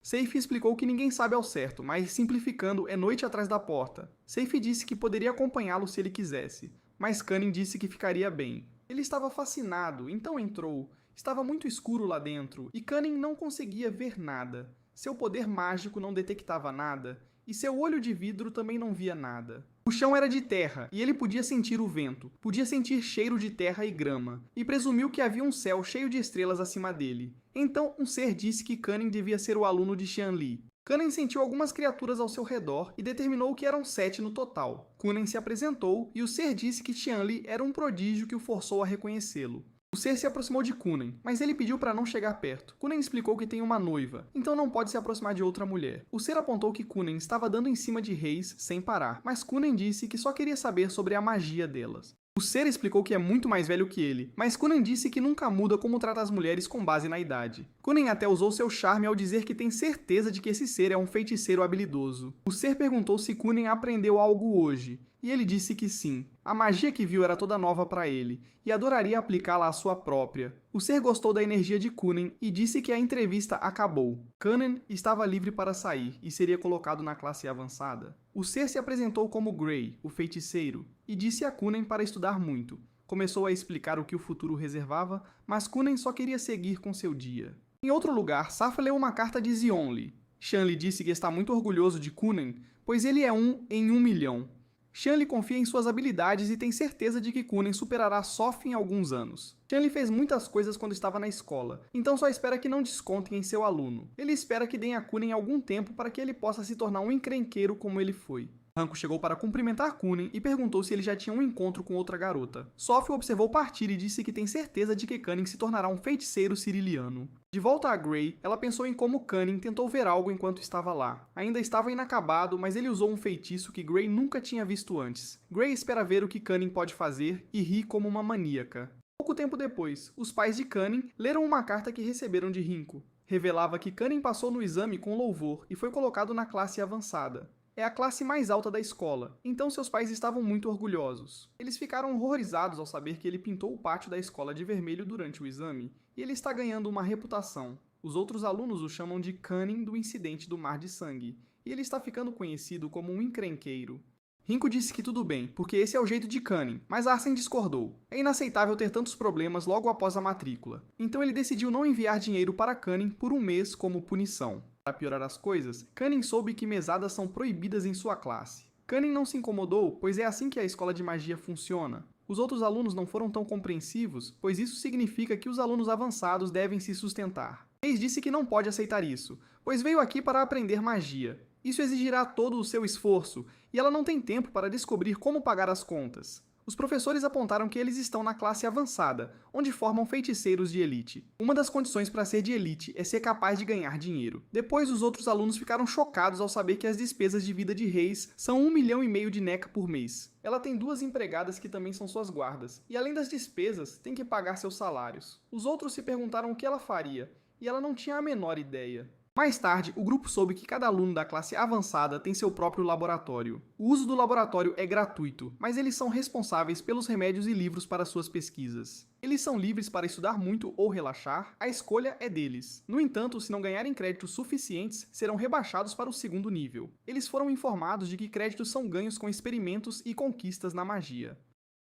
Seifi explicou que ninguém sabe ao certo, mas simplificando, é noite atrás da porta. Seifi disse que poderia acompanhá-lo se ele quisesse, mas Kunen disse que ficaria bem. Ele estava fascinado, então entrou. Estava muito escuro lá dentro, e Kunen não conseguia ver nada. Seu poder mágico não detectava nada, e seu olho de vidro também não via nada. O chão era de terra, e ele podia sentir o vento, podia sentir cheiro de terra e grama, e presumiu que havia um céu cheio de estrelas acima dele. Então, um ser disse que Kunen devia ser o aluno de Xianli. Kunen sentiu algumas criaturas ao seu redor e determinou que eram 7 no total. Kunen se apresentou, e o ser disse que Xianli era um prodígio que o forçou a reconhecê-lo. O ser se aproximou de Kunen, mas ele pediu para não chegar perto. Kunen explicou que tem uma noiva, então não pode se aproximar de outra mulher. O ser apontou que Kunen estava dando em cima de Reis sem parar, mas Kunen disse que só queria saber sobre a magia delas. O ser explicou que é muito mais velho que ele, mas Kunen disse que nunca muda como trata as mulheres com base na idade. Kunen até usou seu charme ao dizer que tem certeza de que esse ser é um feiticeiro habilidoso. O ser perguntou se Kunen aprendeu algo hoje, e ele disse que sim. A magia que viu era toda nova para ele, e adoraria aplicá-la à sua própria. O ser gostou da energia de Kunen e disse que a entrevista acabou. Kunen estava livre para sair e seria colocado na classe avançada. O ser se apresentou como Gray, o feiticeiro, e disse a Kunen para estudar muito. Começou a explicar o que o futuro reservava, mas Kunen só queria seguir com seu dia. Em outro lugar, Safa leu uma carta de Zionli. Xianli disse que está muito orgulhoso de Kunen, pois ele é um em 1 milhão. Xianli confia em suas habilidades e tem certeza de que Kunen superará Soph em alguns anos. Xianli fez muitas coisas quando estava na escola, então só espera que não descontem em seu aluno. Ele espera que deem a Kunen algum tempo para que ele possa se tornar um encrenqueiro como ele foi. Hanko chegou para cumprimentar Kunen e perguntou se ele já tinha um encontro com outra garota. Soph o observou partir e disse que tem certeza de que Kunen se tornará um feiticeiro ciriliano. De volta a Gray, ela pensou em como Kunen tentou ver algo enquanto estava lá. Ainda estava inacabado, mas ele usou um feitiço que Gray nunca tinha visto antes. Gray espera ver o que Kunen pode fazer e ri como uma maníaca. Pouco tempo depois, os pais de Kunen leram uma carta que receberam de Rinko. Revelava que Kunen passou no exame com louvor e foi colocado na classe avançada. É a classe mais alta da escola, então seus pais estavam muito orgulhosos. Eles ficaram horrorizados ao saber que ele pintou o pátio da escola de vermelho durante o exame, e ele está ganhando uma reputação. Os outros alunos o chamam de Cunning do incidente do Mar de Sangue, e ele está ficando conhecido como um encrenqueiro. Rinko disse que tudo bem, porque esse é o jeito de Cunning, mas Arsene discordou. É inaceitável ter tantos problemas logo após a matrícula. Então ele decidiu não enviar dinheiro para Cunning por um mês como punição. Para piorar as coisas, Cunning soube que mesadas são proibidas em sua classe. Cunning não se incomodou, pois é assim que a escola de magia funciona. Os outros alunos não foram tão compreensivos, pois isso significa que os alunos avançados devem se sustentar. Hayes disse que não pode aceitar isso, pois veio aqui para aprender magia. Isso exigirá todo o seu esforço, e ela não tem tempo para descobrir como pagar as contas. Os professores apontaram que eles estão na classe avançada, onde formam feiticeiros de elite. Uma das condições para ser de elite é ser capaz de ganhar dinheiro. Depois, os outros alunos ficaram chocados ao saber que as despesas de vida de Hayes são 1,5 milhão de NECA por mês. Ela tem 2 empregadas que também são suas guardas, e além das despesas, tem que pagar seus salários. Os outros se perguntaram o que ela faria, e ela não tinha a menor ideia. Mais tarde, o grupo soube que cada aluno da classe avançada tem seu próprio laboratório. O uso do laboratório é gratuito, mas eles são responsáveis pelos remédios e livros para suas pesquisas. Eles são livres para estudar muito ou relaxar, a escolha é deles. No entanto, se não ganharem créditos suficientes, serão rebaixados para o 2º nível. Eles foram informados de que créditos são ganhos com experimentos e conquistas na magia.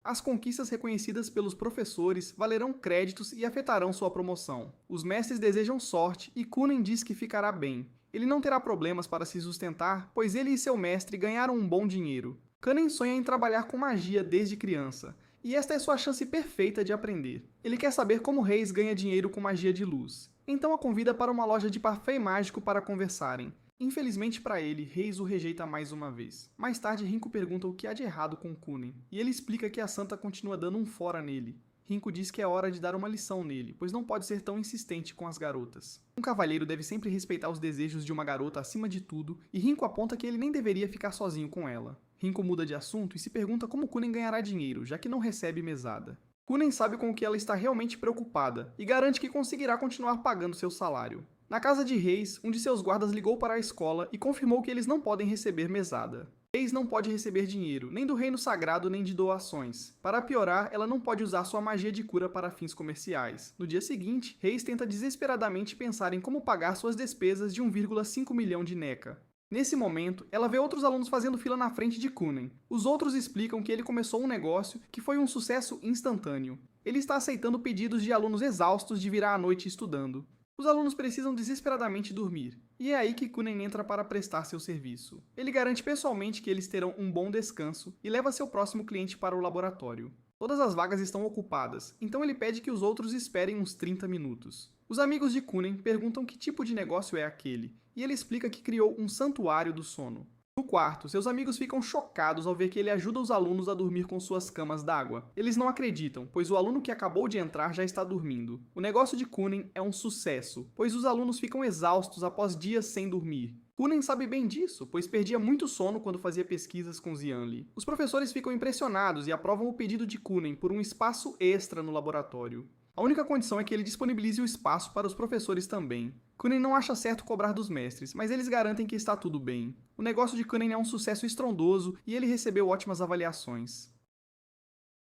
As conquistas reconhecidas pelos professores valerão créditos e afetarão sua promoção. Os mestres desejam sorte e Cunning diz que ficará bem. Ele não terá problemas para se sustentar, pois ele e seu mestre ganharam um bom dinheiro. Cunning sonha em trabalhar com magia desde criança, e esta é sua chance perfeita de aprender. Ele quer saber como Hayes ganha dinheiro com magia de luz. Então a convida para uma loja de parfum mágico para conversarem. Infelizmente para ele, Hayes o rejeita mais uma vez. Mais tarde, Rinko pergunta o que há de errado com Cunning, e ele explica que a santa continua dando um fora nele. Rinko diz que é hora de dar uma lição nele, pois não pode ser tão insistente com as garotas. Um cavalheiro deve sempre respeitar os desejos de uma garota acima de tudo, e Rinko aponta que ele nem deveria ficar sozinho com ela. Rinko muda de assunto e se pergunta como Cunning ganhará dinheiro, já que não recebe mesada. Cunning sabe com o que ela está realmente preocupada, e garante que conseguirá continuar pagando seu salário. Na casa de Hayes, um de seus guardas ligou para a escola e confirmou que eles não podem receber mesada. Hayes não pode receber dinheiro, nem do reino sagrado nem de doações. Para piorar, ela não pode usar sua magia de cura para fins comerciais. No dia seguinte, Hayes tenta desesperadamente pensar em como pagar suas despesas de 1,5 milhão de NECA. Nesse momento, ela vê outros alunos fazendo fila na frente de Cunning. Os outros explicam que ele começou um negócio que foi um sucesso instantâneo. Ele está aceitando pedidos de alunos exaustos de virar a noite estudando. Os alunos precisam desesperadamente dormir, e é aí que Cunning entra para prestar seu serviço. Ele garante pessoalmente que eles terão um bom descanso e leva seu próximo cliente para o laboratório. Todas as vagas estão ocupadas, então ele pede que os outros esperem uns 30 minutos. Os amigos de Cunning perguntam que tipo de negócio é aquele, e ele explica que criou um santuário do sono. No quarto, seus amigos ficam chocados ao ver que ele ajuda os alunos a dormir com suas camas d'água. Eles não acreditam, pois o aluno que acabou de entrar já está dormindo. O negócio de Cunning é um sucesso, pois os alunos ficam exaustos após dias sem dormir. Cunning sabe bem disso, pois perdia muito sono quando fazia pesquisas com Xianli. Os professores ficam impressionados e aprovam o pedido de Cunning por um espaço extra no laboratório. A única condição é que ele disponibilize o espaço para os professores também. Cunning não acha certo cobrar dos mestres, mas eles garantem que está tudo bem. O negócio de Cunning é um sucesso estrondoso e ele recebeu ótimas avaliações.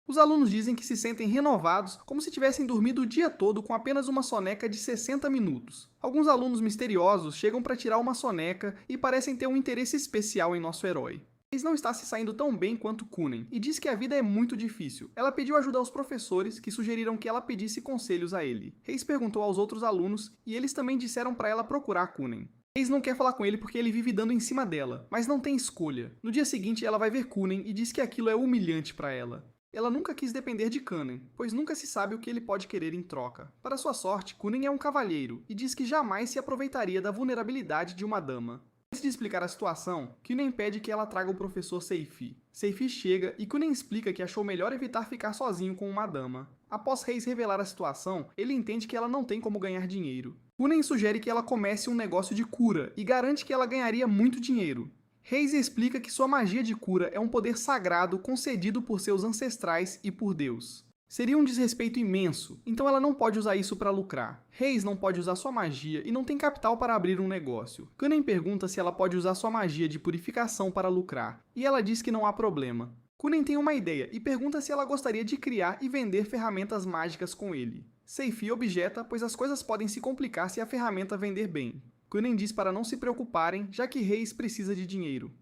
Os alunos dizem que se sentem renovados, como se tivessem dormido o dia todo com apenas uma soneca de 60 minutos. Alguns alunos misteriosos chegam para tirar uma soneca e parecem ter um interesse especial em nosso herói. Hayes não está se saindo tão bem quanto Cunning, e diz que a vida é muito difícil. Ela pediu ajuda aos professores, que sugeriram que ela pedisse conselhos a ele. Hayes perguntou aos outros alunos, e eles também disseram para ela procurar Cunning. Hayes não quer falar com ele porque ele vive dando em cima dela, mas não tem escolha. No dia seguinte, ela vai ver Cunning e diz que aquilo é humilhante para ela. Ela nunca quis depender de Cunning, pois nunca se sabe o que ele pode querer em troca. Para sua sorte, Cunning é um cavalheiro, e diz que jamais se aproveitaria da vulnerabilidade de uma dama. Antes de explicar a situação, Cunning pede que ela traga o professor Seifi. Seifi chega e Cunning explica que achou melhor evitar ficar sozinho com uma dama. Após Hayes revelar a situação, ele entende que ela não tem como ganhar dinheiro. Cunning sugere que ela comece um negócio de cura e garante que ela ganharia muito dinheiro. Hayes explica que sua magia de cura é um poder sagrado concedido por seus ancestrais e por Deus. Seria um desrespeito imenso, então ela não pode usar isso para lucrar. Reis não pode usar sua magia e não tem capital para abrir um negócio. Cunning pergunta se ela pode usar sua magia de purificação para lucrar, e ela diz que não há problema. Cunning tem uma ideia e pergunta se ela gostaria de criar e vender ferramentas mágicas com ele. Seifi objeta, pois as coisas podem se complicar se a ferramenta vender bem. Cunning diz para não se preocuparem, já que Reis precisa de dinheiro.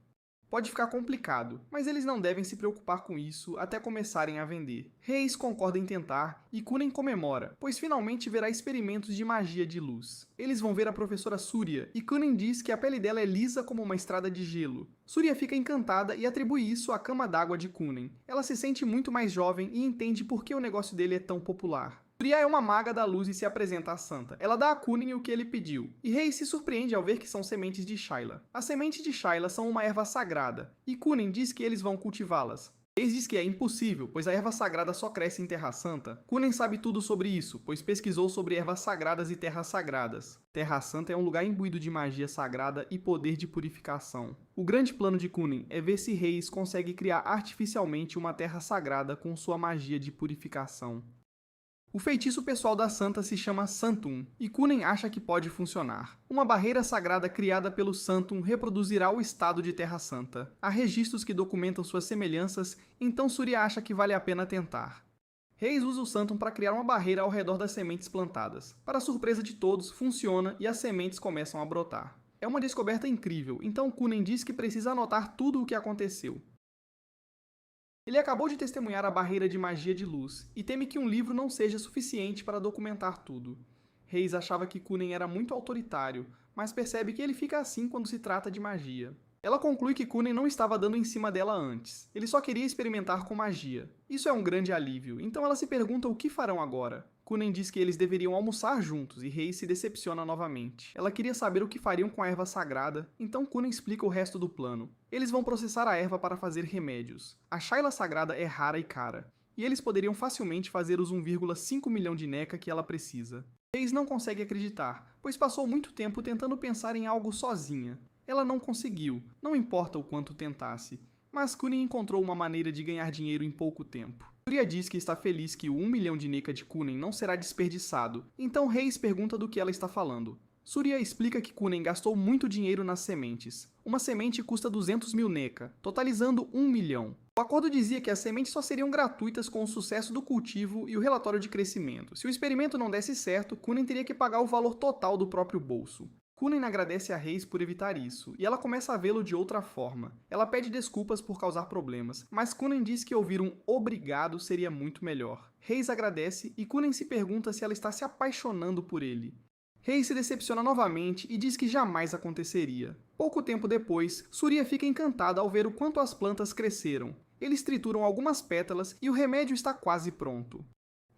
Pode ficar complicado, mas eles não devem se preocupar com isso até começarem a vender. Reis concorda em tentar e Cunning comemora, pois finalmente verá experimentos de magia de luz. Eles vão ver a professora Surya e Cunning diz que a pele dela é lisa como uma estrada de gelo. Surya fica encantada e atribui isso à cama d'água de Cunning. Ela se sente muito mais jovem e entende por que o negócio dele é tão popular. Surya é uma maga da luz e se apresenta à santa. Ela dá a Cunning o que ele pediu, e Reis se surpreende ao ver que são sementes de Shayla. As sementes de Shayla são uma erva sagrada, e Cunning diz que eles vão cultivá-las. Reis diz que é impossível, pois a erva sagrada só cresce em Terra Santa. Cunning sabe tudo sobre isso, pois pesquisou sobre ervas sagradas e terras sagradas. Terra Santa é um lugar imbuído de magia sagrada e poder de purificação. O grande plano de Cunning é ver se Reis consegue criar artificialmente uma terra sagrada com sua magia de purificação. O feitiço pessoal da santa se chama Santum, e Cunning acha que pode funcionar. Uma barreira sagrada criada pelo Santum reproduzirá o estado de Terra Santa. Há registros que documentam suas semelhanças, então Surya acha que vale a pena tentar. Reis usa o Santum para criar uma barreira ao redor das sementes plantadas. Para surpresa de todos, funciona e as sementes começam a brotar. É uma descoberta incrível, então Cunning diz que precisa anotar tudo o que aconteceu. Ele acabou de testemunhar a barreira de magia de luz, e teme que um livro não seja suficiente para documentar tudo. Reis achava que Cunning era muito autoritário, mas percebe que ele fica assim quando se trata de magia. Ela conclui que Cunning não estava dando em cima dela antes, ele só queria experimentar com magia. Isso é um grande alívio, então ela se pergunta o que farão agora. Cunning diz que eles deveriam almoçar juntos e Reis se decepciona novamente. Ela queria saber o que fariam com a erva sagrada, então Cunning explica o resto do plano. Eles vão processar a erva para fazer remédios. A Shayla sagrada é rara e cara, e eles poderiam facilmente fazer os 1,5 milhão de NECA que ela precisa. Reis não consegue acreditar, pois passou muito tempo tentando pensar em algo sozinha. Ela não conseguiu, não importa o quanto tentasse. Mas Cunning encontrou uma maneira de ganhar dinheiro em pouco tempo. Surya diz que está feliz que o 1 milhão de NECA de Cunning não será desperdiçado, então Reis pergunta do que ela está falando. Surya explica que Cunning gastou muito dinheiro nas sementes. Uma semente custa 200 mil NECA, totalizando 1 milhão. O acordo dizia que as sementes só seriam gratuitas com o sucesso do cultivo e o relatório de crescimento. Se o experimento não desse certo, Cunning teria que pagar o valor total do próprio bolso. Cunning agradece a Reis por evitar isso, e ela começa a vê-lo de outra forma. Ela pede desculpas por causar problemas, mas Cunning diz que ouvir um obrigado seria muito melhor. Reis agradece e Cunning se pergunta se ela está se apaixonando por ele. Reis se decepciona novamente e diz que jamais aconteceria. Pouco tempo depois, Surya fica encantada ao ver o quanto as plantas cresceram. Eles trituram algumas pétalas e o remédio está quase pronto.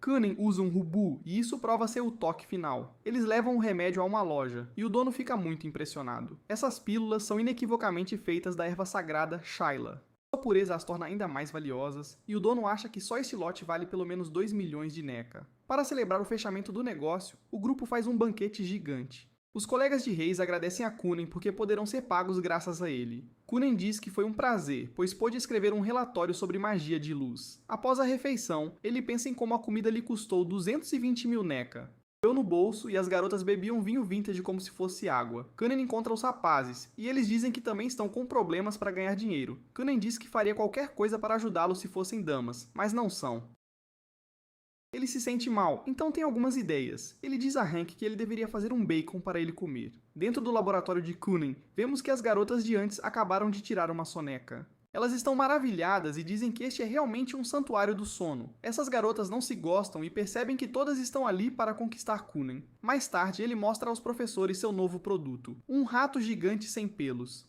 Cunning usa um rubu e isso prova ser o toque final. Eles levam o remédio a uma loja e o dono fica muito impressionado. Essas pílulas são inequivocamente feitas da erva sagrada Shayla. Sua pureza as torna ainda mais valiosas e o dono acha que só este lote vale pelo menos 2 milhões de NECA. Para celebrar o fechamento do negócio, o grupo faz um banquete gigante. Os colegas de Reis agradecem a Cunning porque poderão ser pagos graças a ele. Cunning diz que foi um prazer, pois pôde escrever um relatório sobre magia de luz. Após a refeição, ele pensa em como a comida lhe custou 220 mil NECA. Deu no bolso e as garotas bebiam vinho vintage como se fosse água. Cunning encontra os rapazes, e eles dizem que também estão com problemas para ganhar dinheiro. Cunning diz que faria qualquer coisa para ajudá-los se fossem damas, mas não são. Ele se sente mal, então tem algumas ideias. Ele diz a Hank que ele deveria fazer um bacon para ele comer. Dentro do laboratório de Cunning, vemos que as garotas de antes acabaram de tirar uma soneca. Elas estão maravilhadas e dizem que este é realmente um santuário do sono. Essas garotas não se gostam e percebem que todas estão ali para conquistar Cunning. Mais tarde, ele mostra aos professores seu novo produto, um rato gigante sem pelos.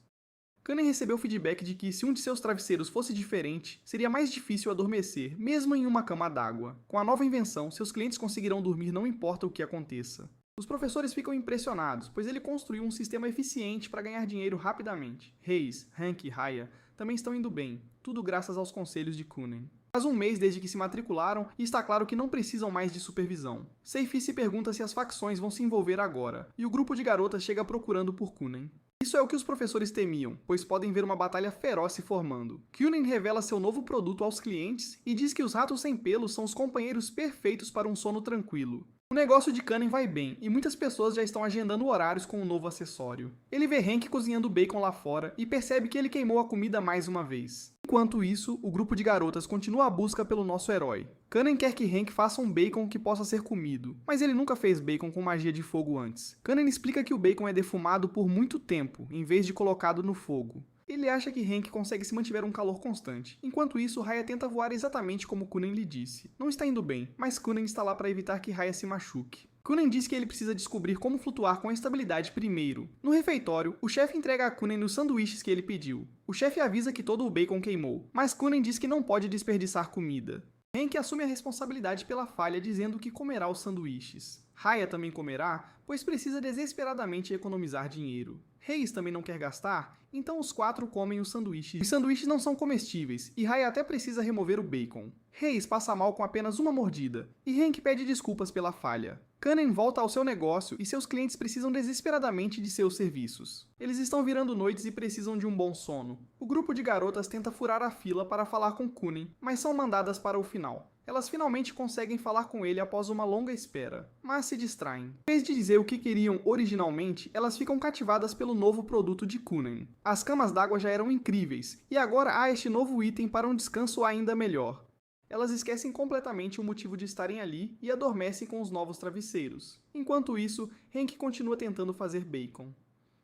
Cunning recebeu feedback de que se um de seus travesseiros fosse diferente, seria mais difícil adormecer, mesmo em uma cama d'água. Com a nova invenção, seus clientes conseguirão dormir não importa o que aconteça. Os professores ficam impressionados, pois ele construiu um sistema eficiente para ganhar dinheiro rapidamente. Reis, Hank e Raya também estão indo bem, tudo graças aos conselhos de Cunning. Faz um mês desde que se matricularam e está claro que não precisam mais de supervisão. Seifi se pergunta se as facções vão se envolver agora, e o grupo de garotas chega procurando por Cunning. Isso é o que os professores temiam, pois podem ver uma batalha feroz se formando. Kunen revela seu novo produto aos clientes e diz que os ratos sem pelos são os companheiros perfeitos para um sono tranquilo. O negócio de Kanen vai bem, e muitas pessoas já estão agendando horários com o novo acessório. Ele vê Hank cozinhando bacon lá fora e percebe que ele queimou a comida mais uma vez. Enquanto isso, o grupo de garotas continua a busca pelo nosso herói. Kanen quer que Hank faça um bacon que possa ser comido, mas ele nunca fez bacon com magia de fogo antes. Kanen explica que o bacon é defumado por muito tempo, em vez de colocado no fogo. Ele acha que Hank consegue se manter um calor constante. Enquanto isso, Raya tenta voar exatamente como Kunen lhe disse. Não está indo bem, mas Kunen está lá para evitar que Raya se machuque. Kunen diz que ele precisa descobrir como flutuar com estabilidade primeiro. No refeitório, o chefe entrega a Kunen os sanduíches que ele pediu. O chefe avisa que todo o bacon queimou, mas Kunen diz que não pode desperdiçar comida. Hank assume a responsabilidade pela falha, dizendo que comerá os sanduíches. Raya também comerá, pois precisa desesperadamente economizar dinheiro. Reis também não quer gastar, então os 4 comem os sanduíches. Os sanduíches não são comestíveis, e Raya até precisa remover o bacon. Reis passa mal com apenas uma mordida, e Hank pede desculpas pela falha. Kanen volta ao seu negócio e seus clientes precisam desesperadamente de seus serviços. Eles estão virando noites e precisam de um bom sono. O grupo de garotas tenta furar a fila para falar com Kunen, mas são mandadas para o final. Elas finalmente conseguem falar com ele após uma longa espera, mas se distraem. Em vez de dizer o que queriam originalmente, elas ficam cativadas pelo novo produto de Kunen. As camas d'água já eram incríveis, e agora há este novo item para um descanso ainda melhor. Elas esquecem completamente o motivo de estarem ali e adormecem com os novos travesseiros. Enquanto isso, Hank continua tentando fazer bacon.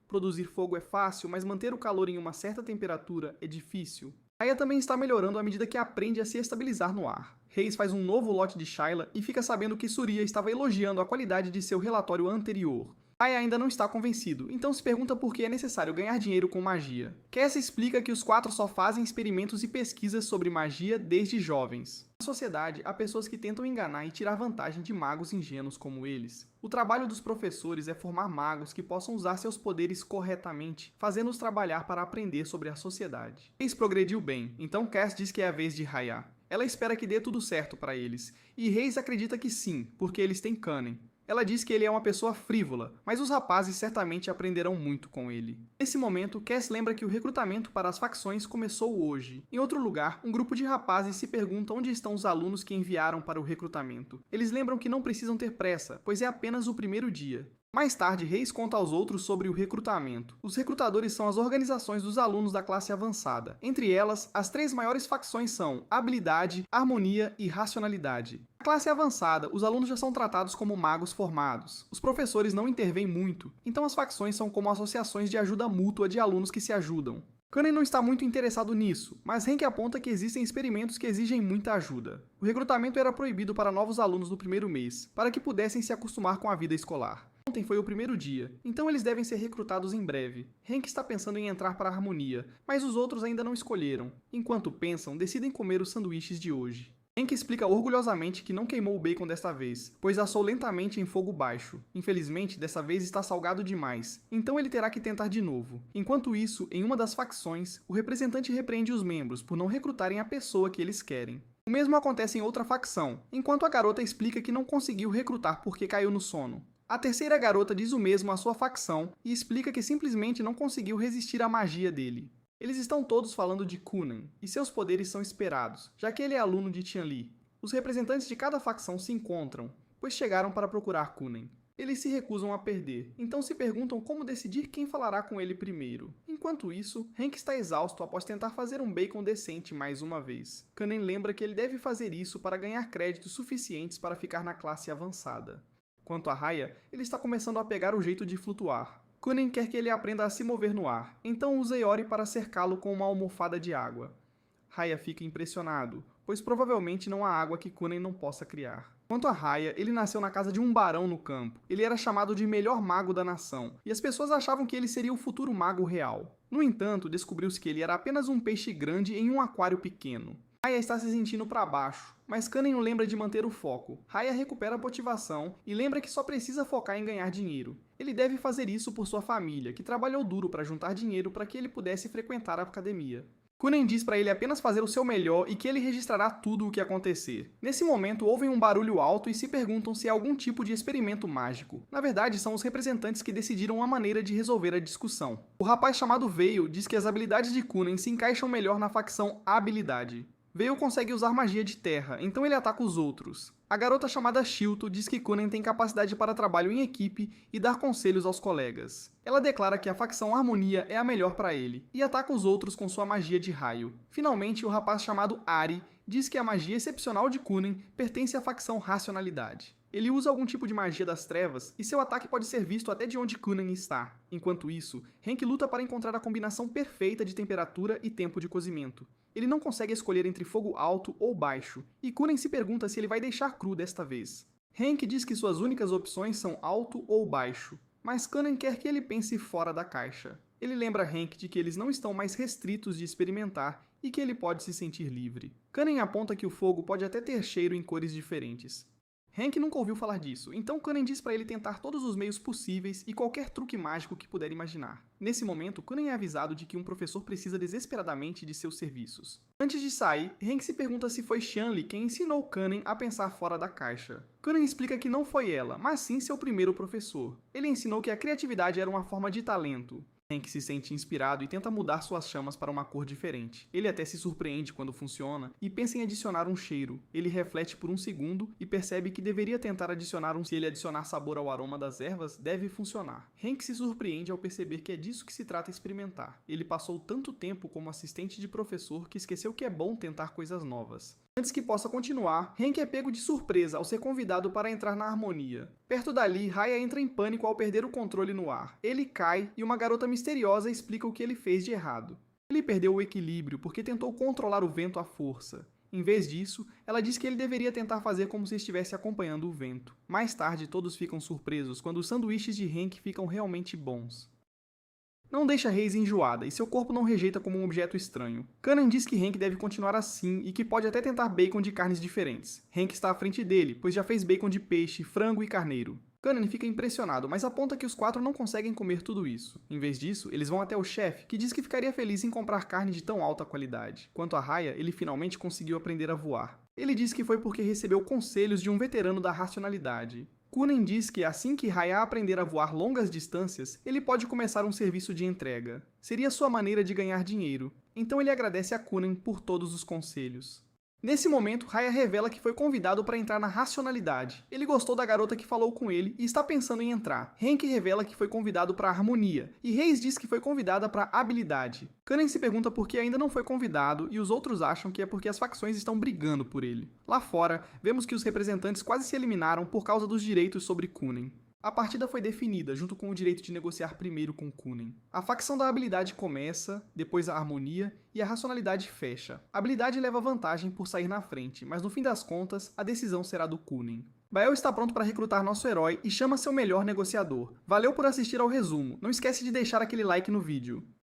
Produzir fogo é fácil, mas manter o calor em uma certa temperatura é difícil. Raya também está melhorando à medida que aprende a se estabilizar no ar. Reis faz um novo lote de Shayla e fica sabendo que Surya estava elogiando a qualidade de seu relatório anterior. Raya ainda não está convencido, então se pergunta por que é necessário ganhar dinheiro com magia. Cass explica que os 4 só fazem experimentos e pesquisas sobre magia desde jovens. Na sociedade, há pessoas que tentam enganar e tirar vantagem de magos ingênuos como eles. O trabalho dos professores é formar magos que possam usar seus poderes corretamente, fazendo-os trabalhar para aprender sobre a sociedade. Reis progrediu bem, então Cass diz que é a vez de Raya. Ela espera que dê tudo certo para eles, e Reis acredita que sim, porque eles têm Kanen. Ela diz que ele é uma pessoa frívola, mas os rapazes certamente aprenderão muito com ele. Nesse momento, Cass lembra que o recrutamento para as facções começou hoje. Em outro lugar, um grupo de rapazes se pergunta onde estão os alunos que enviaram para o recrutamento. Eles lembram que não precisam ter pressa, pois é apenas o primeiro dia. Mais tarde, Reis conta aos outros sobre o recrutamento. Os recrutadores são as organizações dos alunos da classe avançada. Entre elas, as 3 maiores facções são habilidade, harmonia e racionalidade. Na classe avançada, os alunos já são tratados como magos formados. Os professores não intervêm muito, então as facções são como associações de ajuda mútua de alunos que se ajudam. Kanen não está muito interessado nisso, mas Hank aponta que existem experimentos que exigem muita ajuda. O recrutamento era proibido para novos alunos no primeiro mês, para que pudessem se acostumar com a vida escolar. Ontem foi o primeiro dia, então eles devem ser recrutados em breve. Hank está pensando em entrar para a harmonia, mas os outros ainda não escolheram. Enquanto pensam, decidem comer os sanduíches de hoje. Hank explica orgulhosamente que não queimou o bacon desta vez, pois assou lentamente em fogo baixo. Infelizmente, dessa vez está salgado demais, então ele terá que tentar de novo. Enquanto isso, em uma das facções, o representante repreende os membros por não recrutarem a pessoa que eles querem. O mesmo acontece em outra facção, enquanto a garota explica que não conseguiu recrutar porque caiu no sono. A terceira garota diz o mesmo à sua facção e explica que simplesmente não conseguiu resistir à magia dele. Eles estão todos falando de Kunen, e seus poderes são esperados, já que ele é aluno de Tianli. Os representantes de cada facção se encontram, pois chegaram para procurar Kunen. Eles se recusam a perder, então se perguntam como decidir quem falará com ele primeiro. Enquanto isso, Hank está exausto após tentar fazer um bacon decente mais uma vez. Kanen lembra que ele deve fazer isso para ganhar créditos suficientes para ficar na classe avançada. Quanto a Raya, ele está começando a pegar o jeito de flutuar. Kunen quer que ele aprenda a se mover no ar, então usa Iori para cercá-lo com uma almofada de água. Raya fica impressionado, pois provavelmente não há água que Kunen não possa criar. Quanto a Raya, ele nasceu na casa de um barão no campo. Ele era chamado de melhor mago da nação, e as pessoas achavam que ele seria o futuro mago real. No entanto, descobriu-se que ele era apenas um peixe grande em um aquário pequeno. Raya está se sentindo para baixo, mas Kanen o lembra de manter o foco. Raya recupera a motivação e lembra que só precisa focar em ganhar dinheiro. Ele deve fazer isso por sua família, que trabalhou duro para juntar dinheiro para que ele pudesse frequentar a academia. Kunen diz para ele apenas fazer o seu melhor e que ele registrará tudo o que acontecer. Nesse momento, ouvem um barulho alto e se perguntam se é algum tipo de experimento mágico. Na verdade, são os representantes que decidiram a maneira de resolver a discussão. O rapaz chamado Veil diz que as habilidades de Kunen se encaixam melhor na facção Habilidade. Veil consegue usar magia de terra, então ele ataca os outros. A garota chamada Shilto diz que Kunen tem capacidade para trabalho em equipe e dar conselhos aos colegas. Ela declara que a facção Harmonia é a melhor para ele, e ataca os outros com sua magia de raio. Finalmente, o rapaz chamado Ari diz que a magia excepcional de Kunen pertence à facção Racionalidade. Ele usa algum tipo de magia das trevas, e seu ataque pode ser visto até de onde Kunen está. Enquanto isso, Hank luta para encontrar a combinação perfeita de temperatura e tempo de cozimento. Ele não consegue escolher entre fogo alto ou baixo, e Kunen se pergunta se ele vai deixar cru desta vez. Hank diz que suas únicas opções são alto ou baixo, mas Kunen quer que ele pense fora da caixa. Ele lembra Hank de que eles não estão mais restritos de experimentar e que ele pode se sentir livre. Kunen aponta que o fogo pode até ter cheiro em cores diferentes. Hank nunca ouviu falar disso, então Kunen diz para ele tentar todos os meios possíveis e qualquer truque mágico que puder imaginar. Nesse momento, Kunen é avisado de que um professor precisa desesperadamente de seus serviços. Antes de sair, Hank se pergunta se foi Shanley quem ensinou Kunen a pensar fora da caixa. Kunen explica que não foi ela, mas sim seu primeiro professor. Ele ensinou que a criatividade era uma forma de talento. Hank se sente inspirado e tenta mudar suas chamas para uma cor diferente. Ele até se surpreende quando funciona e pensa em adicionar um cheiro. Ele reflete por um segundo e percebe que deveria tentar adicionar se ele adicionar sabor ao aroma das ervas, deve funcionar. Hank se surpreende ao perceber que é disso que se trata experimentar. Ele passou tanto tempo como assistente de professor que esqueceu que é bom tentar coisas novas. Antes que possa continuar, Hank é pego de surpresa ao ser convidado para entrar na harmonia. Perto dali, Raya entra em pânico ao perder o controle no ar. Ele cai e uma garota misteriosa explica o que ele fez de errado. Ele perdeu o equilíbrio porque tentou controlar o vento à força. Em vez disso, ela diz que ele deveria tentar fazer como se estivesse acompanhando o vento. Mais tarde, todos ficam surpresos quando os sanduíches de Hank ficam realmente bons. Não deixa Reis enjoada, e seu corpo não rejeita como um objeto estranho. Kanan diz que Hank deve continuar assim e que pode até tentar bacon de carnes diferentes. Hank está à frente dele, pois já fez bacon de peixe, frango e carneiro. Kanan fica impressionado, mas aponta que os quatro não conseguem comer tudo isso. Em vez disso, eles vão até o chefe, que diz que ficaria feliz em comprar carne de tão alta qualidade. Quanto a Raya, ele finalmente conseguiu aprender a voar. Ele diz que foi porque recebeu conselhos de um veterano da racionalidade. Kunen diz que assim que Raya aprender a voar longas distâncias, ele pode começar um serviço de entrega. Seria sua maneira de ganhar dinheiro. Então ele agradece a Kunen por todos os conselhos. Nesse momento, Raya revela que foi convidado para entrar na racionalidade. Ele gostou da garota que falou com ele e está pensando em entrar. Hank revela que foi convidado para a harmonia, e Reis diz que foi convidada para a habilidade. Kanen se pergunta por que ainda não foi convidado, e os outros acham que é porque as facções estão brigando por ele. Lá fora, vemos que os representantes quase se eliminaram por causa dos direitos sobre Kunen. A partida foi definida, junto com o direito de negociar primeiro com Kunen. A facção da habilidade começa, depois a harmonia, e a racionalidade fecha. A habilidade leva vantagem por sair na frente, mas no fim das contas, a decisão será do Kunen. Bael está pronto para recrutar nosso herói e chama seu melhor negociador. Valeu por assistir ao resumo, não esquece de deixar aquele like no vídeo.